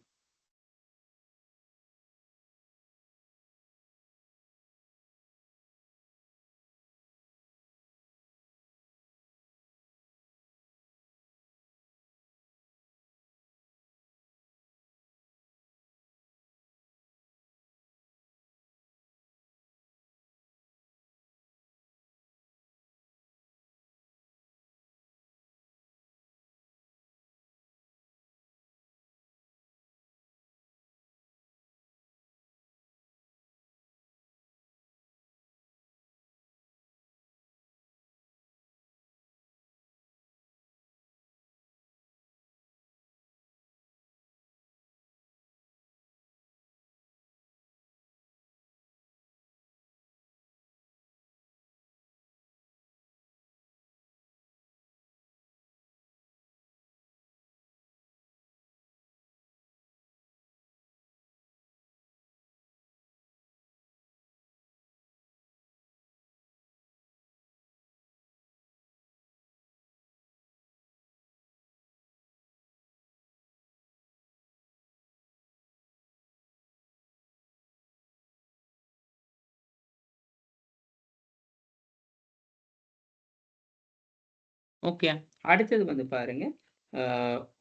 ஓகே. அடுத்தது வந்து பாருங்க.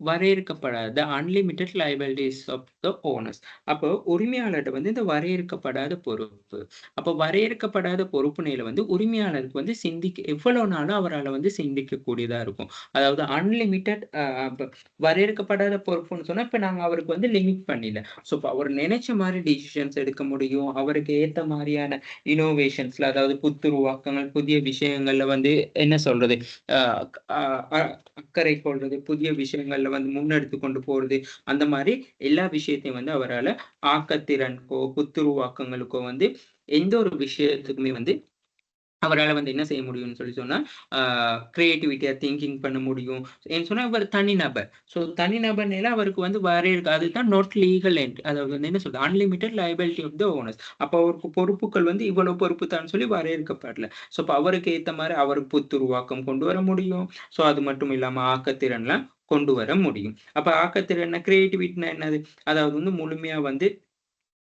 வரையறுக்கப்படாத unlimited liabilities of the owners. அப்போ உரிமையாளர்கிட்ட வந்து இந்த வரையறுக்கப்படாத பொறுப்பு. அப்போ வரையறுக்கப்படாத பொறுப்பு நிலை வந்து உரிமையாளருக்கு வந்து எவ்வளவு நாளும் அவரால் வந்து சிந்திக்கக்கூடியதா இருக்கும். அதாவது அன்லிமிட்டெட் வரையறுக்கப்படாத பொறுப்புன்னு சொன்னா இப்ப நாங்க அவருக்கு வந்து லிமிட் பண்ணல. ஸோ இப்போ அவர் நினைச்ச மாதிரி டிசிஷன்ஸ் எடுக்க முடியும். அவருக்கு ஏத்த மாதிரியான இனோவேஷன்ஸ்ல அதாவது புத்துருவாக்கங்கள், புதிய விஷயங்கள்ல வந்து என்ன சொல்றது அஹ் அக்கறை கொள்றது, புதிய விஷயங்கள்ல வந்து முன்னெடுத்து கொண்டு போறது, அந்த மாதிரி எல்லா விஷயத்தையும் வந்து அவரால ஆக்கத்திறனுக்கோ, புத்துருவாக்கங்களுக்கோ வந்து எந்த ஒரு விஷயத்துக்குமே வந்து அவரால வந்து என்ன செய்ய முடியும்னு சொல்லி சொன்னா, கிரியேட்டிவிட்டியா திங்கிங் பண்ண முடியும். ஏன்னு சொன்னா அவர் தனிநபர். ஸோ தனிநபர்னால அவருக்கு வந்து வரையறுக்க அதுதான் நாட் லீகல் என்ட்ரி. அதாவது வந்து என்ன சொல்றது? Unlimited liability of the owners. அப்ப அவருக்கு பொறுப்புகள் வந்து இவ்வளவு பொறுப்பு தான் சொல்லி வரையறுக்கப்படல. ஸோ அப்ப அவருக்கு ஏத்த மாரி அவருக்கு புத்துருவாக்கம் கொண்டு வர முடியும். ஸோ அது மட்டும் இல்லாம ஆக்கத்திறன்லாம் கொண்டு வர முடியும். அப்ப ஆக்கத்திறன்னா கிரியேட்டிவிட்டினா என்னது? அதாவது வந்து முழுமையா வந்து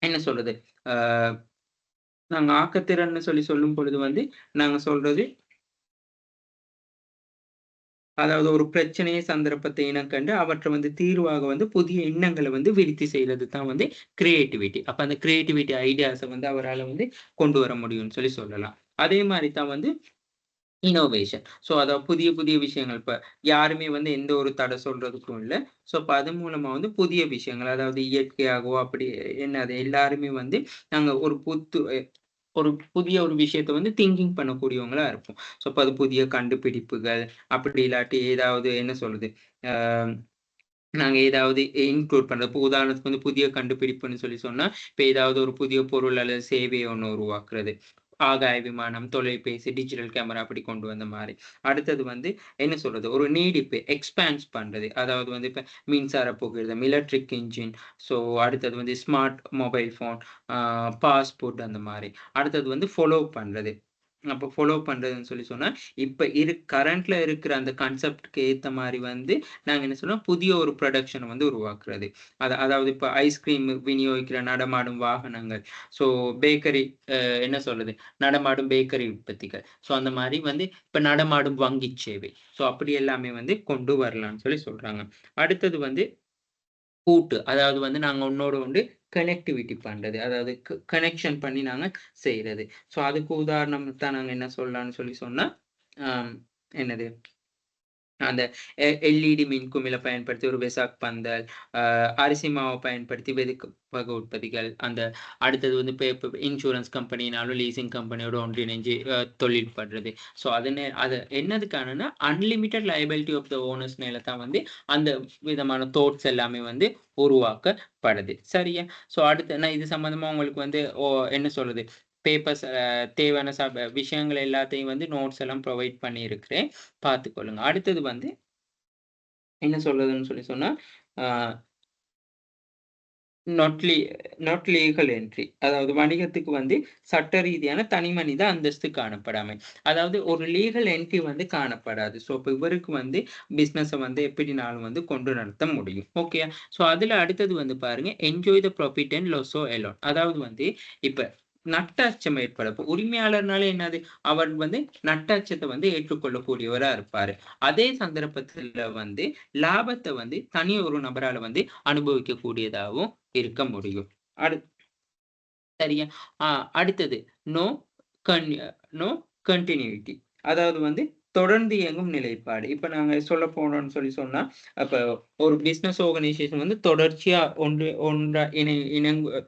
என்ன சொல்றது? ஆ நாங்க ஆக்கத்திறன்னு சொல்லி சொல்லும் பொழுது வந்து, நாங்க சொல்றது அதாவது ஒரு பிரச்சனைய, சந்தர்ப்பத்தை இனக்கண்டு அவற்றை வந்து தீர்வாக வந்து புதிய எண்ணங்கள வந்து விருத்தி செய்றது தான் வந்து கிரியேட்டிவிட்டி. அப்ப அந்த கிரியேட்டிவிட்டி ஐடியாஸ வந்து அவரால வந்து கொண்டு வர முடியும்னு சொல்லி சொல்லலாம். அதே மாரி தான் வந்து இன்னோவேஷன். ஸோ அதாவது புதிய புதிய விஷயங்கள். இப்ப யாருமே வந்து எந்த ஒரு தடை சொல்றதுக்கும் இல்ல. ஸோ அப்ப அது மூலமா வந்து புதிய விஷயங்கள் அதாவது இயற்கையாகவோ அப்படி என்னது எல்லாருமே வந்து நாங்க ஒரு புதிய ஒரு விஷயத்த வந்து திங்கிங் பண்ணக்கூடியவங்களா இருப்போம். ஸோ அப்ப அது புதிய கண்டுபிடிப்புகள், அப்படி இல்லாட்டி ஏதாவது என்ன சொல்றது? அ நாங்க ஏதாவது இன்க்ளூட் பண்றது. இப்போ உதாரணத்துக்கு வந்து புதிய கண்டுபிடிப்புன்னு சொல்லி சொன்னா, இப்ப ஏதாவது ஒரு புதிய பொருள் அல்லது சேவைய ஒண்ணு உருவாக்குறது. ஆகாய விமானம், தொலைபேசி, டிஜிட்டல் கேமரா அப்படி கொண்டு வந்த மாரி. அடுத்தது வந்து என்ன சொல்றது? ஒரு நீடிப்பு, எக்ஸ்பேன்ஸ் பண்றது. அதாவது வந்து இப்ப மின்சார புகையிரதம், எலக்ட்ரிக் இன்ஜின். ஸோ அடுத்தது வந்து ஸ்மார்ட் மொபைல் ஃபோன், ஆ பாஸ்போர்ட் அந்த மாரி. அடுத்தது வந்து ஃபாலோ பண்றது. அப்ப ஃபாலோ பண்றதுன்னு சொல்லி சொன்னா, இப்ப கரண்ட்ல இருக்கிற அந்த கான்செப்ட்க்கு ஏத்த மாரி வந்து, நாங்க என்ன சொல்றோம், புதிய ஒரு புரொடக்ஷன வந்து உருவாக்குறது. அதாவது இப்ப ஐஸ்கிரீம் விநியோகிக்கிற நடமாடும் வாகனங்கள். ஸோ பேக்கரி என்ன சொல்றது, நடமாடும் பேக்கரி உற்பத்திகள். ஸோ அந்த மாரி வந்து இப்ப நடமாடும் வங்கிச் சேவை. ஸோ அப்படி எல்லாமே வந்து கொண்டு வரலான்னு சொல்லி சொல்றாங்க. அடுத்தது வந்து கூட்டு. அதாவது வந்து நாங்க உன்னோட வந்து கனெக்டிவிட்டி பண்றது. அதாவது கனெக்ஷன் பண்ணி நாங்க செய்றது. ஸோ அதுக்கு உதாரணம் தான் நாங்க என்ன சொல்லலாம்னு சொல்லி சொன்னா, அம் என்னது? அந்த எல்இடி மின்குமிழ பயன்படுத்தி ஒரு வெசாக் பந்தல், அரிசி மாவ பயன்படுத்தி வெதுக்கு உற்பத்திகள், அந்த அடுத்தது வந்து இப்ப இன்சூரன்ஸ் கம்பெனினாலும் லீசிங் கம்பெனியோட ஒன்றிணைஞ்சு தொழில் பண்றது. ஸோ அது என்னதுக்கானன்னா, அன்லிமிட்டட் லயபிலிட்டி ஆஃப் த ஓனர்ஸ்னால தான் வந்து அந்த விதமான தோட்ஸ் எல்லாமே வந்து உருவாக்கப்படுது. சரியா? ஸோ அடுத்து நான் இது சம்மந்தமா உங்களுக்கு வந்து என்ன சொல்றது? பேப்பர்ஸ் தேவையான விஷயங்கள் எல்லாத்தையும் வந்து நோட்ஸ் எல்லாம் ப்ரொவைட் பண்ணியிருக்கிறேன். பார்த்துக்கொள்ளுங்க. அடுத்தது வந்து என்ன சொல்றதுன்னு சொல்லி சொன்னா, ஆ நாட் லீ நாட் லீகல் என்ட்ரி. அதாவது வணிகத்துக்கு வந்து சட்ட ரீதியான தனிமனித அந்தஸ்து காணப்படாமை. அதாவது ஒரு லீகல் என்ட்ரி வந்து காணப்படாது. ஸோ இப்ப இவருக்கு வந்து பிசினஸ வந்து எப்படினாலும் வந்து கொண்டு நடத்த முடியும். ஓகேயா? ஸோ அதுல அடுத்தது வந்து பாருங்க, என்ஜாய் த ப்ராஃபிட் அண்ட் லாஸோ அலோன். அதாவது வந்து இப்ப நட்டாச்சம் ஏற்பட இப்ப உரிமையாளர்னாலே என்னது? அவர் வந்து நட்டாச்சத்த வந்து ஏற்றுக்கொள்ளக்கூடியவரா இருப்பாரு. அதே சந்தர்ப்பத்துல வந்து லாபத்த வந்து தனி ஒரு நபரால வந்து அனுபவிக்கக்கூடியதாவும் இருக்க முடியும். அடு சரியா? ஆ அடுத்தது நோ கன் நோ கன்டினியூட்டி. அதாவது வந்து தொடர்ந்து இயங்கும் நிலைப்பாடு. இப்ப நாங்க சொல்லப் போனோம்னு சொல்லி சொன்னா, அப்ப ஒரு பிசினஸ் ஆர்கனைசேஷன் வந்து தொடர்ச்சியா ஒன்றா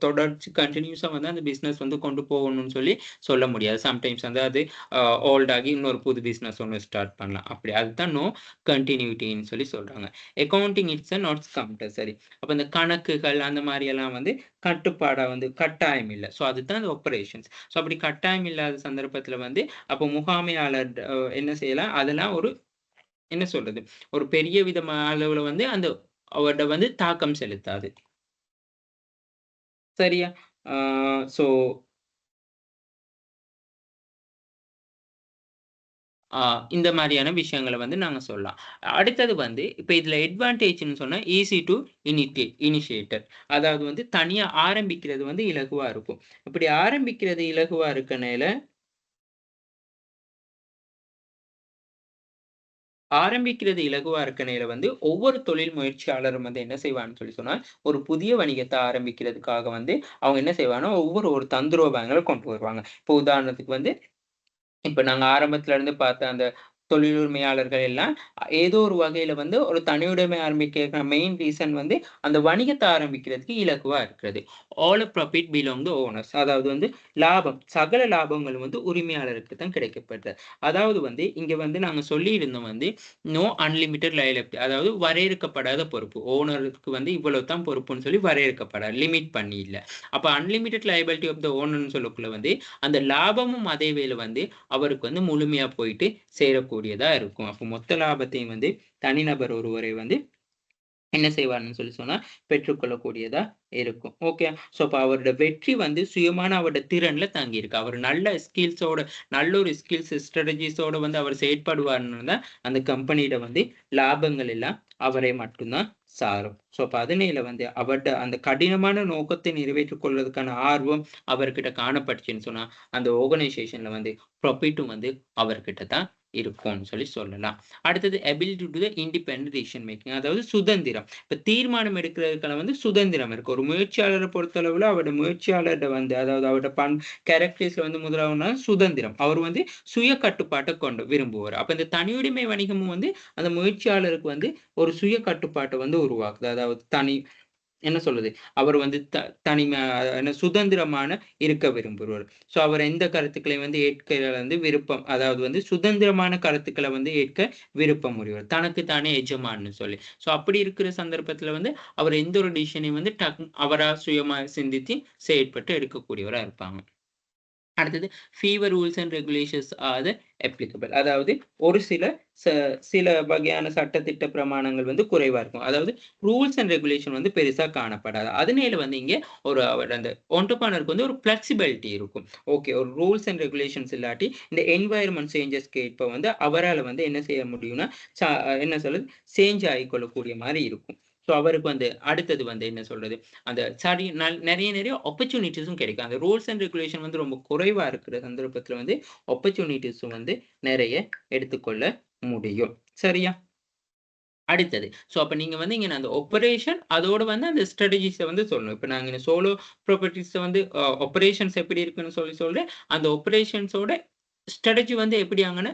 தொடர்ச்சி கன்டினியூஸா வந்து அந்த பிசினஸ் வந்து கொண்டு போகணும்னு சொல்லி சொல்ல முடியாது. சம்டைம்ஸ் வந்து அது ஓல்ட் ஆகி இன்னொரு புது பிசினஸ் ஒண்ணு ஸ்டார்ட் பண்ணலாம். அப்படி அதுதான் நோ கன்டினியூட்டின்னு சொல்லி சொல்றாங்க. Accounting it's not compulsory. அப்ப இந்த கணக்குகள் அந்த மாரி எல்லாம் வந்து கட்டுப்பாடா வந்து கட்டாயம் இல்ல. ஸோ அதுதான் அந்த ஆப்பரேஷன்ஸ். ஸோ அப்படி கட்டாயம் இல்லாத சந்தர்ப்பத்தில வந்து, அப்போ முகாமையாளர் என்ன செய்யலாம்? அதெல்லாம் ஒரு என்ன சொல்றது? ஒரு பெரிய அளவுல வந்து அந்த அவர்ட்ட வந்து தாக்கம் செலுத்தாது. சரியா? ஆ ஸோ ஆ இந்த மாரியான விஷயங்கள வந்து நாங்க சொல்லலாம். அடுத்தது வந்து இப்ப இதுல அட்வான்டேஜ்ன்னு சொன்னா ஈஸி டூ இனிஷியேட்டர். அதாவது வந்து தனியா ஆரம்பிக்கிறது வந்து இலகுவா இருக்கும். இப்படி ஆரம்பிக்கிறது இலகுவா இருக்கனால ஆரம்பிக்கிறது இலகுவா இருக்கனையில வந்து ஒவ்வொரு தொழில் முயற்சியாளரும் வந்து என்ன செய்வான்னு சொல்லி சொன்னா, ஒரு புதிய வணிகத்த ஆரம்பிக்கிறதுக்காக வந்து அவங்க என்ன செய்வாங்கன்னா, ஒரு தந்திரோபாயங்கள கொண்டு வருவாங்க. இப்போ உதாரணத்துக்கு வந்து இப்ப நாங்க ஆரம்பத்துல இருந்து பார்த்த அந்த தொழில் உரிமையாளர்கள் எல்லாம் ஏதோ ஒரு வகையில வந்து ஒரு தனியுடைமை ஆரம்பிக்க மெயின் ரீசன் வந்து அந்த வணிகத்த ஆரம்பிக்கிறதுக்கு இலகுவா இருக்கிறது. All profit belong to owners. அதாவது வந்து லாபம், சகல லாபங்களும் வந்து உரிமையாளருக்கு தான் கிடைக்கப்பெறுது. அதாவது வந்து இங்க வந்து நாங்க சொல்லியிருந்தோம் வந்து நோ அன்லிமிட்டட் லயபிலிட்டி. அதாவது வரையறுக்கப்படாத பொறுப்பு. ஓனருக்கு வந்து இவ்வளவு தான் பொறுப்புன்னு சொல்லி வரையறுக்கப்படாது. லிமிட் பண்ணி இல்ல. அப்ப அன்லிமிட்டட் லயபிலிட்டி ஆஃப் த ஓனர்ன்னு சொல்லக்குள்ள வந்து அந்த லாபமும் அதே வேளை வந்து அவருக்கு வந்து முழுமையா போயிட்டு சேரக்கூடியதா இருக்கும். அப்போ மொத்த லாபத்தையும் வந்து தனிநபர் ஒருவரை வந்து என்ன செய்வார்ன்னு சொல்லி சொன்னா பெற்றுக்கொள்ளக்கூடியதா இருக்கும். ஓகே. ஸோ அப்ப அவரோட வெற்றி வந்து சுயமான அவரோட திறன்ல தங்கியிருக்கு. அவர் நல்ல ஸ்கில்ஸோட நல்ல ஒரு ஸ்கில்ஸ் ஸ்ட்ராட்டஜிஸோட வந்து அவர் செயற்படுவார்ன்னு தான் அந்த கம்பெனியிட வந்து லாபங்கள் எல்லாம் அவரை மட்டும்தான் சாரும். ஸோ அப்ப அதனால வந்து அவர்ட்ட அந்த கடினமான நோக்கத்தை நிறைவேற்றிக் கொள்வதற்கான ஆர்வம் அவர்கிட்ட காணப்பட்டுச்சுன்னு சொன்னா, அந்த ஆர்கனைசேஷன்ல வந்து ப்ராஃபிட்டும் வந்து அவர்கிட்ட தான் இருக்கும்னு சொல்லி சொல்லலாம். அடுத்தது ability to the independent decision making. அதாவது சுதந்திரம். இப்ப தீர்மானம் எடுக்கிறதுக்கான வந்து சுதந்திரம் இருக்கு. ஒரு முயற்சியாளரை பொறுத்தளவுல அவரோட முயற்சியாளர்ட வந்து அதாவது அவரோட கேரக்டரிஸ்ல வந்து முதலாவதுனா சுதந்திரம். அவர் வந்து சுய கட்டுப்பாட்டை கொண்டு விரும்புவார். அப்ப இந்த தனியுடைமை வணிகமும் வந்து அந்த முயற்சியாளருக்கு வந்து ஒரு சுய கட்டுப்பாட்டை வந்து உருவாக்குது. அதாவது என்ன சொல்றது? அவர் வந்து தனிமை என்ன சுதந்திரமான இருக்க விரும்புறவர். ஸோ அவர் எந்த கருத்துக்களையும் வந்து ஏற்க வந்து விருப்பம். அதாவது வந்து சுதந்திரமான கருத்துக்கள வந்து ஏற்க விருப்பம் உடையவர். தனக்கு தானே எஜமான்னு சொல்லி. ஸோ அப்படி இருக்கிற சந்தர்ப்பத்துல வந்து அவர் எந்த ஒரு டிசிஷனையும் வந்து அவரா சுயமா சிந்தித்து செயற்பட்டு எடுக்கக்கூடியவரா இருப்பாங்க. அடுத்தது fever rules and regulations R the applicable. அதாவது ஒரு சில வகையான சட்டதிட்ட பிரமாணங்கள் வந்து குறைவா இருக்கும். அதாவது ரூல்ஸ் அண்ட் ரெகுலேஷன் வந்து பெருசா காணப்படாது. அதனால வந்து இங்க அந்த என்டர்பிரனருக்கு வந்து ஒரு ஃப்ளெக்சிபிலிட்டி இருக்கும். ஓகே, ஒரு ரூல்ஸ் அண்ட் ரெகுலேஷன்ஸ் இல்லாட்டி இந்த என்வாயர்மென்ட் சேஞ்சஸ்க்கு ஏற்ப வந்து அவரால வந்து என்ன செய்ய முடியும்னா, என்ன சொல்றது சேஞ்ச் ஆகிக்கொள்ளக்கூடிய மாரி இருக்கும். ஸோ அவருக்கு வந்து அடுத்தது வந்து என்ன சொல்றது அந்த நிறைய ஆப்பர்ச்சுனிட்டீஸும் கிடைக்கும். அந்த ரூல்ஸ் அண்ட் ரெகுலேஷன் வந்து ரொம்ப குறைவா இருக்கிற சந்தர்ப்பத்துல வந்து ஆப்பர்ச்சுனிட்டீஸும் வந்து நிறைய எடுத்துக்கொள்ள முடியும். சரியா? அடுத்தது. ஸோ அப்ப நீங்க வந்து இங்க அந்த ஆப்பரேஷன் அதோட வந்து அந்த ஸ்ட்ராட்டஜிஸ வந்து சொல்லணும். இப்ப நாங்க இந்த சோலோ ப்ராப்பர்ட்டீஸ்ல வந்து ஆப்பரேஷன்ஸ் எப்படி இருக்குன்னு சொல்றேன். அந்த ஆப்பரேஷன்ஸோட ஸ்ட்ராட்டஜி வந்து எப்படி அங்கன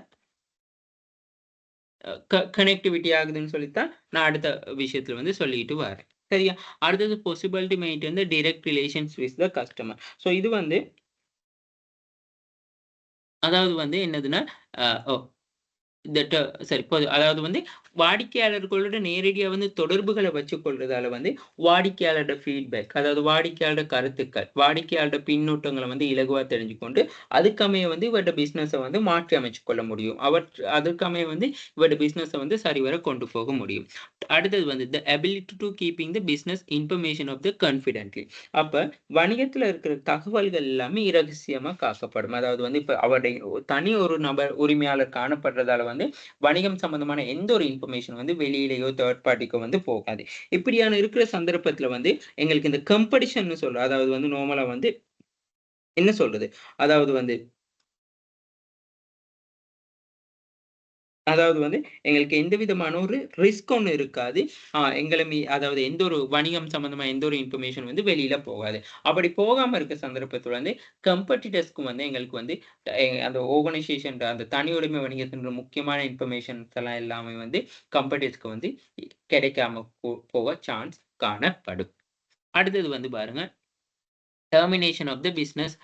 கனெக்டிவிட்டி ஆகுதுன்னு சொல்லித்தான் நான் அடுத்த விஷயத்துல வந்து சொல்லிட்டு வரேன். சரியா? அடுத்தது possibility maintain the direct relations with the customer. So இது வந்து அதாவது வந்து என்னதுன்னா, அ ஓ இந்த சரி அதாவது வந்து வாடிக்கையாளர்களோட நேரடியா வந்து தொடர்புகள வச்சுக் கொள்றதால வந்து வாடிக்கையாளரோட ஃபீட்பேக் அதாவது வாடிக்கையாளரோட கருத்துக்கள், வாடிக்கையாளரோட பின்னூட்டங்கள வந்து இலகுவா தெரிஞ்சுக்கொண்டு, அதுக்கமைய வந்து இவருடைய பிசினஸ வந்து மாற்றி அமைச்சுக் கொள்ள முடியும். அதுக்கமைய வந்து இவருடைய பிசினஸ வந்து சரிவர கொண்டு போக முடியும். அடுத்தது வந்து the ability to keeping the business information of the confidently. அப்ப வணிகத்துல இருக்கிற தகவல்கள் எல்லாமே இரகசியமா காக்கப்படும். அதாவது வந்து இப்ப அவருடைய தனி ஒரு நபர் உரிமையாளர் காணப்படுறதால வந்து வணிகம் சம்பந்தமான எந்த ஒரு இன்ஃபர்மேஷன் வந்து வெளியிலயோ தேர்ட் பார்ட்டிக்கோ வந்து போகாது. இப்படியான இருக்கிற சந்தர்ப்பத்துல வந்து எங்களுக்கு இந்த காம்படிஷன்னு சொல்றோம். அதாவது வந்து நார்மலா வந்து என்ன சொல்றது? அதாவது வந்து அதாவது வந்து எங்களுக்கு எந்த விதமான ஒரு ரிஸ்க் ஒண்ணும் இருக்காது. எங்கள அதாவது எந்த ஒரு வணிகம் சம்பந்தமா எந்த ஒரு இன்ஃபர்மேஷன் வந்து வெளியில போகாது. அப்படி போகாம இருக்க சந்தர்ப்பத்துல வந்து காம்படிட்டர்ஸ்க்கு வந்து எங்களுக்கு வந்து அந்த ஆர்கனைசேஷன் அந்த தனி உடைமை வணிகத்தின் முக்கியமான இன்ஃபர்மேஷன்ஸ் எல்லாம் எல்லாமே வந்து காம்படிட்டர்ஸ்க்கு வந்து கிடைக்காம போக சான்ஸ் காணப்படும். அடுத்தது வந்து பாருங்க termination of the business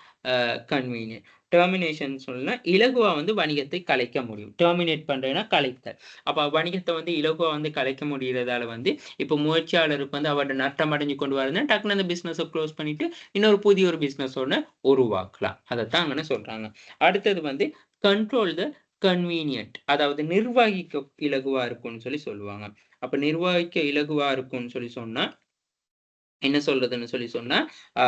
convenient. Termination சொன்னா இலகுவா வந்து வணிகத்தை கலைக்க முடியும். டெர்மினேட் பண்றேன்னா கலைத்தல். அப்ப வணிகத்தை வந்து இலகுவா வந்து கலைக்க முடியறதால வந்து இப்ப முயற்சியாளருக்கு வந்து அவரோட நட்டம் அடைஞ்சு கொண்டு வரதுன்னா டக்குனு அந்த பிசினஸ க்ளோஸ் பண்ணிட்டு இன்னொரு புதிய ஒரு பிசினஸ் ஒண்ண உருவாக்கலாம். அதத்தான் அங்கன சொல்றாங்க. அடுத்தது வந்து கண்ட்ரோல் த கன்வீனியன்ட். அதாவது நிர்வகிக்க இலகுவா இருக்கும்னு சொல்லி சொல்லுவாங்க. அப்ப நிர்வகிக்க இலகுவா இருக்கும்னு சொல்லி சொன்னா என்ன சொல்றதுன்னு சொல்லி சொன்னா, ஆ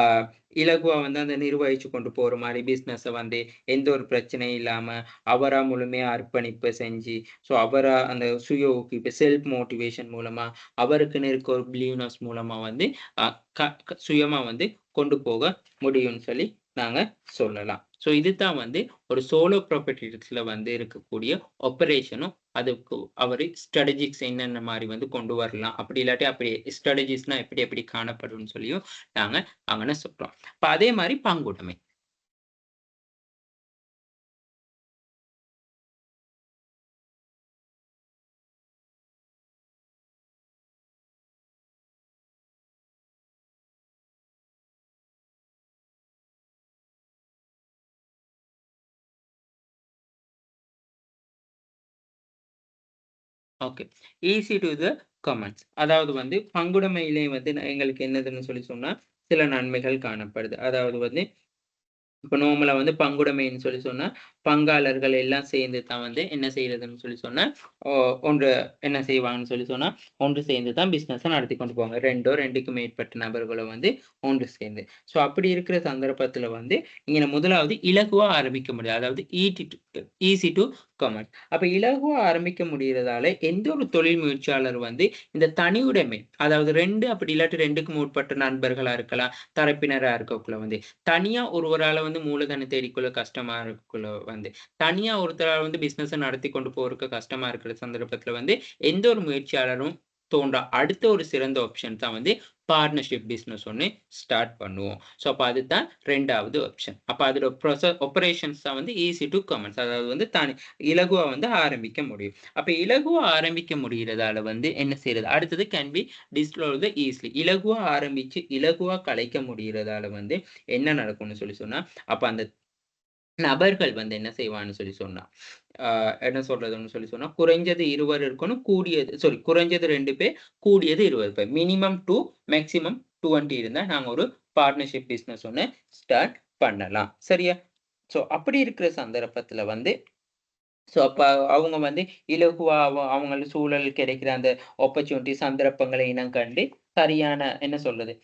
இலகுவா வந்து அந்த நிர்வகிச்சு கொண்டு போற மாரி பிசினஸ வந்து எந்த ஒரு பிரச்சனையும் இல்லாம, அவரா முழுமையா அர்ப்பணிப்பு செஞ்சு, அவரா அந்த சுய ஊக்குவிப்பு செல்ஃப் மோட்டிவேஷன் மூலமா, அவருக்குன்னு இருக்க ஒரு பிலீவ்னஸ் மூலமா வந்து அ க க சுயமா வந்து கொண்டு போக முடியும்னு சொல்லி நாங்க சொல்லலாம். இதுதான் வந்து ஒரு சோலோ ப்ராப்ரரைட்டர்ஸ்ல வந்து இருக்கக்கூடிய ஆப்பரேஷனும், அதுக்கு அவரு ஸ்ட்ராட்டஜிக்ஸ் என்னென்ன மாதிரி வந்து கொண்டு வரலாம், அப்படி இல்லாட்டி அப்படி ஸ்ட்ராட்டஜிஸ்னா எப்படி எப்படி காணப்படும்னு சொல்லியும் நாங்க அங்கன சொல்றோம். இப்ப அதே மாதிரி பங்குடைமை. Okay. Easy to the comments. அதாவது வந்து பங்குடைமையிலே வந்து எங்களுக்கு என்னதுன்னு சொல்லி சொன்னா, சில நன்மைகள் காணப்படுது. அதாவது வந்து இப்ப நார்மலா வந்து பங்குடைமைன்னு சொல்லி சொன்னா, பங்காளர்கள் எல்லாம் சேர்ந்து தான் வந்து என்ன செய்றதுன்னு சொல்லி சொன்னா, ஒ ஒன்று என்ன செய்வாங்கன்னு சொல்லி சொன்னா, ஒன்று சேர்ந்து தான் பிசினஸ நடத்தி கொண்டு போவாங்க. 2ஓ 2க்கு மேற்பட்ட நபர்களோ வந்து ஒன்று சேர்ந்து. ஸோ அப்படி இருக்கிற சந்தர்ப்பத்தில வந்து, இங்க முதலாவது இலகுவா ஆரம்பிக்க முடியும். அதாவது ஈஸி டூ கமெண்ட். அப்ப இலகுவா ஆரம்பிக்க முடியறதால, எந்த ஒரு தொழில் முயற்சியாளர் வந்து இந்த தனியுடைமை, அதாவது 2 அப்படி இல்லாட்டி 2க்கு மேற்பட்ட நண்பர்களா இருக்கலாம், தரப்பினரா இருக்கக்குள்ள வந்து தனியா ஒருவரால வந்து மூலதனம் தேடிக்கொள்ள கஷ்டமா இருக்கக்குள்ள வந்து, தனியா ஒருத்தரால வந்து பிசினஸ நடத்தி கொண்டு போறதுக்கு கஷ்டமா இருக்கிற சந்தர்ப்பத்தில வந்து, எந்த ஒரு முயற்சியாளரும் தோன்றா அடுத்த ஒரு சிறந்த ஆப்ஷன் தான் வந்து பார்ட்னர்ஷிப் பிசினஸ் ஒண்ணு ஸ்டார்ட் பண்ணுவோம். ஸோ, அப்ப அதுதான் 2வது ஆப்ஷன். அப்ப அதோட ஆப்பரேஷன்ஸ் தான் வந்து ஈஸி டூ கமெண்ட்ஸ். அதாவது வந்து இலகுவா வந்து ஆரம்பிக்க முடியும். அப்ப இலகுவா ஆரம்பிக்க முடியறதால வந்து என்ன செய்றது? அடுத்தது கேன் பி டிஸ்க்ளோஸ்ட் ஈஸிலி. இலகுவா ஆரம்பிச்சு, இலகுவா கலைக்க முடியறதால வந்து என்ன நடக்கும்னு சொல்லி சொன்னா, அப்ப அந்த நபர்கள் வந்து என்ன செய்வான்னு சொல்லி சொன்னா, என்ன சொல்றதுன்னு சொல்லி சொன்னா, குறைஞ்சது 20 இருக்கணும். குறைஞ்சது 2 பேர், கூடியது 20 பேர். மினிமம் 2 மேக்ஸிமம் 20 இருந்தா நாங்க ஒரு பார்ட்னர்ஷிப் பிசினஸ் ஒண்ணு ஸ்டார்ட் பண்ணலாம். சரியா? ஸோ அப்படி இருக்கிற சந்தர்ப்பத்துல வந்து அப்ப அவங்க வந்து இலகுவா அவங்களுக்கு சூழல் கிடைக்கிற அந்த ஆப்பர்ச்சுனிட்டி சந்தர்ப்பங்களை இனம் கண்டு சரியான என்ன சொல்றது?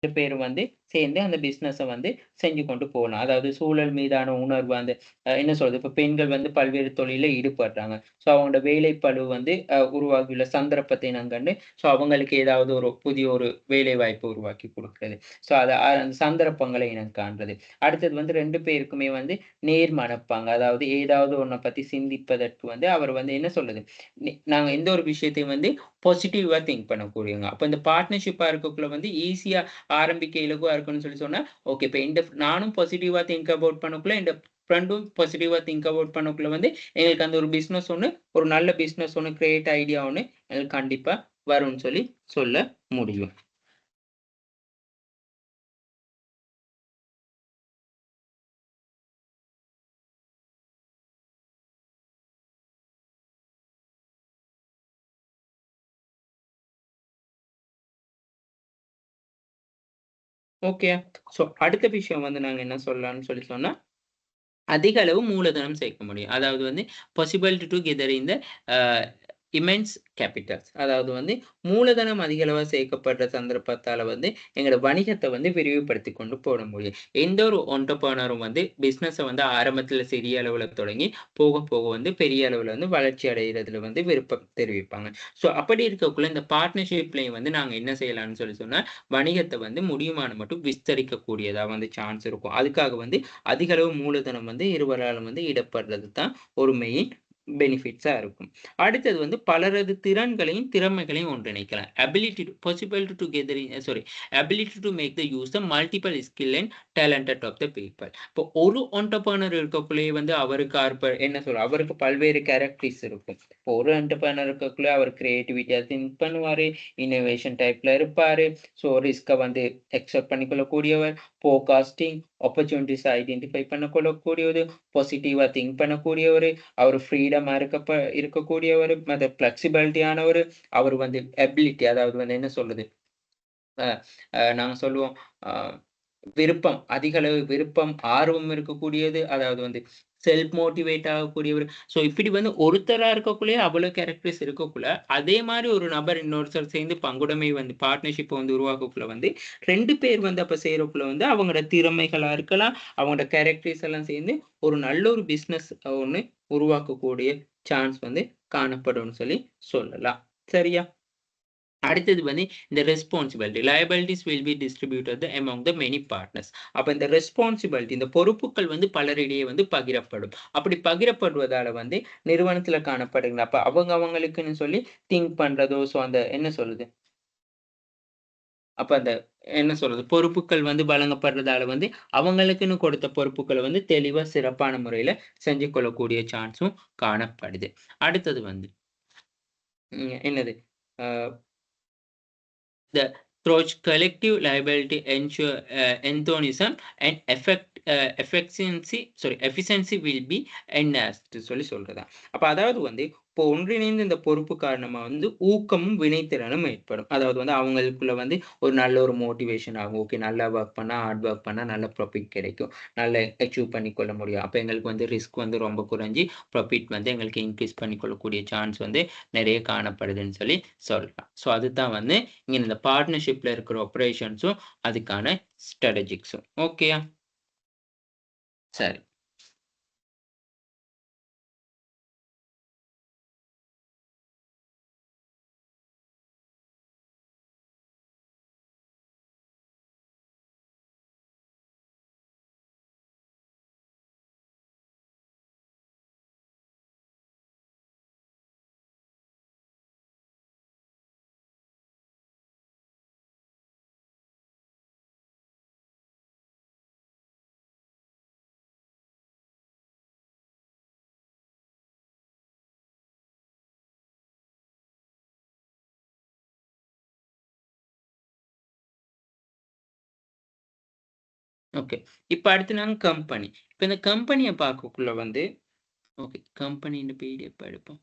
2 பேரும் வந்து சேர்ந்து அந்த பிசினஸ வந்து செஞ்சு கொண்டு போலாம். அதாவது சூழல் மீதான உணர்வு அந்த என்ன சொல்றது? இப்ப பெண்கள் வந்து பல்வேறு தொழில்ல ஈடுபடுறாங்க. ஸோ அவங்களோட வேலைப்பளு வந்து உருவாகியுள்ள சந்தர்ப்பத்தை இனம் கண்டு, ஸோ அவங்களுக்கு ஏதாவது ஒரு புதிய ஒரு வேலைவாய்ப்பு உருவாக்கி குடுக்கிறது. ஸோ அந்த சந்தர்ப்பங்களை இனம் காண்றது. அடுத்தது வந்து 2 பேருக்குமே வந்து நேர் மனப்பாங்கு. அதாவது ஏதாவது ஒண்ண பத்தி சிந்திப்பதற்கு வந்து அவர் வந்து என்ன சொல்றது? நாங்க எந்த ஒரு விஷயத்தையும் வந்து பாசிட்டிவா திங்க் பண்ணக்கூடியவங்க. அப்ப இந்த பார்ட்னர்ஷிப்பா இருக்கக்குள்ள வந்து ஈஸியா ஆரம்பிக்க இலகுவா இருக்கும்னு சொல்லி சொன்னா, ஓகே இப்ப நானும் பாசிட்டிவா திங்க் அபௌட் பண்ணக்குள்ள, ஃப்ரெண்டும் பாசிட்டிவா திங்க் அபௌட் பண்ணக்குள்ள வந்து, எங்களுக்கு அந்த ஒரு பிசினஸ் ஒண்ணு, ஒரு நல்ல பிசினஸ் ஒண்ணு, கிரியேட் ஐடியா ஒண்ணு எங்களுக்கு கண்டிப்பா வரும்னு சொல்லி சொல்ல முடியும். ஓகே. ஸோ அடுத்த விஷயம் வந்து நாங்க என்ன சொல்லலாம்னு சொல்லி சொன்னா, அதிக அளவு மூலதனம் சேர்க்க முடியும். அதாவது வந்து பாசிபிலிட்டி டூ கெதர் இன் த அ இமென்ஸ் கேப்பிட்டல்ஸ். அதாவது வந்து மூலதனம் அதிக அளவா சேர்க்கப்படுற சந்தர்ப்பத்தால வந்து எங்களோட வணிகத்த வந்து விரிவுபடுத்திக் கொண்டு போட முடியும். எந்த ஒரு என்டர்பிரனரும் வந்து பிசினஸ வந்து ஆரம்பத்தில சிறிய அளவுல தொடங்கி, போக போக வந்து பெரிய அளவுல வந்து வளர்ச்சி அடையறதுல வந்து விருப்பம் தெரிவிப்பாங்க. ஸோ அப்படி இருக்கக்குள்ள இந்த பார்ட்னர்ஷிப்லயும் வந்து நாங்க என்ன செய்யலாம்னு சொல்லி சொன்னா, வணிகத்த வந்து முடியுமான மட்டும் விஸ்தரிக்கக்கூடியதா வந்து சான்ஸ் இருக்கும். அதுக்காக வந்து அதிக அளவு மூலதனம் வந்து இருவராலும் வந்து இடப்படுறது தான் ஒரு மெயின் பெனிஃபிட்ஸா இருக்கும். அடுத்தது வந்து பலரது திறன்களையும், திறமைகளையும் ஒன்றிணைக்கலாம். Ability to make the use the multiple skill and talented of the people. இப்போ ஒரு என்டர்பிரினர் இருக்கக்குள்ளயே வந்து அவருக்கு பல்வேறு கேரக்டரிஸ் இருக்கும். இப்போ ஒரு என்டர்பிரினர் இருக்கக்குள்ள அவர் கிரியேட்டிவிட்டியா திங்க் பண்ணுவாரு, இன்னோவேஷன் டைப்ல இருப்பாரு. ஸோ ரிஸ்க்க வந்து அக்செப்ட் பண்ணிக்கொள்ளக்கூடியவர், ஃபோர்காஸ்டிங், ஆப்பர்ச்சுனிட்டீஸ ஐடென்டிஃபை பண்ணக்கொள்ளக்கூடியது, பாசிட்டிவா திங்க் பண்ணக்கூடியவரு, அவரு ஃப்ரீடமா இருக்கக்கூடியவரு, மத்த ஃப்ளெக்ஸிபிலிட்டியானவரு, அவரு வந்து எபிலிட்டி அதாவது வந்து என்ன சொல்றது? அ நாங்க சொல்லுவோம். அ அதிக அளவு விருப்பம், ஆர்வம் இருக்கக்கூடியது. அதாவது வந்து செல்ஃப் மோட்டிவேட் ஆகக்கூடியவரு. ஸோ இப்படி வந்து ஒருத்தரா இருக்கக்குள்ளயே அவ்வளோ கேரக்டர்ஸ் இருக்கக்குள்ள, அதே மாரி ஒரு நபர் இன்னொருத்தர் சேர்ந்து பங்குடைமை வந்து பார்ட்னர்ஷிப் வந்து உருவாக்கக்குள்ள வந்து 2 பேர் வந்து அப்ப சேரக்குள்ள வந்து அவங்களோட திறமைகளா இருக்கலாம், அவங்களோட கேரக்டர்ஸ் எல்லாம் சேர்ந்து ஒரு நல்ல ஒரு பிசினஸ் ஒண்ணு உருவாக்கக்கூடிய சான்ஸ் வந்து காணப்படும்னு சொல்லி சொல்லலாம். சரியா? அடுத்தது வந்து இந்த responsibility liabilities will be distributed among the many partners. அப்ப இந்த ரெஸ்பான்சிபிலிட்டி இந்த பொறுப்புகள் வந்து பலரிடையே வந்து பகிரப்படும். அப்படி பகிரப்படுவதால வந்து நிறுவனத்துல காணப்படுகிற அப்ப அவங்களுக்குன்னு சொல்லி திங்க் பண்றதோ அந்த என்ன சொல்லுது அப்ப அந்த என்ன சொல்றது பொறுப்புகள் வந்து வழங்கப்படுறதால வந்து அவங்களுக்குன்னு கொடுத்த பொறுப்புகளை வந்து தெளிவா சிறப்பான முறையில செஞ்சு கொள்ளக்கூடிய சான்ஸும் காணப்படுது. அடுத்தது வந்து என்னது the through collective liability ensure enthusiasm and efficiency will be enhanced சொல்லி சொல்றதா. அப்ப அதாவது வந்து இப்போ ஒன்றிணைந்த இந்த பொறுப்பு காரணமா வந்து ஊக்கமும் வினைத்திறனும் ஏற்படும். அதாவது வந்து அவங்களுக்குள்ள வந்து ஒரு நல்ல ஒரு மோட்டிவேஷன் ஆகும். ஓகே நல்லா ஒர்க் பண்ணா ஹார்ட் ஒர்க் பண்ணா நல்ல ப்ராஃபிட் கிடைக்கும். நல்லா அச்சீவ் பண்ணிக்கொள்ள முடியும். அப்ப எங்களுக்கு வந்து ரிஸ்க் வந்து ரொம்ப குறைஞ்சி ப்ராஃபிட் வந்து எங்களுக்கு இன்க்ரீஸ் பண்ணிக்கொள்ளக்கூடிய சான்ஸ் வந்து நிறைய காணப்படுதுன்னு சொல்லி சொல்லலாம். ஸோ அதுதான் வந்து இங்க இந்த பார்ட்னர்ஷிப்ல இருக்கிற ஆப்பரேஷன்ஸும் அதுக்கான ஸ்ட்ராட்டஜிக்ஸும். ஓகேயா? சரி. ஓகே. இப்ப அடுத்து நாங்க கம்பெனி. இப்ப இந்த கம்பெனிய பார்க்கக்குள்ள வந்து ஓகே கம்பெனின்ற பிடிஎஃப் எடுப்போம்.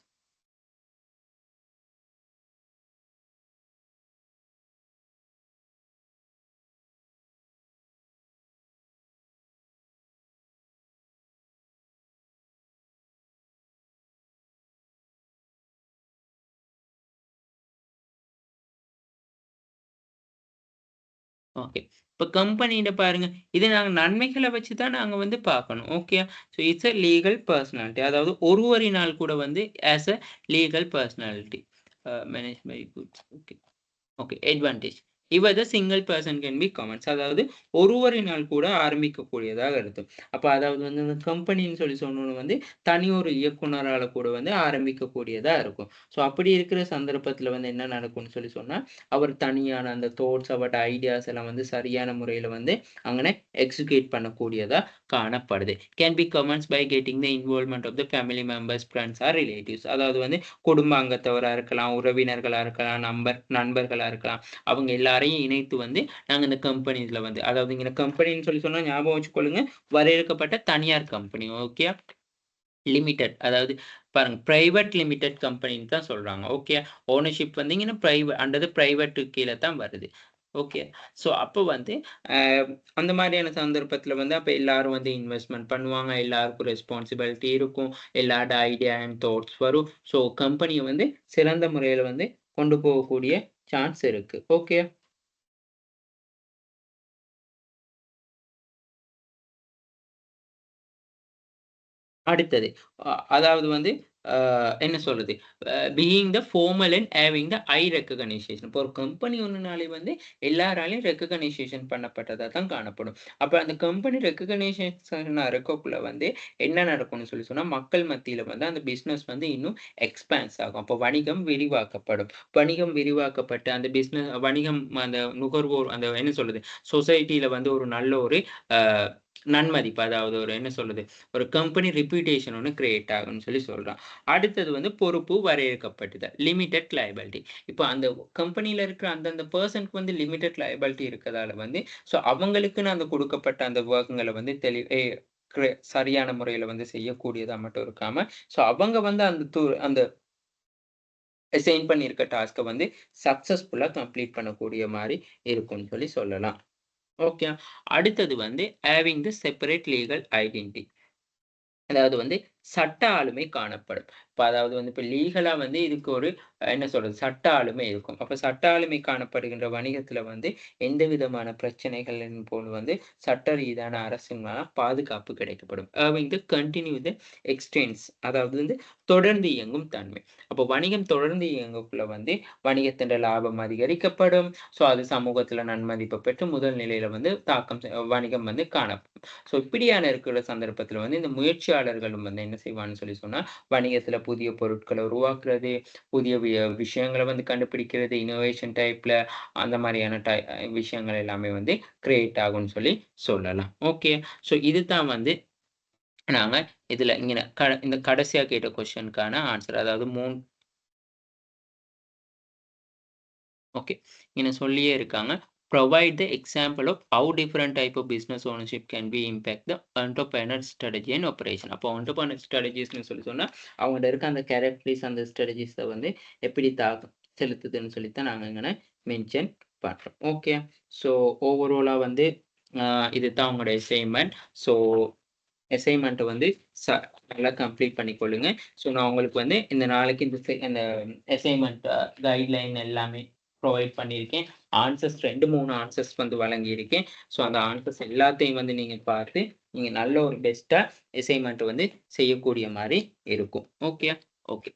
ஓகே. இப்ப கம்பெனில பாருங்க, இத நாங்க நன்மைகள வச்சு தான் நாங்க வந்து பார்க்கணும். ஓகேயா? So it's a legal personality. அதாவது ஒருவரினால் கூட வந்து as a legal personality. Manage by goods. Okay. Okay. Advantage. இவர் the single person can be comments. அதாவது ஒருவரினால் கூட ஆரம்பிக்கக்கூடியதாக இருக்கும். அப்ப அதாவது வந்து இந்த கம்பெனின்னு சொல்லி சொன்னோம்னா வந்து தனி ஒரு இயக்குனரால கூட வந்து ஆரம்பிக்கக்கூடியதா இருக்கும். ஸோ அப்படி இருக்கிற சந்தர்ப்பத்துல வந்து என்ன நடக்கும்னு சொல்லி சொன்னா, அவர் தனியான அந்த தாட்ஸ் அவரோட ஐடியாஸ் எல்லாம் வந்து சரியான முறையில வந்து அங்கன எக்ஸிக்யூட் பண்ணக்கூடியதா காணப்படுது. Can be comments by getting the involvement of the family members, friends or relatives. அதாவது வந்து குடும்ப அங்கத்தவரா இருக்கலாம், உறவினர்களா இருக்கலாம், நண்பர்களா இருக்கலாம். அவங்க எல்லாரையும் இணைத்து வந்து நாங்க இந்த கம்பெனிஸ்ல வந்து அதாவது இங்க கம்பெனின்னு சொல்லி சொன்னா ஞாபகம் வச்சுக்கொள்ளுங்க. வரையறுக்கப்பட்ட தனியார் கம்பெனி. ஓகே. லிமிடெட் அதாவது பாருங்க பிரைவேட் லிமிடெட் கம்பெனின்னு தான் சொல்றாங்க. ஓகே. ஓனர்ஷிப் வந்து இங்க அண்டர் பிரைவேட் கீழ தான் வருது. ஓகே. ஸோ அப்போ வந்து அந்த மாதிரியான சந்தர்ப்பத்துல வந்து அப்ப எல்லாரும் வந்து இன்வெஸ்ட்மென்ட் பண்ணுவாங்க. எல்லாருக்கும் ரெஸ்பான்சிபிலிட்டி இருக்கும். எல்லாரோட ஐடியா அண்ட் தாட்ஸ் வரும். ஸோ கம்பெனிய வந்து சிறந்த முறையில வந்து கொண்டு போகக்கூடிய சான்ஸ் இருக்கு. ஓகே. அடுத்தது அதாவது வந்து என்ன சொல்றது? Being the formal and having the I recognition. இப்போ ஒரு கம்பெனி ஒண்ணுனாலே வந்து எல்லாராலயும் ரெகக்னைசேஷன் பண்ணப்பட்டதா தான் காணப்படும். அப்ப அந்த கம்பெனி ரெகக்னைசேஷனா இருக்கக்குள்ள வந்து என்ன நடக்கும்னு சொல்லி சொன்னா, மக்கள் மத்தியில வந்து அந்த பிசினஸ் வந்து இன்னும் எக்ஸ்பான்ஸ் ஆகும். அப்போ வணிகம் விரிவாக்கப்படும். வணிகம் விரிவாக்கப்பட்டு அந்த வணிகம் அந்த நுகர்வோர் அந்த என்ன சொல்றது? சொசைட்டில வந்து ஒரு நல்ல ஒரு அ நன்மதிப்பு அதாவது ஒரு என்ன சொல்றது? ஒரு கம்பெனி ரெப்யூட்டேஷன் ஒண்ணு கிரியேட் ஆகும்னு சொல்லி சொல்றான். அடுத்தது வந்து பொறுப்பு வரையறுக்கப்பட்டது. Limited liability. இப்போ அந்த கம்பெனில இருக்கிற அந்தந்த பெர்சனுக்கு வந்து லிமிட்டட் லயபிலிட்டி இருக்கதால வந்து, ஸோ அவங்களுக்குன்னு அந்த குடுக்கப்பட்ட அந்த வொர்க்ங்கள வந்து சரியான முறையில வந்து செய்யக்கூடியதா மட்டும் இருக்காம, ஸோ அவங்க வந்து அந்த அசைன் பண்ணியிருக்க டாஸ்க்க வந்து சக்சஸ்ஃபுல்லா கம்ப்ளீட் பண்ணக்கூடிய மாரி இருக்கும்னு சொல்லி சொல்லலாம். ஓகே. அடுத்தது வந்து having the separate legal identity. அதாவது வந்து சட்ட ஆளுமை காணப்படும். இப்ப அதாவது வந்து இப்ப லீகலா வந்து இதுக்கு ஒரு என்ன சொல்றது? சட்ட ஆளுமை இருக்கும். அப்ப சட்ட ஆளுமை காணப்படுகின்ற வணிகத்துல வந்து எந்த விதமான பிரச்சனைகளின் போது வந்து சட்ட ரீதியான அரசின் பாதுகாப்பு கிடைக்கப்படும். த கன்டின்யூ த எக்ஸ்டென்ஸ் அதாவது வந்து தொடர்ந்து இயங்கும் தன்மை. அப்போ வணிகம் தொடர்ந்து இயங்கக்குள்ள வந்து வணிகத்தின் லாபம் அதிகரிக்கப்படும். ஸோ அது சமூகத்துல நன்மதிப்பை பெற்று முதல் நிலையில வந்து வணிகம் வந்து காணப்படும். ஸோ இப்படியான இருக்கிற சந்தர்ப்பத்துல வந்து இந்த முயற்சியாளர்களும் வந்து என்ன செய்வான்னு சொல்லி சொன்னா, வணிகத்துல புதிய பொருட்கள உருவாக்குறது, புதிய விஷயங்கள வந்து கண்டுபிடிக்கிறது, இன்னோவேஷன் டைப்ல அந்த மாரியான விஷயங்கள் எல்லாமே வந்து கிரியேட் ஆகும்ன்னு சொல்லி சொல்லலாம். ஓகே. ஸோ இதுதான் வந்து நாங்க இதுல இங்கன இந்த கடைசியா கேட்ட கொஸ்டினுக்கான ஆன்ஸர். அதாவது ஓகே. இங்க சொல்லியே இருக்காங்க. Provide the example of how different type of business ownership can be impact the entrepreneur strategy and operation. அப்போ entrepreneur strategiesன்னு சொல்லி சொன்னா, அவங்கட்ட இருக்க அந்த கேரக்டரிஸ் அந்த ஸ்ட்ராட்டஜிஸ வந்து எப்படி தாக்கம் செலுத்துதுன்னு சொல்லி தான் நாங்க இங்கன மென்ஷன் பண்றோம். ஓகே. ஸோ ஓவராலா வந்து இதுதான் உங்களோட அசைன்மென்ட். ஸோ அசைன்மென்ட்ட வந்து நல்லா கம்ப்ளீட் பண்ணிக்கொள்ளுங்க. ஸோ நான் உங்களுக்கு வந்து இந்த நாளைக்கு இந்த அசைன்மென்ட் கைட்லைன் எல்லாமே ப்ரொவைட் பண்ணியிருக்கேன். ஆன்சர்ஸ் 2, 3 ஆன்சர்ஸ் வந்து வழங்கியிருக்கேன். ஸோ அந்த ஆன்சர்ஸ் எல்லாத்தையும் வந்து நீங்க பார்த்து, நீங்க நல்ல ஒரு பெஸ்ட்டா அசைன்மென்ட் வந்து செய்யக்கூடிய மாரி இருக்கும். ஓகே. ஓகே.